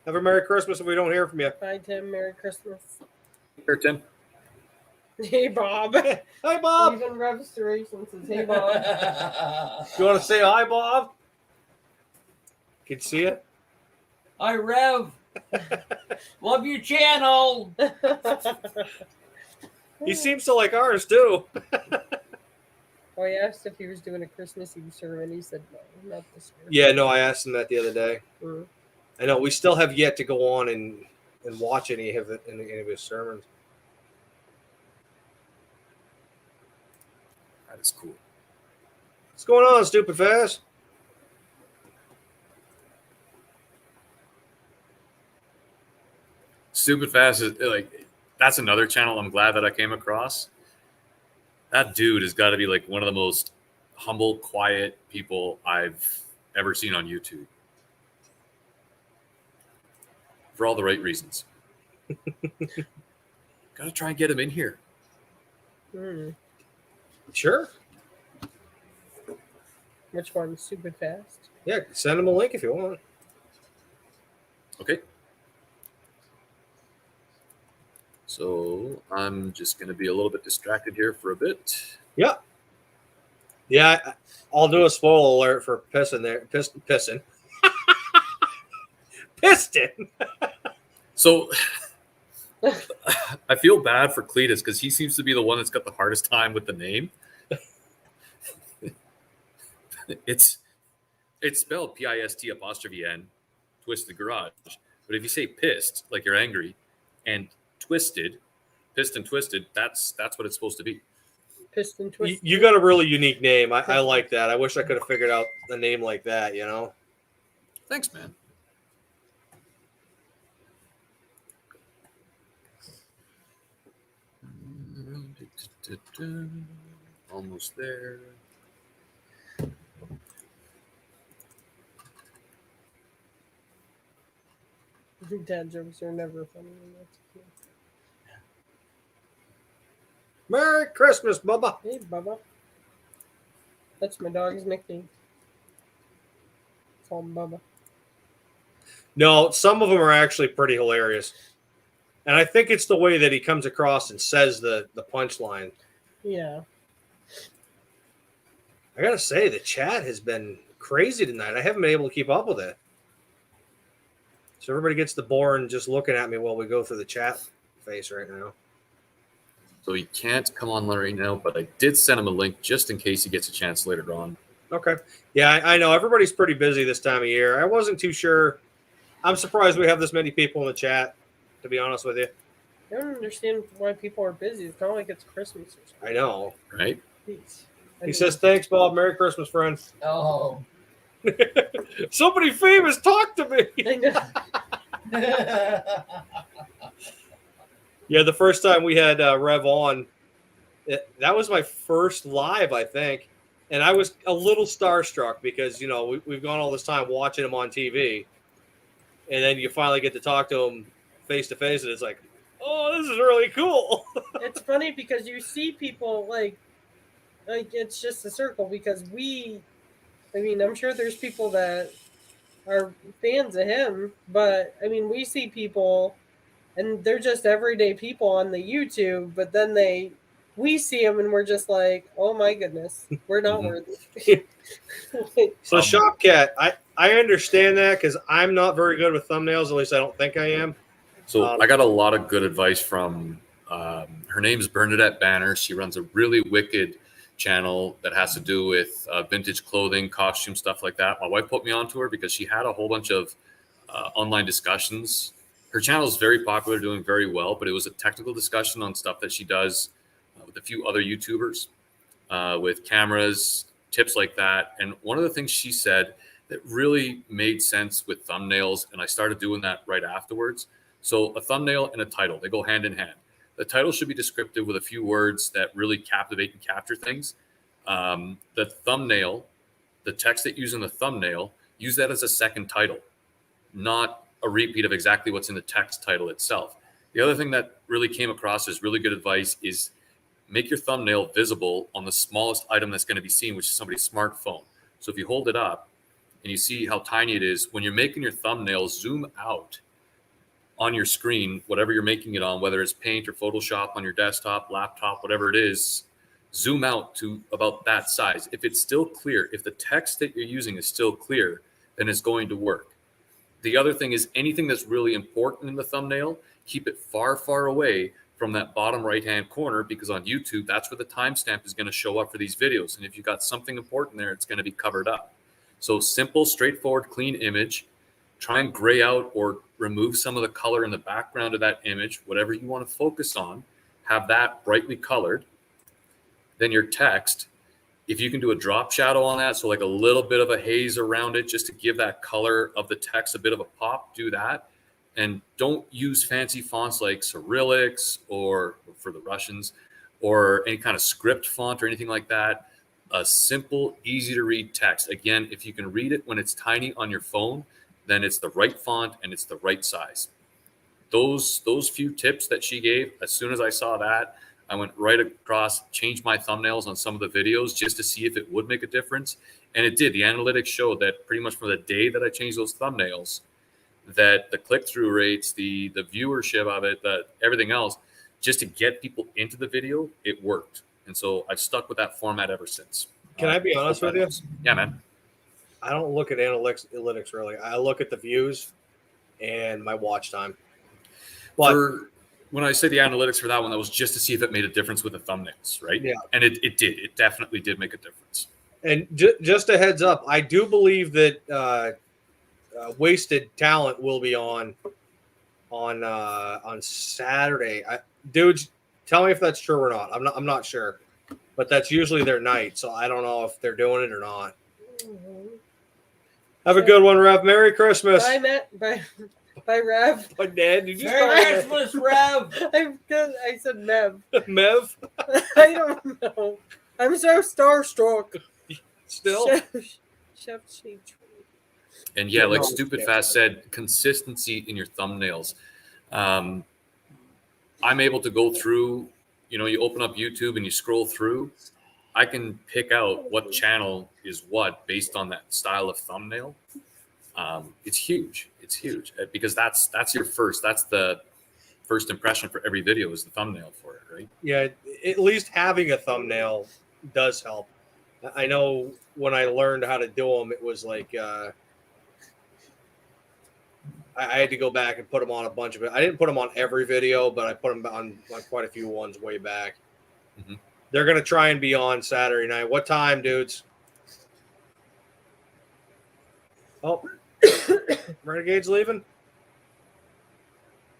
Have a Merry Christmas if we don't hear from you. Bye, Tim. Merry Christmas. Here, Tim. Hey, Bob. Hi, Bob. Even Restoration says, hey, Bob. You want to say hi, Bob? Can you see it? Hi, Rev. Love your channel. He seems to like ours, too. Well, I asked if he was doing a Christmas Eve sermon, and he said no, not this year. Yeah, no, I asked him that the other day. Mm. I know we still have yet to go on and watch any of his sermons. That is cool. What's going on, Stupid Fast? Stupid Fast is like, that's another channel I'm glad that I came across. That dude has got to be like one of the most humble, quiet people I've ever seen on YouTube. For all the right reasons. Got to try and get him in here. Mm. Sure. Which one? Stupid Fast? Yeah, send him a link if you want. Okay. So I'm just going to be a little bit distracted here for a bit. Yeah. Yeah, I'll do a spoiler alert for Piston there. Piston. Piston. So I feel bad for Cletus because he seems to be the one that's got the hardest time with the name. It's spelled PIST''N, Twisted Garage. But if you say pissed, like you're angry, and twisted, piston twisted, that's what it's supposed to be. Piston Twisted. You got a really unique name. I like that. I wish I could have figured out a name like that, you know? Thanks, man. Almost there. Dad jokes are never funny. Merry Christmas, Bubba. Hey, Bubba. That's my dog's nickname. Call him Bubba. No, some of them are actually pretty hilarious. And I think it's the way that he comes across and says the punchline. Yeah. I got to say, the chat has been crazy tonight. I haven't been able to keep up with it. So everybody gets the boring just looking at me while we go through the chat face right now. So he can't come on right now, but I did send him a link just in case he gets a chance later on. Okay. Yeah, I know. Everybody's pretty busy this time of year. I wasn't too sure. I'm surprised we have this many people in the chat, to be honest with you. I don't understand why people are busy. It's not like it's Christmas or something. I know. Right? Jeez. He says, thanks, Bob. Merry Christmas, friend. Oh. Somebody famous talk to me. Yeah, the first time we had Rev on, that was my first live, I think. And I was a little starstruck because, you know, we've gone all this time watching him on TV. And then you finally get to talk to him face to face, and it's like, oh, this is really cool. It's funny because you see people like it's just a circle because I'm sure there's people that are fans of him, but I mean, we see people and they're just everyday people on the YouTube, but then we see them and we're just like, oh my goodness, we're not worthy. So Shopcat, I understand that because I'm not very good with thumbnails. At least I don't think I am. So I got a lot of good advice from her name's Bernadette Banner. She runs a really wicked channel that has to do with vintage clothing, costume, stuff like that. My wife put me onto her because she had a whole bunch of online discussions. Her channel is very popular, doing very well, but it was a technical discussion on stuff that she does with a few other YouTubers with cameras, tips like that. And one of the things she said that really made sense with thumbnails, and I started doing that right afterwards. So a thumbnail and a title, they go hand in hand. The title should be descriptive with a few words that really captivate and capture things. The thumbnail, the text that you use in the thumbnail, use that as a second title, not a repeat of exactly what's in the text title itself. The other thing that really came across as really good advice is make your thumbnail visible on the smallest item that's going to be seen, which is somebody's smartphone. So if you hold it up and you see how tiny it is, when you're making your thumbnail, zoom out on your screen, whatever you're making it on, whether it's Paint or Photoshop on your desktop, laptop, whatever it is, zoom out to about that size. If it's still clear, if the text that you're using is still clear, then it's going to work. The other thing is anything that's really important in the thumbnail, keep it far, far away from that bottom right-hand corner, because on YouTube, that's where the timestamp is going to show up for these videos. And if you've got something important there, it's going to be covered up. So simple, straightforward, clean image. Try and gray out or remove some of the color in the background of that image, whatever you want to focus on, have that brightly colored. Then your text, if you can do a drop shadow on that, so like a little bit of a haze around it, just to give that color of the text a bit of a pop, do that. And don't use fancy fonts like Cyrillics or for the Russians or any kind of script font or anything like that. A simple, easy to read text. Again, if you can read it when it's tiny on your phone, then it's the right font and it's the right size. Those few tips that she gave, as soon as I saw that, I went right across, changed my thumbnails on some of the videos just to see if it would make a difference. And it did. The analytics showed that pretty much from the day that I changed those thumbnails, that the click-through rates, the viewership of it, everything else, just to get people into the video, it worked. And so I've stuck with that format ever since. Can I be honest with you? Yeah, man. I don't look at analytics really. I look at the views and my watch time. But when I say the analytics for that one, that was just to see if it made a difference with the thumbnails, right? Yeah. And it did. It definitely did make a difference. And just a heads up, I do believe that Wasted Talent will be on Saturday. Dudes, tell me if that's true or not. I'm not sure, but that's usually their night, so I don't know if they're doing it or not. Have a good one, Rev. Merry Christmas. Bye, Rev. Bye, Dad. Did you Merry Christmas, Rev. I said Mev. Mev? I don't know. I'm so starstruck. Still? Chef Shade Tree. And yeah, like Stupid Fast said, consistency in your thumbnails. I'm able to go through, you open up YouTube and you scroll through. I can pick out what channel is what based on that style of thumbnail. It's huge. It's huge because that's the first impression for every video is the thumbnail for it, right? Yeah, at least having a thumbnail does help. I know when I learned how to do them, it was like I had to go back and put them on a bunch of it. I didn't put them on every video, but I put them on quite a few ones way back. Mm-hmm. They're going to try and be on Saturday night. What time, dudes? Oh, Renegade's leaving?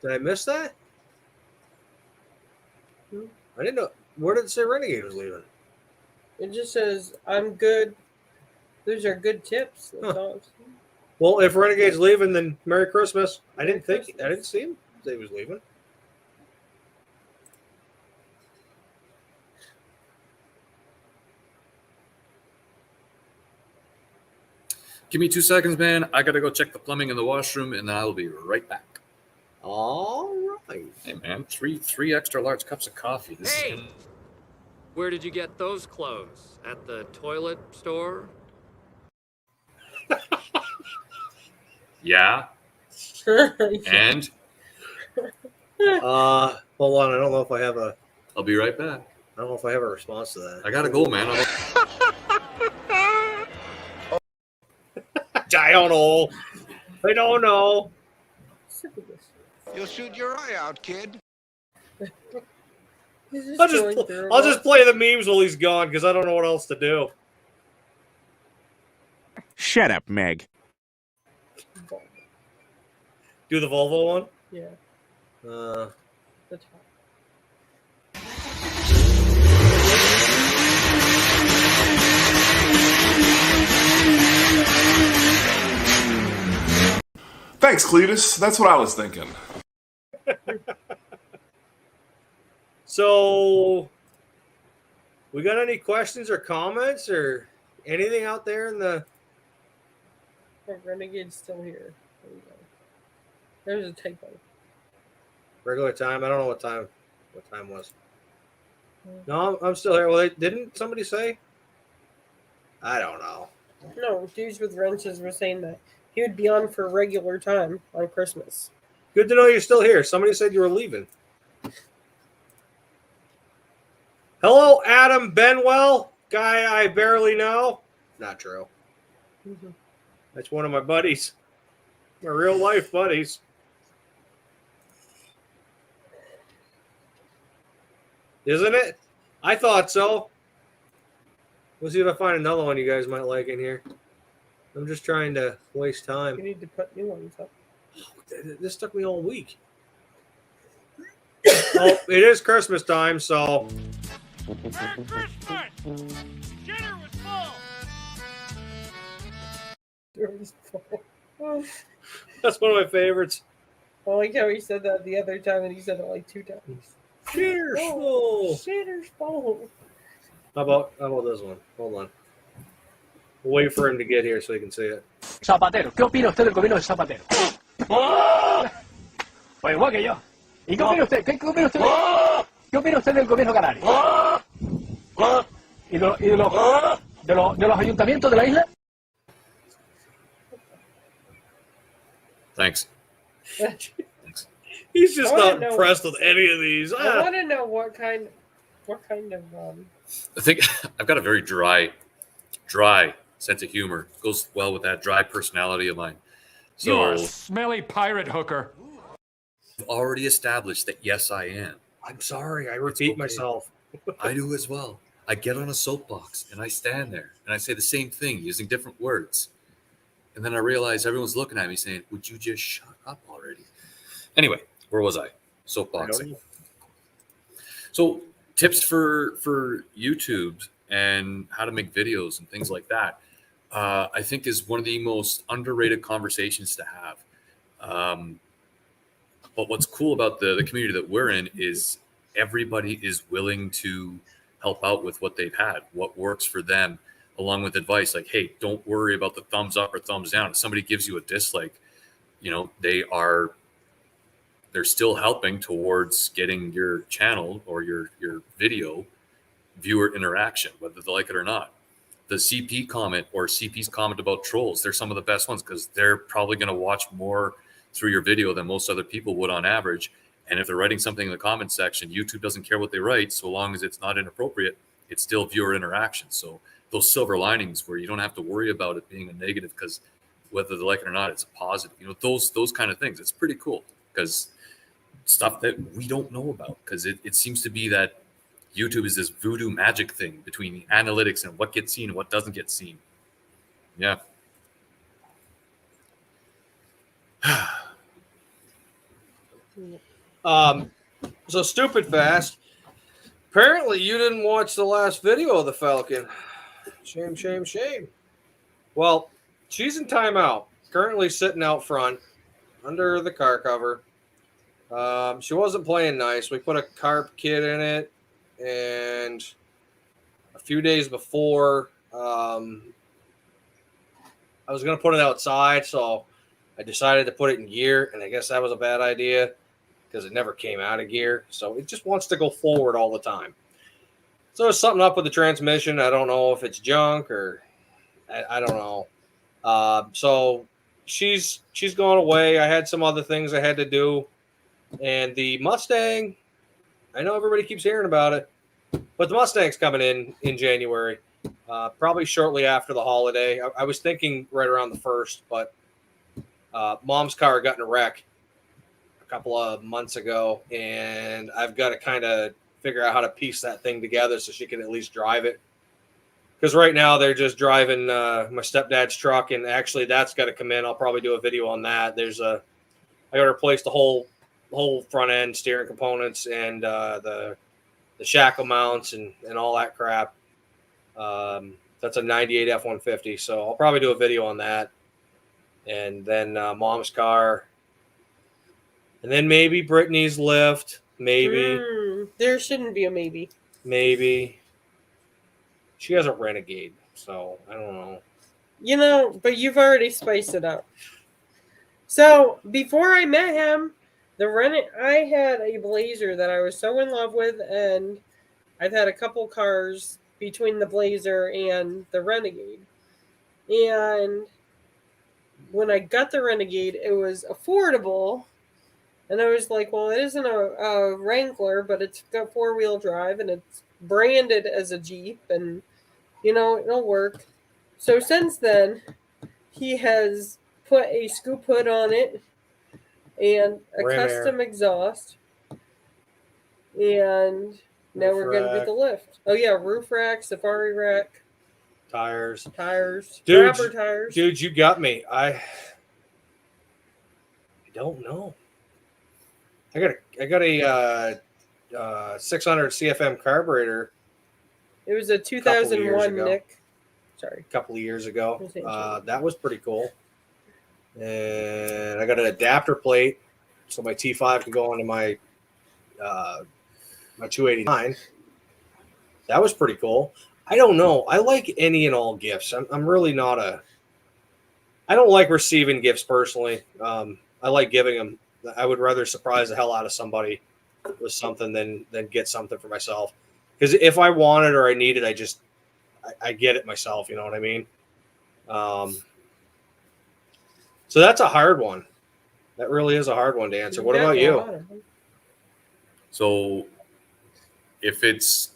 Did I miss that? I didn't know. Where did it say Renegade was leaving? It just says, I'm good. Those are good tips. That's all. Well, if Renegade's leaving, then Merry Christmas. I didn't see him say he was leaving. Give me 2 seconds, man. I got to go check the plumbing in the washroom, and then I will be right back. All right. Hey, man, three extra large cups of coffee. Hey, where did you get those clothes? At the toilet store? Yeah. And? Hold on. I don't know if I have a... I'll be right back. I don't know if I have a response to that. I got to go, man. I don't know. I don't know. You'll shoot your eye out, kid. I'll just play the memes while he's gone because I don't know what else to do. Shut up, Meg. Do the Volvo one? Yeah. The top. Thanks, Cletus. That's what I was thinking. So, we got any questions or comments or anything out there in the... Renegade's still here. There we go. There's a typo. Regular time? I don't know what time was. No, I'm still here. Well, didn't somebody say? I don't know. No, Dudes with Wrenches were saying that he would be on for regular time on Christmas. Good to know you're still here. Somebody said you were leaving. Hello, Adam Benwell, guy I barely know. Not true. Mm-hmm. That's one of my buddies. My real life buddies. Isn't it? I thought so. We'll see if I find another one you guys might like in here. I'm just trying to waste time. You need to put new ones up. This took me all week. Oh, it is Christmas time, so... Merry Christmas! Dinner was full. That's one of my favorites. I like how he said that the other time, and he said it like 2 times. Shitter's full. Shitter's full. How about this one? Hold on. We'll wait for him to get here so he can see it. Zapatero, ¿qué opina usted del gobierno de Zapatero? Pues igual que yo. ¿Y qué opina usted? ¿Qué opina usted? ¿Qué opina usted del gobierno canario? ¿Y de los ayuntamientos de la isla? Thanks. He's just not impressed with any of these. I want to know what kind of I think I've got a very dry sense of humor. Goes well with that dry personality of mine. So You are a smelly pirate hooker. I've already established that yes, I am. I'm sorry, I repeat myself. I do as well. I get on a soapbox and I stand there and I say the same thing using different words. And then I realize everyone's looking at me saying, would you just shut up already? Anyway, where was I? Soapboxing. So tips for YouTube and how to make videos and things like that, I think is one of the most underrated conversations to have. But what's cool about the community that we're in is everybody is willing to help out with what they've had, what works for them, along with advice like, hey, don't worry about the thumbs up or thumbs down. If somebody gives you a dislike, they're still helping towards getting your channel or your video viewer interaction, whether they like it or not. The CP comment or CP's comment about trolls, they're some of the best ones because they're probably going to watch more through your video than most other people would on average. And if they're writing something in the comment section, YouTube doesn't care what they write, so long as it's not inappropriate, it's still viewer interaction. So those silver linings where you don't have to worry about it being a negative because whether they like it or not, it's a positive. Those kind of things. It's pretty cool because stuff that we don't know about, because it seems to be that YouTube is this voodoo magic thing between the analytics and what gets seen and what doesn't get seen. Yeah. So stupid fast. Apparently you didn't watch the last video of the Falcon. Shame, shame, shame. Well, she's in timeout. Currently sitting out front under the car cover. She wasn't playing nice. We put a carp kit in it, and a few days before, I was going to put it outside, so I decided to put it in gear, and I guess that was a bad idea because it never came out of gear. So it just wants to go forward all the time. So there's something up with the transmission. I don't know if it's junk or I don't know. So she's gone away. I had some other things I had to do. And the Mustang, I know everybody keeps hearing about it, but the Mustang's coming in January, probably shortly after the holiday. I was thinking right around the 1st, but Mom's car got in a wreck a couple of months ago, and I've got to kind of figure out how to piece that thing together so she can at least drive it. Because right now they're just driving my stepdad's truck, and actually that's got to come in. I'll probably do a video on that. I got to replace the whole front end steering components and the shackle mounts and all that crap. That's a 98 F-150, so I'll probably do a video on that. and then Mom's car, and then maybe Brittany's lift. Maybe. There shouldn't be a maybe. Maybe. She has a Renegade, so I don't know. You know, but you've already spiced it up. So before I met him, I had a Blazer that I was so in love with, and I've had a couple cars between the Blazer and the Renegade. And when I got the Renegade, it was affordable. And I was like, well, it isn't a Wrangler, but it's got four-wheel drive, and it's branded as a Jeep, and, you know, it'll work. So since then, he has put a scoop hood on it and a Ram custom air. exhaust. And now Roof we're going to do rack. the lift. Oh, yeah, roof rack, safari rack, Tires. Raptor tires. Dude, you got me. I don't know. I got a 600 CFM carburetor. It was a Couple years 2001 ago. Nick. Sorry. A couple of years ago. That was pretty cool. And I got an adapter plate so my T5 can go onto my 289. That was pretty cool. I don't know. I like any and all gifts. I'm really not I don't like receiving gifts personally. I like giving them. I would rather surprise the hell out of somebody with something than get something for myself. Because if I want it or I need it, I get it myself. You know what I mean? So that's a hard one. That really is a hard one to answer. What about you? So if it's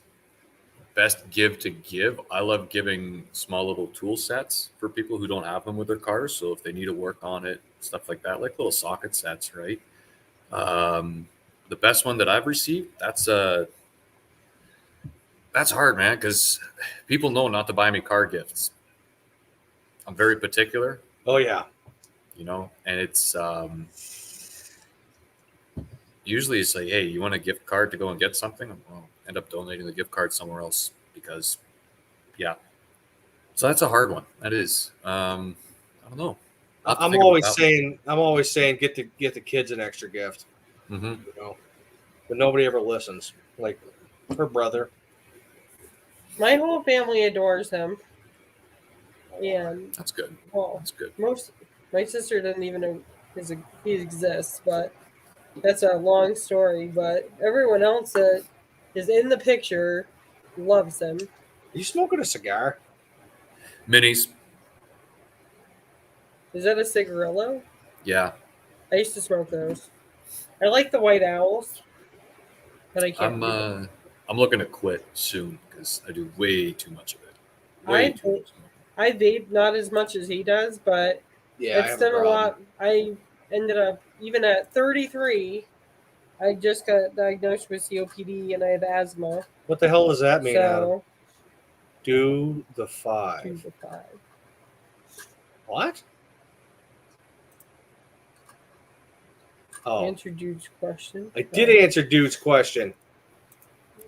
best give to give, I love giving small little tool sets for people who don't have them with their cars. So if they need to work on it, stuff like that, like little socket sets, right? The best one that I've received, that's hard, man, because people know not to buy me car gifts. I'm very particular. Oh, yeah. You know, and it's usually it's like, hey, you want a gift card to go and get something? Well, end up donating the gift card somewhere else because, yeah. So that's a hard one. That is. I don't know. I'm always saying get the kids an extra gift. Mm-hmm. You know, but nobody ever listens. Like her brother. My whole family adores him. And that's good. Well, that's good. My sister doesn't even know he exists, but that's a long story. But everyone else that is in the picture loves him. Are you smoking a cigar? Minis. Is that a cigarillo? Yeah. I used to smoke those. I like the white owls, but I can't. I'm looking to quit soon because I do way too much of it. I vape not as much as he does, but yeah, it's done a lot. I ended up, even at 33, I just got diagnosed with COPD and I have asthma. What the hell does that mean, Adam? So, do the 5. Do the 5. What? Oh. Answer Dude's question. I did answer Dude's question.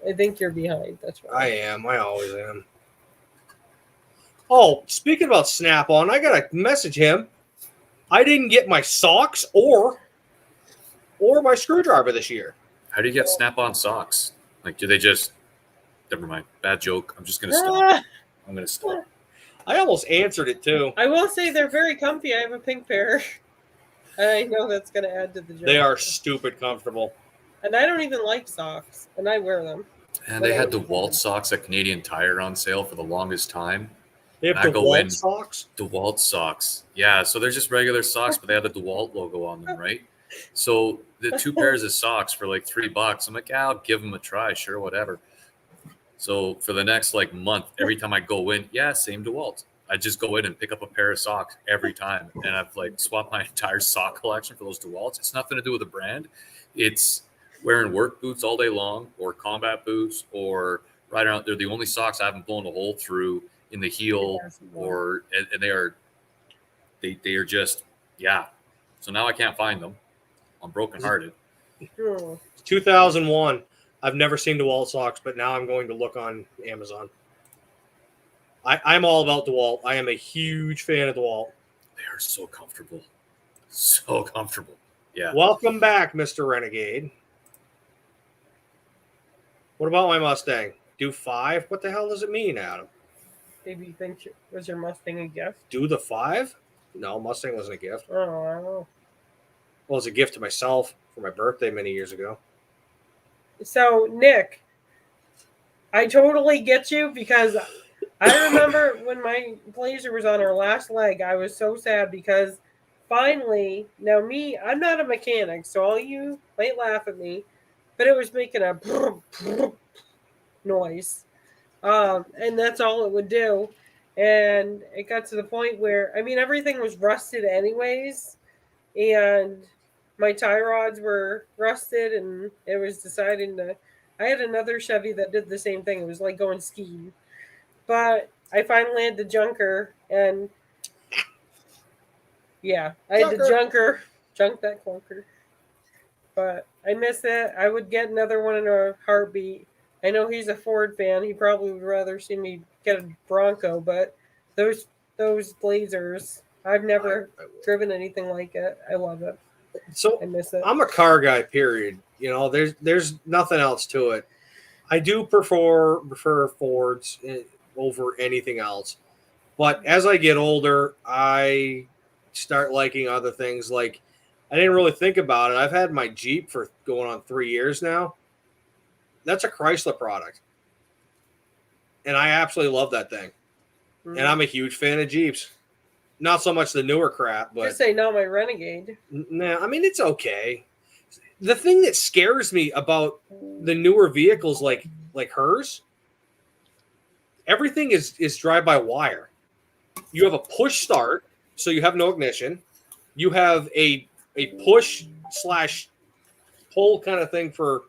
I think you're behind. That's right. I am. I always am. Oh, speaking about Snap-on, I gotta message him. I didn't get my socks or my screwdriver this year. How do you get Snap-on socks? Like, do they just? Never mind. Bad joke. I'm just gonna stop. I'm gonna stop. I almost answered it too. I will say they're very comfy. I have a pink pair. I know that's going to add to the joke. They are stupid comfortable. And I don't even like socks, and I wear them. And they had DeWalt socks at Canadian Tire on sale for the longest time. They have DeWalt socks? DeWalt socks. Yeah, so they're just regular socks, but they have the DeWalt logo on them, right? So the 2 pairs of socks for like $3. I'm like, yeah, I'll give them a try. Sure, whatever. So for the next like month, every time I go in, yeah, same DeWalt. I just go in and pick up a pair of socks every time. And I've like swapped my entire sock collection for those DeWalts. It's nothing to do with the brand. It's wearing work boots all day long or combat boots or right around. They're the only socks I haven't blown a hole through in the heel and they are just, yeah. So now I can't find them. I'm brokenhearted. 2001. I've never seen DeWalt socks, but now I'm going to look on Amazon. I'm all about DeWalt. I am a huge fan of DeWalt. they are so comfortable. So comfortable. Yeah. Welcome back, Mr. Renegade. What about my Mustang? Do 5? What the hell does it mean, Adam? Maybe you think was your Mustang a gift? Do the 5? No, Mustang wasn't a gift. Oh, I don't know. Well, it was a gift to myself for my birthday many years ago. So, Nick, I totally get you because I remember when my Blazer was on her last leg, I was so sad because finally, now me, I'm not a mechanic, so all you might laugh at me, but it was making a noise. And that's all it would do. And it got to the point where, I mean, everything was rusted anyways, and my tie rods were rusted, and it was deciding to. I had another Chevy that did the same thing. It was like going skiing. But I finally had the junker, and yeah, I had the junk that clunker. But I miss it. I would get another one in a heartbeat. I know he's a Ford fan. He probably would rather see me get a Bronco, but those Blazers, I've never driven anything like it. I love it. So I miss it. I'm a car guy, period. You know, there's nothing else to it. I do prefer Fords over anything else. But as I get older, I start liking other things. Like, I didn't really think about it. I've had my Jeep for going on 3 years now. That's a Chrysler product. And I absolutely love that thing. Mm-hmm. And I'm a huge fan of Jeeps. Not so much the newer crap, but just say not my Renegade. Nah, I mean, it's okay. The thing that scares me about the newer vehicles like hers, everything is drive-by-wire. You have a push start, so you have no ignition. You have a push/pull kind of thing for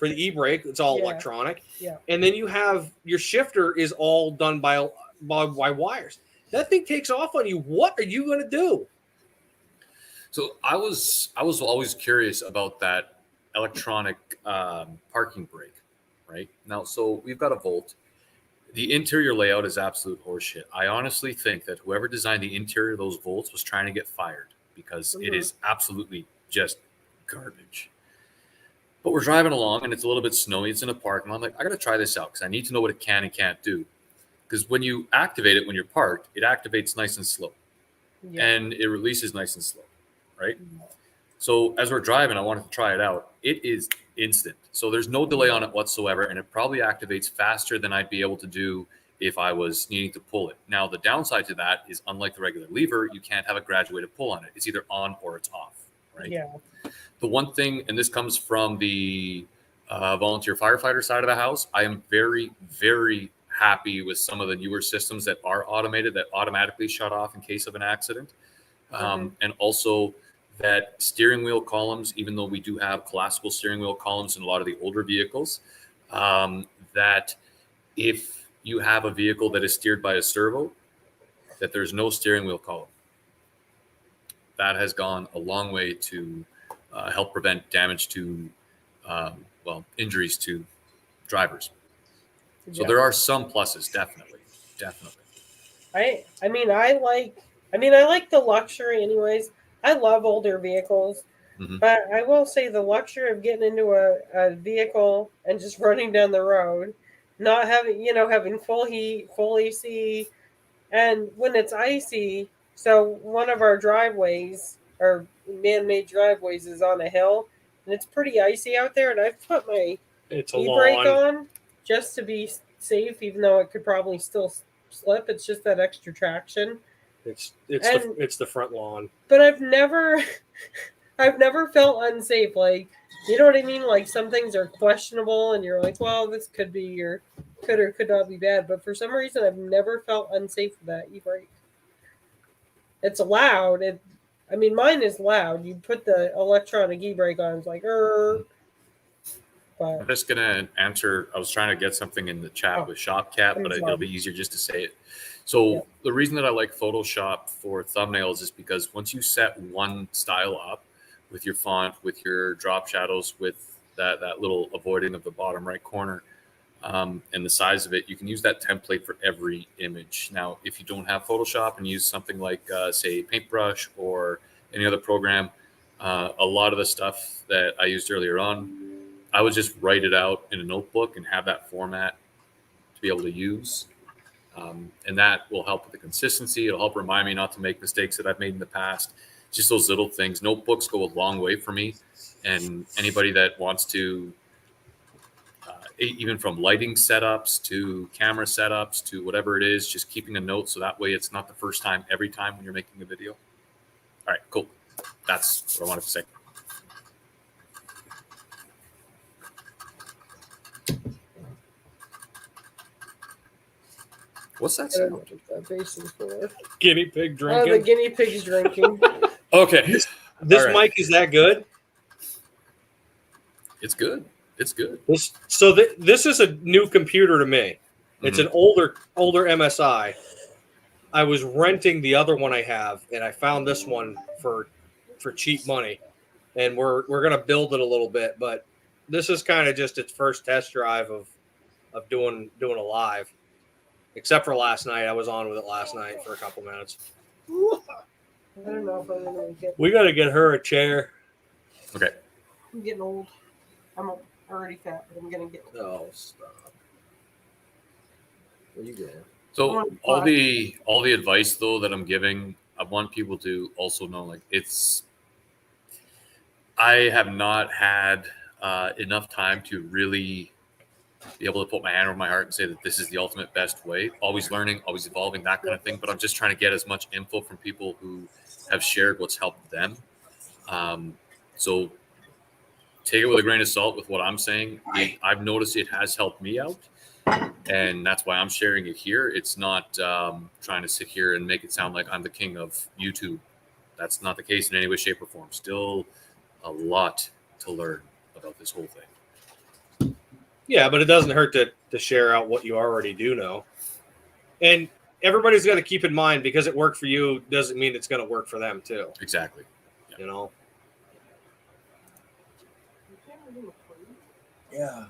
the e-brake. It's all electronic. Yeah. And then you have your shifter is all done by wires. That thing takes off on you. What are you going to do? So I was always curious about that electronic parking brake, right? Now, so we've got a Volt. The interior layout is absolute horseshit. I honestly think that whoever designed the interior of those Volts was trying to get fired because it is absolutely just garbage. But we're driving along and it's a little bit snowy. It's in a park. And I'm like, I got to try this out because I need to know what it can and can't do. Because when you activate it when you're parked, it activates nice and slow. Yeah. And it releases nice and slow, right? Mm-hmm. So as we're driving, I wanted to try it out. It is instant. So there's no delay on it whatsoever. And it probably activates faster than I'd be able to do if I was needing to pull it. Now, the downside to that is unlike the regular lever, you can't have a graduated pull on it. It's either on or it's off, right? Yeah. The one thing, and this comes from the volunteer firefighter side of the house, I am very, very happy with some of the newer systems that are automated, that automatically shut off in case of an accident. And also that steering wheel columns, even though we do have collapsible steering wheel columns in a lot of the older vehicles, that if you have a vehicle that is steered by a servo, that there's no steering wheel column. That has gone a long way to help prevent damage to, injuries to drivers. So there are some pluses, definitely. I like the luxury anyways. I love older vehicles, but I will say the luxury of getting into a vehicle and just running down the road, not having full heat, full AC, and when it's icy. So one of our driveways, our man-made driveways, is on a hill, and it's pretty icy out there. And I've put my e-brake on just to be safe, even though it could probably still slip. It's just that extra traction. It's the front lawn. But I've never felt unsafe. Like, you know what I mean? Like, some things are questionable, and you're like, well, this could be or could not be bad. But for some reason, I've never felt unsafe with that e-brake. It's loud. Mine is loud. You put the electronic e-brake on, it's like, But I'm just going to answer. I was trying to get something in the chat with ShopCat, but it'll be easier just to say it. So the reason that I like Photoshop for thumbnails is because once you set one style up with your font, with your drop shadows, with that little avoiding of the bottom right corner, and the size of it, you can use that template for every image. Now, if you don't have Photoshop and use something like, say, Paintbrush or any other program, a lot of the stuff that I used earlier on, I would just write it out in a notebook and have that format to be able to use. And that will help with the consistency. It'll help remind me not to make mistakes that I've made in the past. Just those little things. Notebooks go a long way for me. And anybody that wants to, even from lighting setups to camera setups to whatever it is, just keeping a note so that way it's not the first time every time when you're making a video. All right, cool. That's what I wanted to say. What's that sound? Guinea pig Oh, drinking. the guinea pig's drinking. Okay. This All right. mic, is that good? It's good. It's good. This is a new computer to me. It's an older MSI. I was renting the other one I have, and I found this one for cheap money. And we're gonna build it a little bit, but this is kind of just its first test drive of doing a live. Except for last night, I was on with it last night for a couple minutes. I don't know if I'm gonna make it. We got to get her a chair. Okay. I'm getting old. I'm already fat, but I'm gonna get. Oh, stop. Where you going? So all the advice though that I'm giving, I want people to also know, like, I have not had enough time to really be able to put my hand over my heart and say that this is the ultimate best way. Always learning, always evolving, that kind of thing. But I'm just trying to get as much info from people who have shared what's helped them. So take it with a grain of salt with what I'm saying. I've noticed it has helped me out. And that's why I'm sharing it here. It's not trying to sit here and make it sound like I'm the king of YouTube. That's not the case in any way, shape, or form. Still a lot to learn about this whole thing. Yeah, but it doesn't hurt to share out what you already do know. And everybody's got to keep in mind, because it worked for you doesn't mean it's going to work for them too. Exactly. Yeah. You know? Yeah.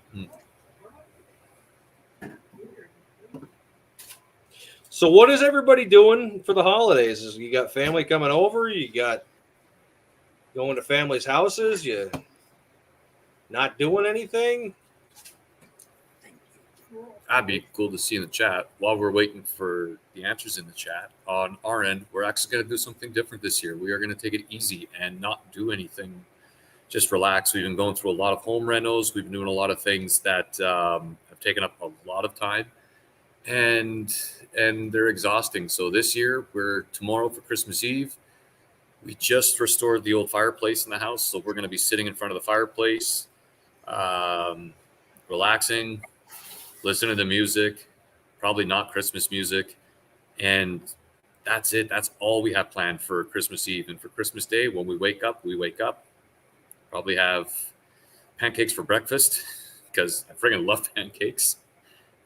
So what is everybody doing for the holidays? Is you got family coming over? You got going to families' houses? You not doing anything? That'd be cool to see in the chat. While we're waiting for the answers in the chat, on our end, we're actually going to do something different this year. We are going to take it easy and not do anything. Just relax. We've been going through a lot of home renos. We've been doing a lot of things that have taken up a lot of time, and they're exhausting. So this year, tomorrow for Christmas Eve, we just restored the old fireplace in the house. So we're going to be sitting in front of the fireplace, relaxing, listening to music, probably not Christmas music. And that's it. That's all we have planned for Christmas Eve. And for Christmas Day, when we wake up. Probably have pancakes for breakfast, because I friggin' love pancakes.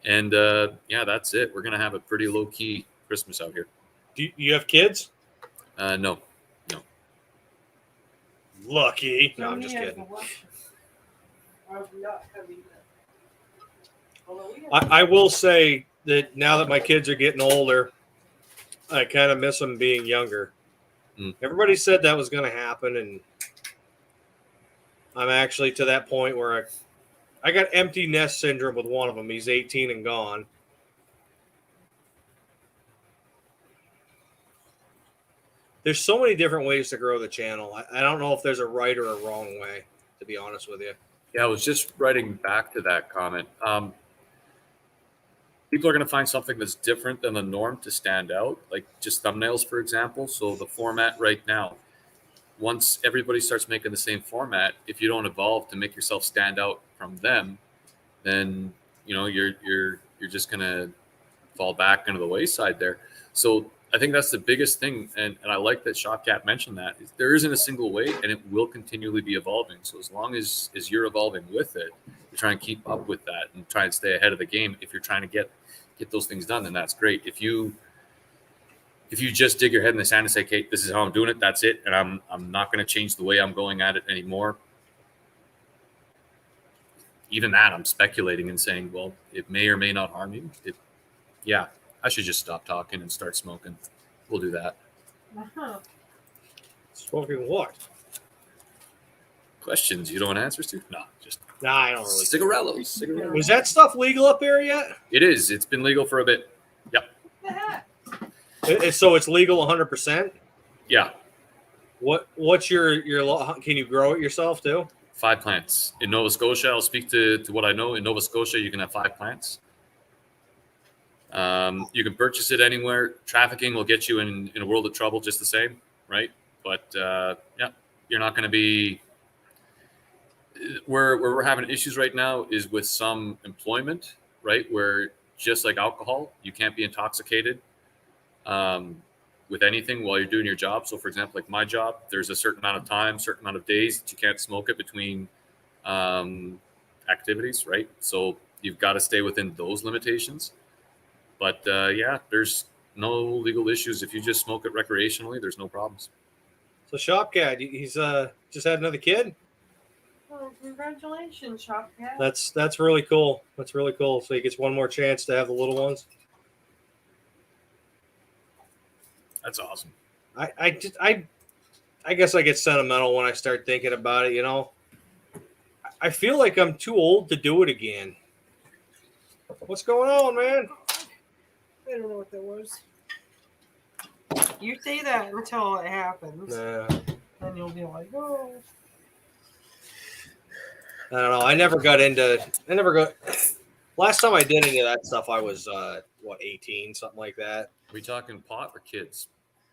And yeah, that's it. We're going to have a pretty low-key Christmas out here. Do you have kids? No. Lucky. No, I'm just kidding. I will say that now that my kids are getting older, I kind of miss them being younger. Everybody said that was going to happen, and I'm actually to that point where I got empty nest syndrome with one of them. He's 18 and gone. There's so many different ways to grow the channel. I don't know if there's a right or a wrong way, to be honest with you. Yeah, I was just writing back to that comment. People are going to find something that's different than the norm to stand out, like just thumbnails, for example. So the format right now, once everybody starts making the same format, if you don't evolve to make yourself stand out from them, then you're just going to fall back into the wayside there. So I think that's the biggest thing, and I like that Shopcat mentioned that. There isn't a single way, and it will continually be evolving. So as long as you're evolving with it, you try and keep up with that and try and stay ahead of the game. If you're trying to get those things done, then that's great. If you just dig your head in the sand and say, "Okay, this is how I'm doing it. That's it," and I'm not going to change the way I'm going at it anymore, even that, I'm speculating and saying, well, it may or may not harm you. Yeah, I should just stop talking and start smoking. We'll do that. Uh-huh. Smoking what? Questions you don't want answers to? No, just I don't really. Cigarillos. Was that stuff legal up there yet? It is. It's been legal for a bit. Yep. So it's legal 100%? Yeah. What's your law? Can you grow it yourself too? 5 plants. In Nova Scotia, I'll speak to what I know. In Nova Scotia, you can have 5 plants. You can purchase it anywhere. Trafficking will get you in a world of trouble just the same, right? But yeah, you're not going to be... Where we're having issues right now is with some employment, right? Where just like alcohol, you can't be intoxicated with anything while you're doing your job. So for example, like my job, there's a certain amount of time, certain amount of days that you can't smoke it between activities, right? So you've got to stay within those limitations. But yeah, there's no legal issues. If you just smoke it recreationally, there's no problems. So Shopcat, he's just had another kid. Oh, congratulations, Shopcat. That's really cool. That's really cool. So he gets one more chance to have the little ones. That's awesome. I guess I get sentimental when I start thinking about it. You know, I feel like I'm too old to do it again. What's going on, man? I don't know what that was. You say that until it happens. Nah. Then you'll be like, oh. I don't know. I never got. Last time I did any of that stuff, I was 18, something like that. Are we talking pot or kids?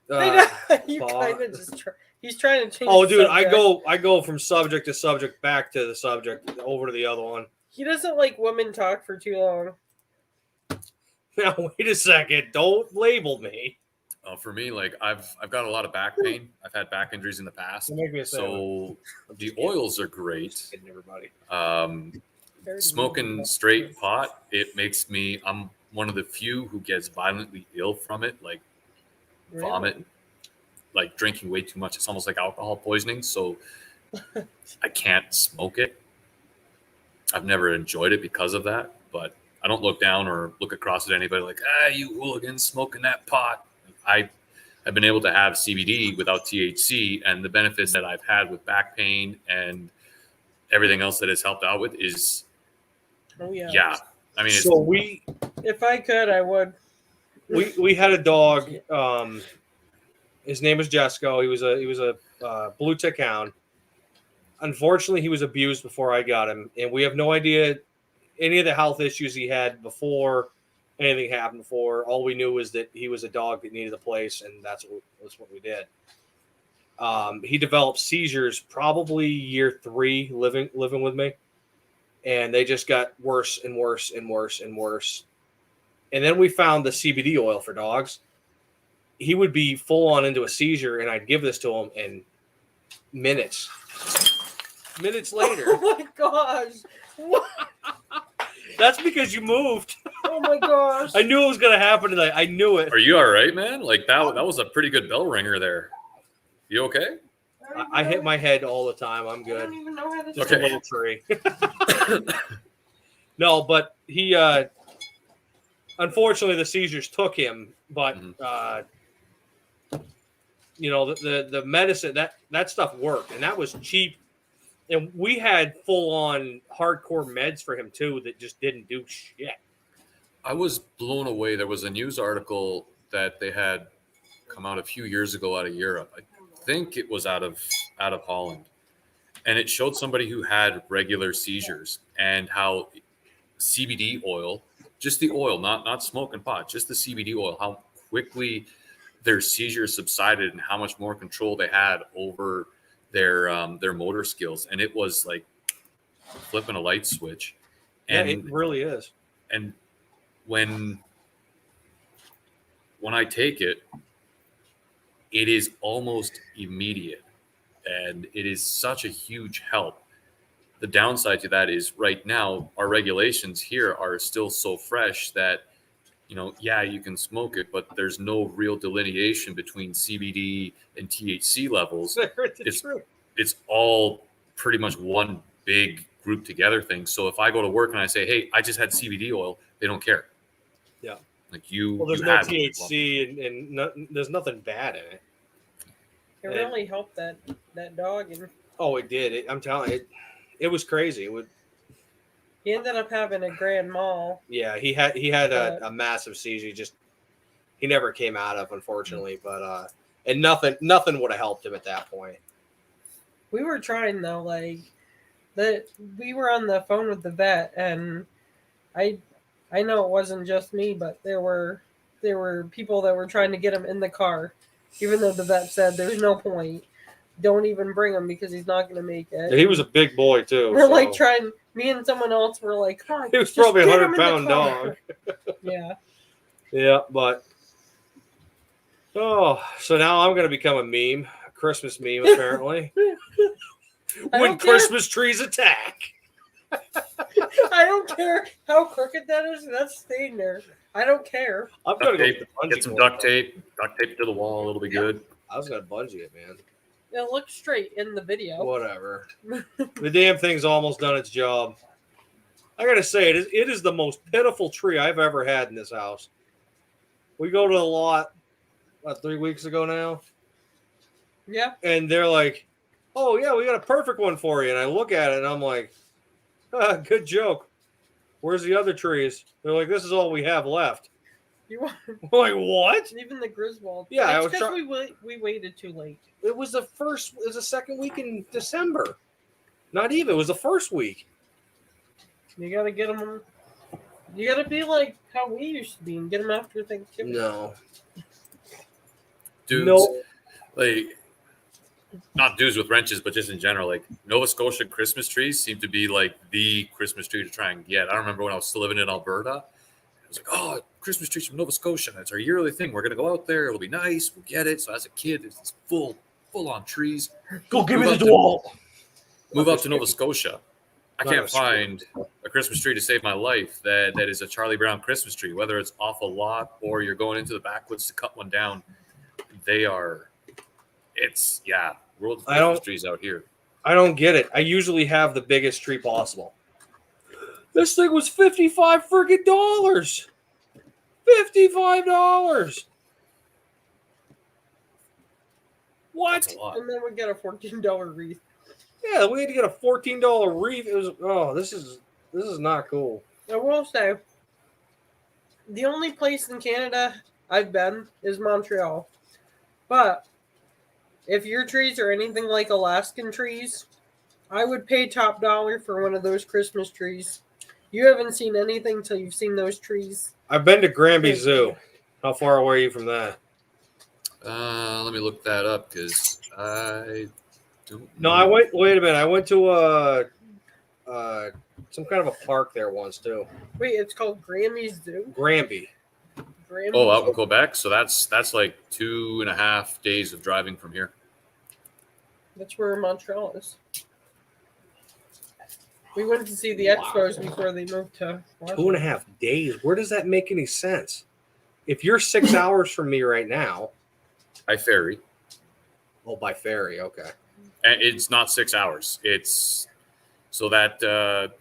You kind of just he's trying to change. Oh, dude, subject. I go from subject to subject, back to the subject, over to the other one. He doesn't like women talk for too long. Now wait a second. Don't label me. For me, like I've got a lot of back pain. I've had back injuries in the past. So the oils are great. Everybody. Smoking straight pot, it makes me, I'm one of the few who gets violently ill from it, like vomit, like drinking way too much. It's almost like alcohol poisoning. So I can't smoke it. I've never enjoyed it because of that, but I don't look down or look across at anybody like, you hooligans smoking that pot. I've been able to have CBD without THC, and the benefits that I've had with back pain and everything else that has helped out with is, yeah. I mean, so if I could, I would. We had a dog. His name was Jesco. He was a blue tick hound. Unfortunately, he was abused before I got him, and we have no idea any of the health issues he had before anything happened before. All we knew was that he was a dog that needed a place, and that's what we did. He developed seizures probably year 3 living with me, and they just got worse and worse and worse and worse. And then we found the CBD oil for dogs. He would be full on into a seizure, and I'd give this to him, and minutes later. Oh my gosh! What? That's because you moved. Oh my gosh! I knew it was going to happen tonight. I knew it. Are you all right, man? Like that was a pretty good bell ringer there. You okay? I hit my head all the time. I'm good. I don't even know how to Just a little tree. No, but he unfortunately the seizures took him. But you know, the medicine that stuff worked, and that was cheap. And we had full on hardcore meds for him too that just didn't do shit. I was blown away. There was a news article that they had come out a few years ago out of Europe. I think it was out of Holland. And it showed somebody who had regular seizures and how CBD oil, just the oil, not smoking pot, just the CBD oil, how quickly their seizures subsided and how much more control they had over their motor skills. And it was like flipping a light switch. And it really is. And when I take it, it is almost immediate, and it is such a huge help. The downside to that is right now our regulations here are still so fresh that, you know, yeah, you can smoke it, but there's no real delineation between CBD and THC levels. It's all pretty much one big group together thing. So if I go to work and I say, hey, I just had CBD oil, they don't care. Yeah. Like you. Well, there's you no had THC there's nothing bad in it. It really helped that dog, and Oh, it did. I'm telling you, it was crazy. he ended up having a grand mal. Yeah, he had a massive seizure. He never came out of, unfortunately. But and nothing would have helped him at that point. We were trying though, like we were on the phone with the vet, and I know it wasn't just me, but there were people that were trying to get him in the car, even though the vet said there's no point. Don't even bring him because he's not going to make it. Yeah, he was a big boy too. We're like trying. Me and someone else were like, "Come on, he was probably a 100-pound dog." Yeah. Yeah, but so now I'm going to become a meme, a Christmas meme, apparently. When Christmas trees attack. I don't care how crooked that is. That's staying there. I don't care. I'm going to go get some duct tape to the wall. It'll be good. I was going to bungee it, man. It looks straight in the video. Whatever. The damn thing's almost done its job. I got to say, it is the most pitiful tree I've ever had in this house. We go to the lot, 3 weeks ago now? Yeah. And they're like, oh, yeah, we got a perfect one for you. And I look at it, and I'm like, good joke. Where's the other trees? They're like, this is all we have left. You want like, what? Even the Griswold. Yeah, it's because we waited too late. It was the second week in December. Not even. It was the first week. You got to get them. You got to be like how we used to be and get them after Thanksgiving. No. Dudes, like, not dudes with wrenches, but just in general, like Nova Scotia Christmas trees seem to be like the Christmas tree to try and get. I remember when I was still living in Alberta, I was like, oh, Christmas trees from Nova Scotia. It's our yearly thing. We're going to go out there. It'll be nice. We'll get it. So as a kid, it's full on trees. Go give me the wall. Move out to Nova Scotia. I can't find a Christmas tree to save my life that is a Charlie Brown Christmas tree, whether it's off a lot or you're going into the backwoods to cut one down. World Christmas trees out here. I don't get it. I usually have the biggest tree possible. This thing was $55 freaking dollars. $55. What? And then we got a $14 wreath. Yeah, we had to get a $14 wreath. It was this is not cool. I will say, the only place in Canada I've been is Montreal. But if your trees are anything like Alaskan trees, I would pay top dollar for one of those Christmas trees. You haven't seen anything till you've seen those trees. I've been to Granby Zoo. How far away are you from that? Let me look that up because I don't. No, I went. Wait a minute. I went to some kind of a park there once too. Wait, it's called Granby Zoo. Granby. Oh, out in Quebec. So that's like 2.5 days of driving from here. That's where Montreal is. We went to see the Expos before they moved to Washington. 2.5 days. Where does that make any sense? If you're 6 hours from me right now, by ferry. Oh, by ferry. Okay. And it's not 6 hours. It's so that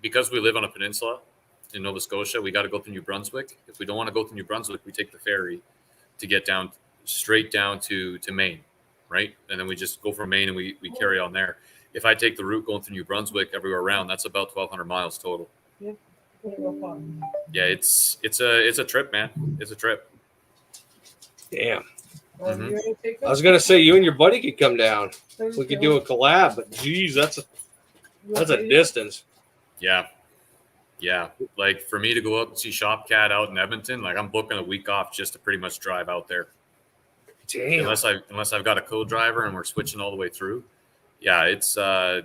because we live on a peninsula in Nova Scotia, we got to go through New Brunswick. If we don't want to go through New Brunswick, we take the ferry to get straight down to Maine, right? And then we just go from Maine and we carry on there. If I take the route going through New Brunswick everywhere around, that's about 1,200 miles total. Yeah, it's a trip, man. It's a trip. Damn. Mm-hmm. I was gonna say you and your buddy could come down. We could do a collab, but geez, that's a distance. Yeah. Like for me to go up and see Shopcat out in Edmonton, like I'm booking a week off just to pretty much drive out there. Damn. Unless I've got a co-driver and we're switching all the way through. Yeah, it's a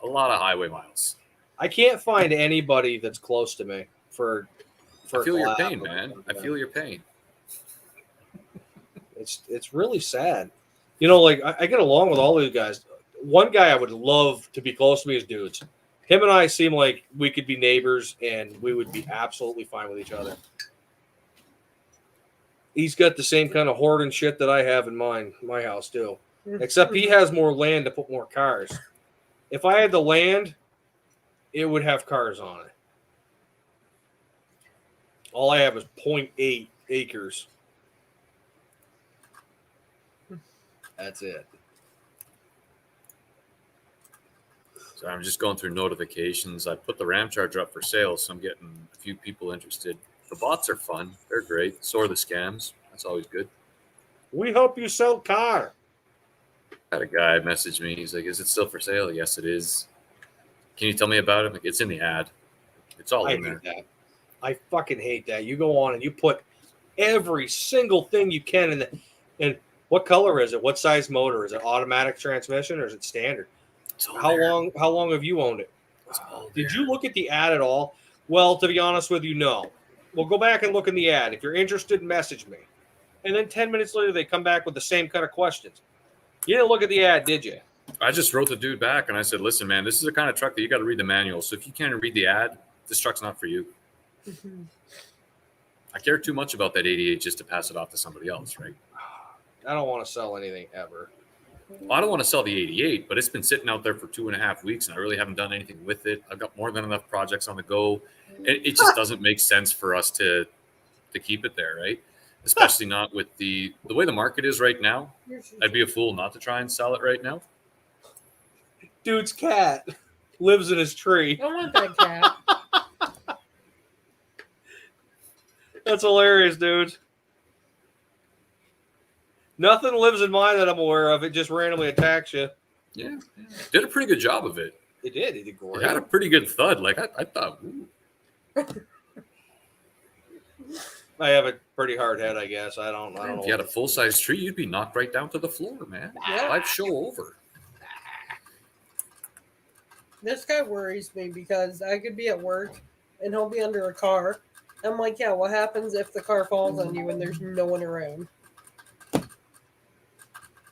lot of highway miles. I can't find anybody that's close to me for I feel your pain, man. I feel your pain. It's really sad. You know, like I get along with all these guys. One guy I would love to be close to me is Dudes. Him and I seem like we could be neighbors and we would be absolutely fine with each other. He's got the same kind of hoard and shit that I have in my house too. Except he has more land to put more cars. If I had the land, it would have cars on it. All I have is 0.8 acres. That's it. So I'm just going through notifications. I put the Ram Charger up for sale, so I'm getting a few people interested. The bots are fun. They're great. So are the scams. That's always good. We hope you sell car. Had a guy message me. He's like, "Is it still for sale?" Yes, it is. Can you tell me about it? Like, it's in the ad. It's all in there. That. I fucking hate that. You go on and you put every single thing you can in the. And what color is it? What size motor is it? Automatic transmission or is it standard? How long have you owned it? Did you look at the ad at all? Well, to be honest with you, no. Well, go back and look in the ad. If you're interested, message me. And then 10 minutes later, they come back with the same kind of questions. You didn't look at the ad, did you? I just wrote the dude back and I said, "Listen, man, this is the kind of truck that you got to read the manual. So if you can't read the ad, this truck's not for you." I care too much about that 88 just to pass it off to somebody else, right? I don't want to sell anything ever. Well, I don't want to sell the 88, but it's been sitting out there for 2.5 weeks, and I really haven't done anything with it. I've got more than enough projects on the go. It just doesn't make sense for us to keep it there, right? Especially not with the way the market is right now. I'd be a fool not to try and sell it right now. Dude's cat lives in his tree. I want that cat. That's hilarious, dude. Nothing lives in mine that I'm aware of. It just randomly attacks you. Yeah. Did a pretty good job of it. It did. It did great. It had a pretty good thud. Like, I thought, ooh. I have a pretty hard head, I guess. I don't know. If you had a full-size tree, you'd be knocked right down to the floor, man. Life show over. This guy worries me because I could be at work and he'll be under a car. I'm like, yeah, what happens if the car falls on you and there's no one around?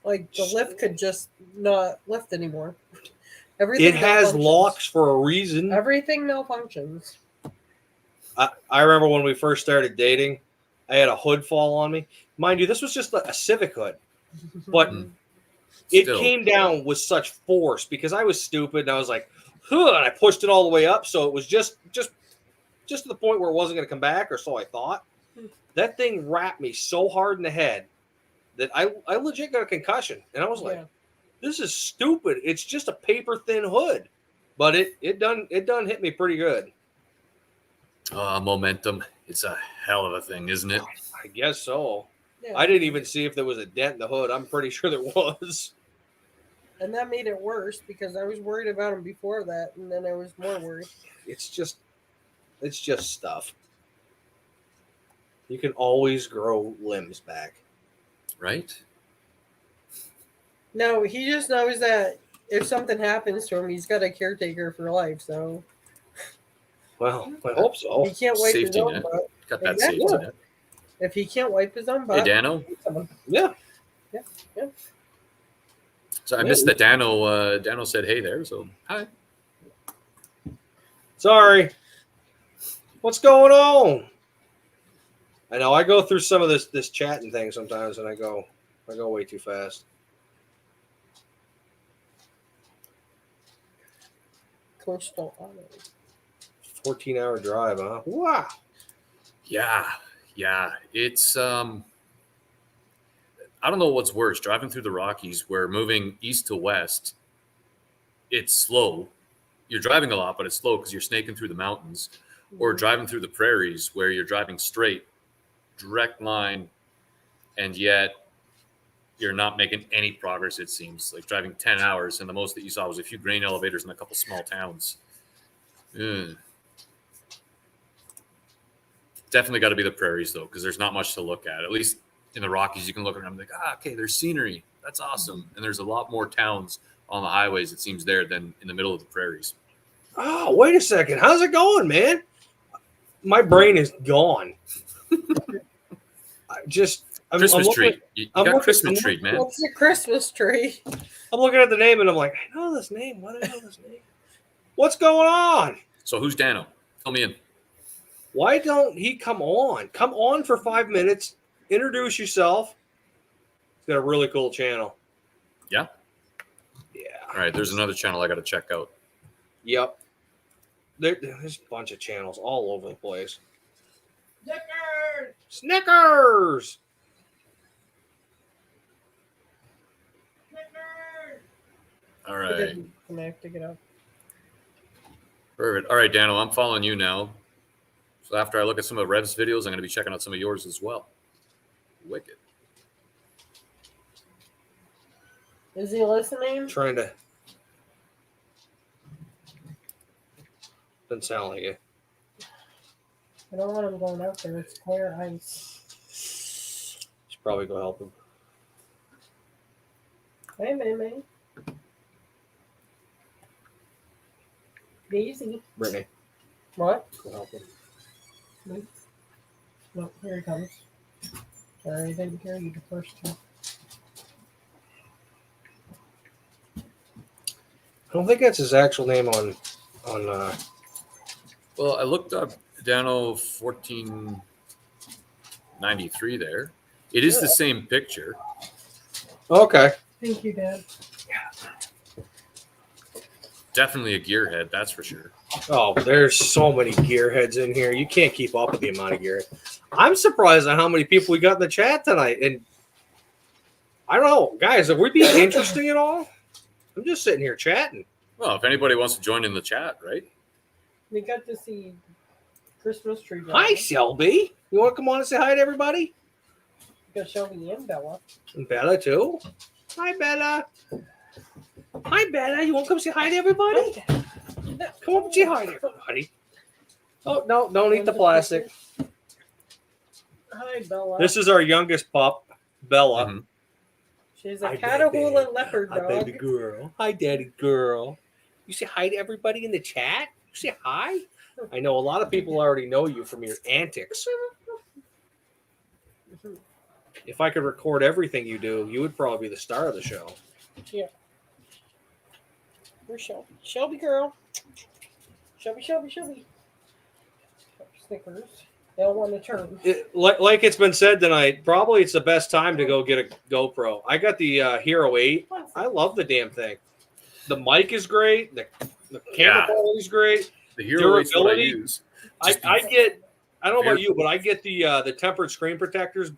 Like, the lift could just not lift anymore. Everything it has malfunctions. locks for a reason. Everything malfunctions. I remember when we first started dating, I had a hood fall on me. Mind you, this was just a Civic hood. But it came down with such force because I was stupid and I was like, huh, and I pushed it all the way up. So it was just to the point where it wasn't going to come back, or so I thought. That thing wrapped me so hard in the head that I legit got a concussion. And I was like, this is stupid. It's just a paper thin hood. But it done hit me pretty good. Momentum. It's a hell of a thing, isn't it? I guess so. Yeah. I didn't even see if there was a dent in the hood. I'm pretty sure there was. And that made it worse because I was worried about him before that, and then I was more worried. It's just stuff. You can always grow limbs back. Right? No, he just knows that if something happens to him, he's got a caretaker for life, so... Well, I hope so. He can't wipe his own butt. Got that safety net. If he can't wipe his own butt... Hey, Dano? Yeah. So I missed that Dano said hey there, so hi. Sorry. What's going on? I know I go through some of this chatting thing sometimes, and I go way too fast. Coastal Auto. 14-hour drive, huh? Wow. Yeah. It's I don't know what's worse, driving through the Rockies where moving east to west, it's slow. You're driving a lot, but it's slow because you're snaking through the mountains, or driving through the prairies where you're driving straight, direct line, and yet you're not making any progress, it seems. Like driving 10 hours, and the most that you saw was a few grain elevators in a couple small towns. Definitely got to be the prairies, though, because there's not much to look at least in the Rockies. You can look around and be like, okay, there's scenery. That's awesome. And there's a lot more towns on the highways, it seems, there than in the middle of the prairies. Oh, wait a second. How's it going, man? My brain is gone. Christmas tree. You got Christmas tree, man. What's a Christmas tree? I'm looking at the name, and I'm like, I know this name. What do I know this name? What's going on? So who's Dano? Fill me in. Why don't he come on? Come on for 5 minutes. Introduce yourself. He's got a really cool channel. Yeah? Yeah. All right, there's another channel I got to check out. Yep. There's a bunch of channels all over the place. Snickers! All right. Connect to get up. Perfect. All right, Dano, I'm following you now. So after I look at some of Rev's videos, I'm going to be checking out some of yours as well. Wicked. Is he listening? Trying to. Doesn't sound like it. I don't want him going out there. It's clear ice. Should probably go help him. Hey, man. Daisy. Brittany. What? Go help him. No, here he comes. Sorry, I didn't hear you the first time. I don't think that's his actual name on. Well, I looked up Dano 1493 there. It is the same picture. Okay. Thank you, Dad. Definitely a gearhead, that's for sure. Oh, there's so many gearheads in here. You can't keep up with the amount of gear. I'm surprised at how many people we got in the chat tonight. And I don't know, guys, are we being interesting at all? I'm just sitting here chatting. Well, if anybody wants to join in the chat, right? We got to see Christmas tree. Hi, Shelby. You want to come on and say hi to everybody? We got Shelby and Bella. And Bella, too. Hi, Bella. Hi, Bella. You want to come say hi to everybody? Come up and say hi to everybody. Oh, no, don't eat the plastic. Hi, Bella. This is our youngest pup, Bella. Mm-hmm. She's a Catahoula leopard dog. Hi, baby girl. Hi, daddy girl. You say hi to everybody in the chat? You say hi? I know a lot of people already know you from your antics. If I could record everything you do, you would probably be the star of the show. Yeah. Where's Shelby? Shelby girl. Shelby. Snickers. They'll want to turn. Like it's been said tonight, probably it's the best time to go get a GoPro. I got the Hero 8. I love the damn thing. The mic is great. The camera quality is great. The Hero 8 is what I use. I don't know about you, but I get the tempered screen protectors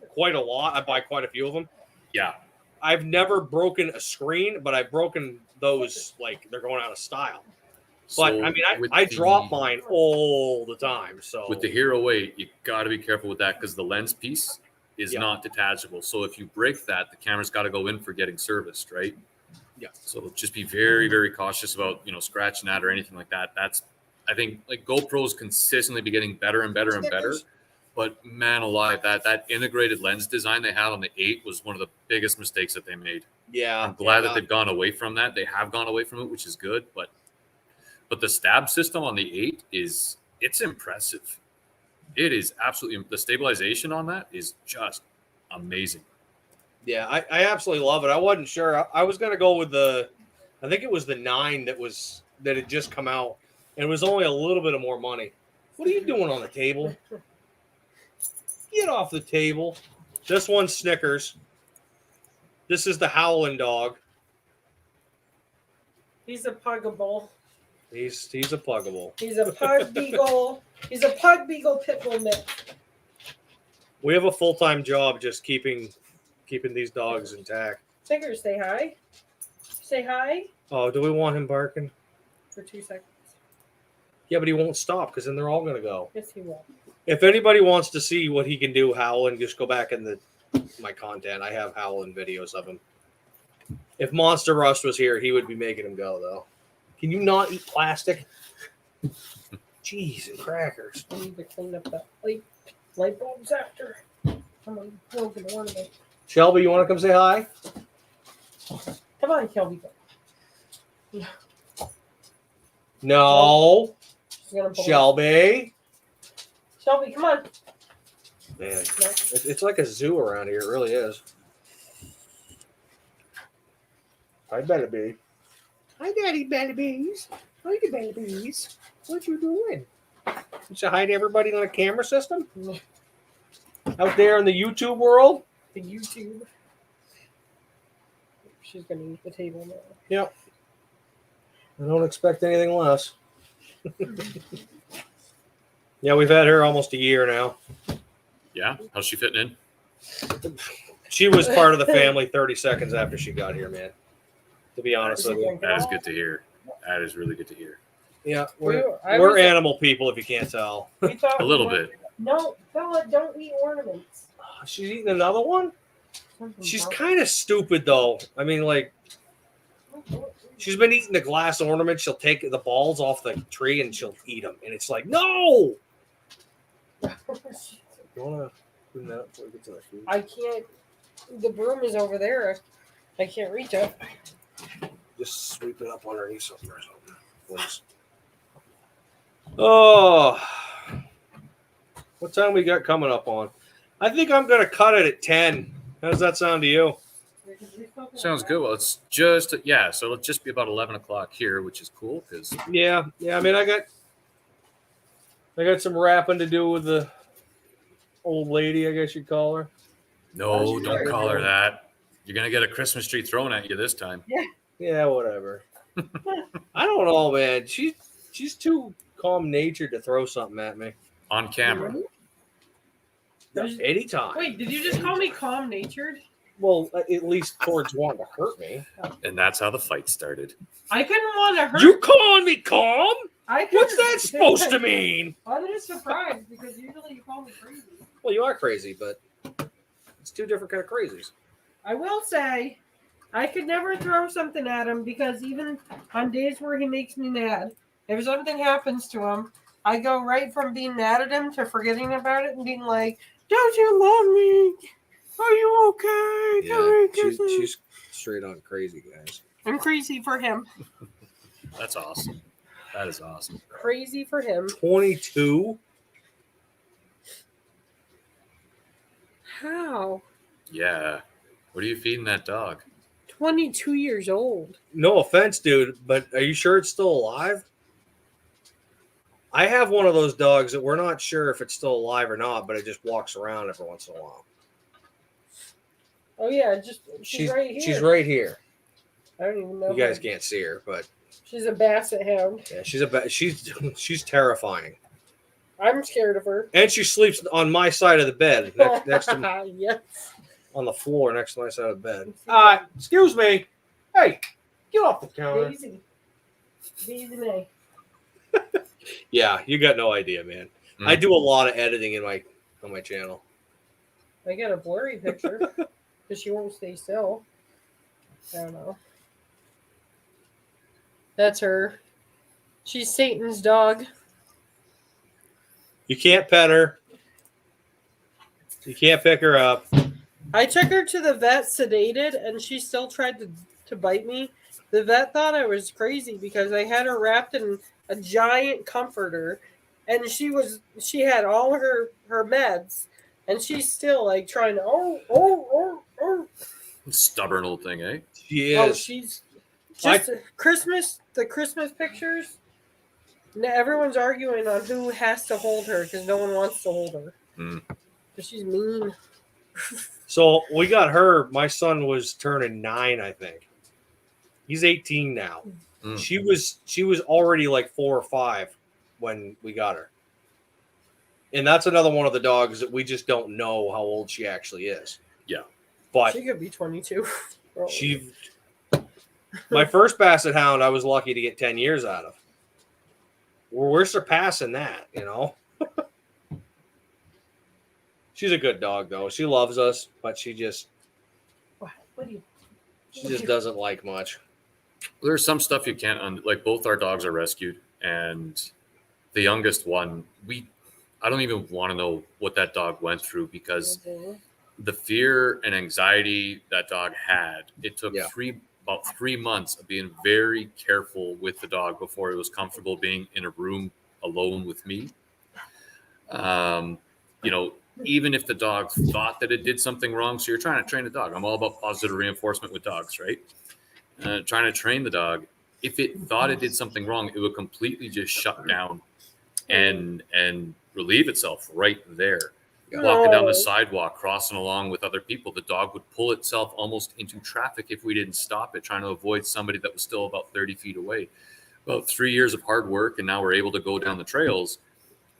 quite a lot. I buy quite a few of them. Yeah. I've never broken a screen, but I've broken those like they're going out of style. But So I mean, I drop mine all the time. So with the Hero 8, you got to be careful with that because the lens piece is not detachable. So if you break that, the camera's got to go in for getting serviced, right? Yeah. So just be very, very cautious about scratching that or anything like that. That's I think like GoPros consistently be getting better and better and better. But man alive, that integrated lens design they had on the 8 was one of the biggest mistakes that they made. Yeah. I'm glad that they've gone away from that. They have gone away from it, which is good. But the stab system on the 8 it's impressive. It is absolutely, the stabilization on that is just amazing. Yeah, I absolutely love it. I wasn't sure. I was going to go with I think it was the 9 that had just come out. And it was only a little bit of more money. What are you doing on the table? Get off the table. This one's Snickers. This is the Howling dog. He's a puggable. He's a pluggable. He's a pug beagle. He's a pug beagle pit bull mix. We have a full-time job just keeping these dogs intact. Snickers, say hi. Say hi. Oh, do we want him barking? For 2 seconds. Yeah, but he won't stop because then they're all going to go. Yes, he will. If anybody wants to see what he can do, Howlin', just go back in my content. I have Howlin' videos of him. If Monster Rust was here, he would be making him go, though. Can you not eat plastic? Jeez and crackers. I need to clean up that light bulbs after. Come on, broken ornament. Shelby, you want to come say hi? Come on, Shelby. No. Shelby. Shelby, come on. Man, it's like a zoo around here. It really is. I better be. Hi, Daddy Babies. Hi, the babies. What you doing? You say hi to everybody on the camera system? Out there in the YouTube world? The YouTube. she's gonna eat the table now. Yep. I don't expect anything less. Yeah, we've had her almost a year now. Yeah, how's she fitting in? She was part of the family 30 seconds after she got here, man. To be honest with you. That is good to hear. That is really good to hear. Yeah, we're animal people, if you can't tell. A little bit. No, Bella, don't eat ornaments. She's eating another one? She's kind of stupid, though. I mean, like, she's been eating the glass ornaments. She'll take the balls off the tree and she'll eat them. And it's like, no! You want to clean that up before we get to that food? I can't. The broom is over there. I can't reach it. Just sweep it up underneath something or something, please. Oh, what time we got coming up on? I think I'm going to cut it at 10. How does that sound to you? Sounds good. Well, it's just, so it'll just be about 11 o'clock here, which is cool because. Yeah. I mean, I got some wrapping to do with the old lady, I guess you'd call her. No, don't call her that. You're going to get a Christmas tree thrown at you this time. Yeah, whatever. I don't know, man. She's too calm-natured to throw something at me. On camera. Anytime. Wait, did you just call me calm-natured? Well, at least towards wanting to hurt me. And that's how the fight started. I couldn't want to hurt you. Calling me calm? What's that couldn't- supposed to mean? I'm just surprised because usually you call me crazy. Well, you are crazy, but it's two different kind of crazies. I will say, I could never throw something at him because even on days where he makes me mad, if something happens to him, I go right from being mad at him to forgetting about it and being like, "Don't you love me? Are you okay? Yeah, she's straight on crazy, guys. I'm crazy for him. That's awesome. That is awesome. Crazy for him. 22? How? Yeah. What are you feeding that dog? 22 years old. No offense, dude, but are you sure it's still alive? I have one of those dogs that we're not sure if it's still alive or not, but it just walks around every once in a while. Oh yeah, she's right here. She's right here. I don't even know. You guys can't see her, but she's a basset hound. yeah, she's terrifying. I'm scared of her. And she sleeps on my side of the bed, next to yes. On the floor next to my side of the bed. Excuse me. Hey, get off the counter. Easy. Easy. Yeah, you got no idea, man. I do a lot of editing on my channel. I got a blurry picture because she won't stay still. I don't know. That's her. She's Satan's dog. You can't pet her. You can't pick her up. I took her to the vet sedated, and she still tried to bite me. The vet thought I was crazy because I had her wrapped in a giant comforter, and she had all her meds, and she's still like trying to Stubborn old thing, eh? She is. Oh, she's just the Christmas pictures. Everyone's arguing on who has to hold her because no one wants to hold her. Because she's mean. So we got her. My son was turning 9, I think. He's 18 now. She was already like 4 or 5 when we got her. And that's another one of the dogs that we just don't know how old she actually is. Yeah. But she could be 22. My first basset hound, I was lucky to get 10 years out of. We're surpassing that, you know. She's a good dog, though. She loves us, but she just doesn't like much. There's some stuff you can't like. Both our dogs are rescued, and the youngest one, I don't even want to know what that dog went through because the fear and anxiety that dog had. It took about 3 months of being very careful with the dog before he was comfortable being in a room alone with me. Even if the dog thought that it did something wrong, so you're trying to train the dog. I'm all about positive reinforcement with dogs, right? Trying to train the dog. If it thought it did something wrong, it would completely just shut down and relieve itself right there. walking down the sidewalk, crossing along with other people. The dog would pull itself almost into traffic if we didn't stop it, trying to avoid somebody that was still about 30 feet away. About 3 years of hard work, and now we're able to go down the trails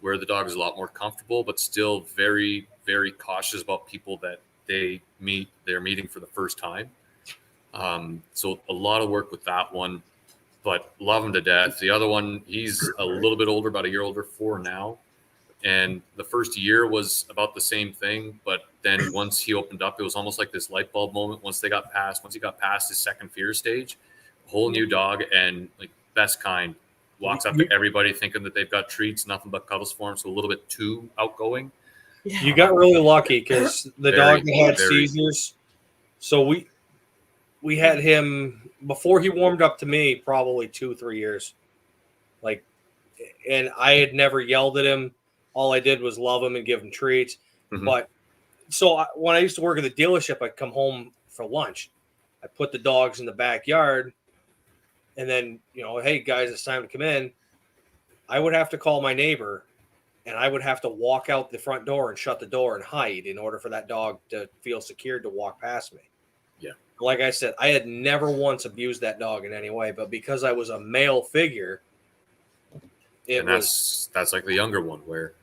where the dog is a lot more comfortable, but still very, very cautious about people that they're meeting for the first time. So a lot of work with that one, but love him to death. The other one, he's a little bit older, about a year older, 4 now. And the first year was about the same thing. But then once he opened up, it was almost like this light bulb moment. Once he got past his second fear stage, a whole new dog, and like best kind, walks up to everybody thinking that they've got treats, nothing but cuddles for him. So a little bit too outgoing. You got really lucky because the dog had seizures. So we had him before he warmed up to me, probably 2-3 years. And I had never yelled at him. All I did was love him and give him treats. Mm-hmm. But when I used to work at the dealership, I'd come home for lunch. I put the dogs in the backyard, and then, hey guys, it's time to come in. I would have to call my neighbor, and I would have to walk out the front door and shut the door and hide in order for that dog to feel secured to walk past me. Yeah. Like I said, I had never once abused that dog in any way, but because I was a male figure, that's like the younger one where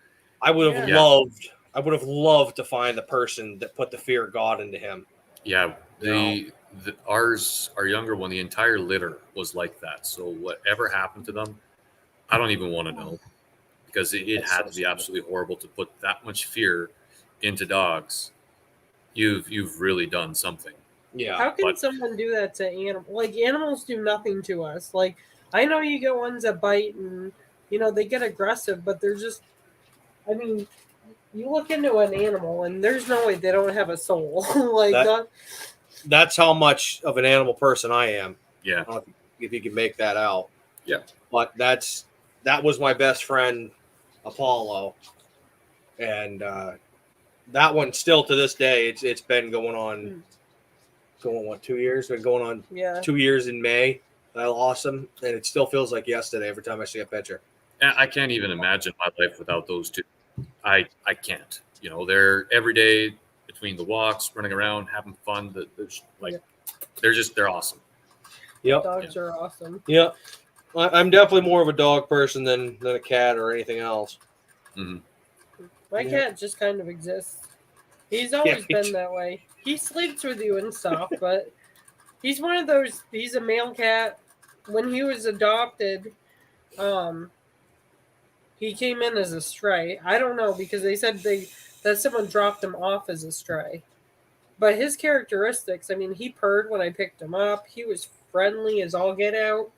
I would have loved to find the person that put the fear of God into him. Yeah. Our younger one, the entire litter was like that. So whatever happened to them, I don't even want to know, because it had to be absolutely horrible to put that much fear into dogs. You've really done something. Yeah. How can someone do that to animals? Like, animals do nothing to us. Like, I know you get ones that bite and, they get aggressive, but they're just, you look into an animal and there's no way they don't have a soul. That's how much of an animal person I am. Yeah. I don't know if you can make that out. Yeah. But that was my best friend, Apollo. And that one still to this day, it's been going on 2 years? Been going on 2 years in May. I lost him, and it still feels like yesterday every time I see a picture. I can't even imagine my life without those two. I can't. They're every day between the walks, running around, having fun. They're awesome. Yep. Dogs are awesome. Yep. I'm definitely more of a dog person than a cat or anything else. Mm-hmm. My cat just kind of exists. He's always been that way. He sleeps with you and stuff, but he's one of those. He's a male cat. When he was adopted, he came in as a stray. I don't know, because they said that someone dropped him off as a stray. But his characteristics, he purred when I picked him up. He was friendly as all get out.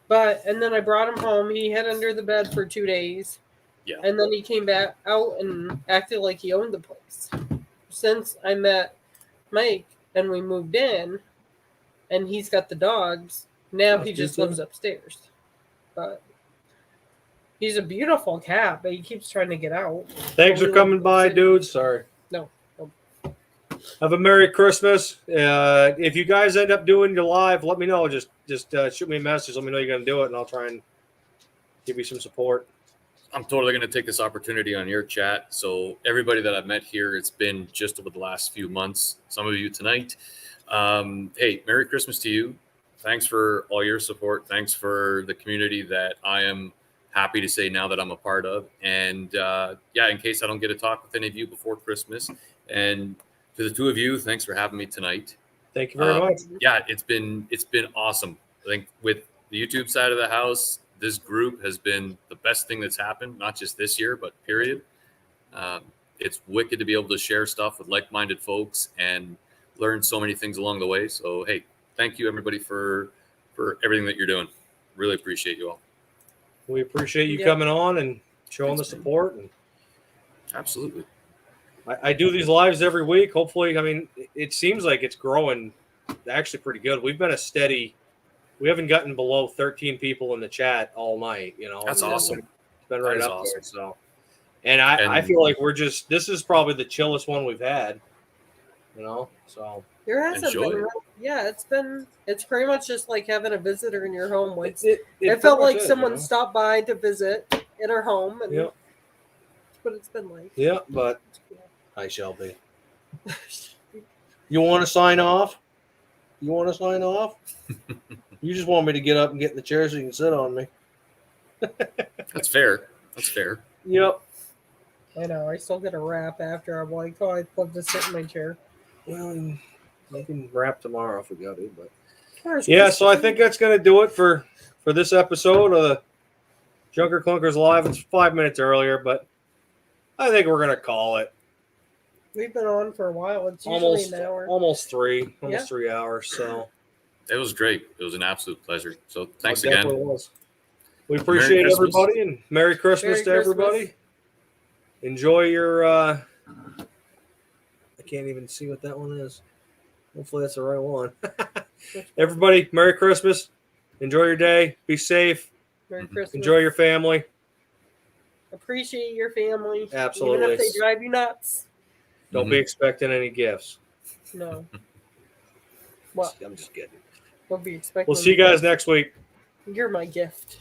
And then I brought him home. He hid under the bed for 2 days. Yeah. And then he came back out and acted like he owned the place. Since I met Mike and we moved in, and he's got the dogs, now he just lives upstairs. But he's a beautiful cat, but he keeps trying to get out. Thanks for coming by, dude. Sorry. No. Have a Merry Christmas. If you guys end up doing your live, let me know. Just shoot me a message. Let me know you're going to do it, and I'll try and give you some support. I'm totally going to take this opportunity on your chat. So everybody that I've met here, it's been just over the last few months. Some of you tonight. Hey, Merry Christmas to you. Thanks for all your support. Thanks for the community that I am happy to say now that I'm a part of. And in case I don't get to talk with any of you before Christmas, and to the two of you, thanks for having me tonight. Thank you very much. Yeah, it's been awesome. I think with the YouTube side of the house, this group has been the best thing that's happened, not just this year, but period. It's wicked to be able to share stuff with like-minded folks and learn so many things along the way. So, hey, thank you, everybody, for everything that you're doing. Really appreciate you all. We appreciate you coming on and showing the support. And absolutely. I do these lives every week. Hopefully, it seems like it's growing actually pretty good. We've been we haven't gotten below 13 people in the chat all night. That's awesome. It's been right up there. So, and I feel like this is probably the chillest one we've had. So there hasn't been. It's pretty much just like having a visitor in your home. It felt like someone stopped by to visit in our home, and what it's been like. Yeah, but I shall be. You want to sign off? You want to sign off? You just want me to get up and get in the chair so you can sit on me. That's fair. That's fair. Yep. I know. I still get a wrap after. I'm like, oh, I'd love to sit in my chair. Well, we can wrap tomorrow if we got to. But yeah, so I think that's going to do it for this episode of the Junker Clunkers Live. It's 5 minutes earlier, but I think we're going to call it. We've been on for a while. It's usually an hour. Almost 3 hours. So it was great. It was an absolute pleasure. So thanks it again. definitely was. We appreciate everybody and Merry Christmas to everybody. Enjoy your. I can't even see what that one is. Hopefully that's the right one. Everybody, Merry Christmas. Enjoy your day. Be safe. Merry Christmas. Enjoy your family. Appreciate your family. Absolutely. Even if they drive you nuts. Don't be expecting any gifts. No. Well, I'm just kidding. Don't be expecting. We'll see you guys next week. You're my gift.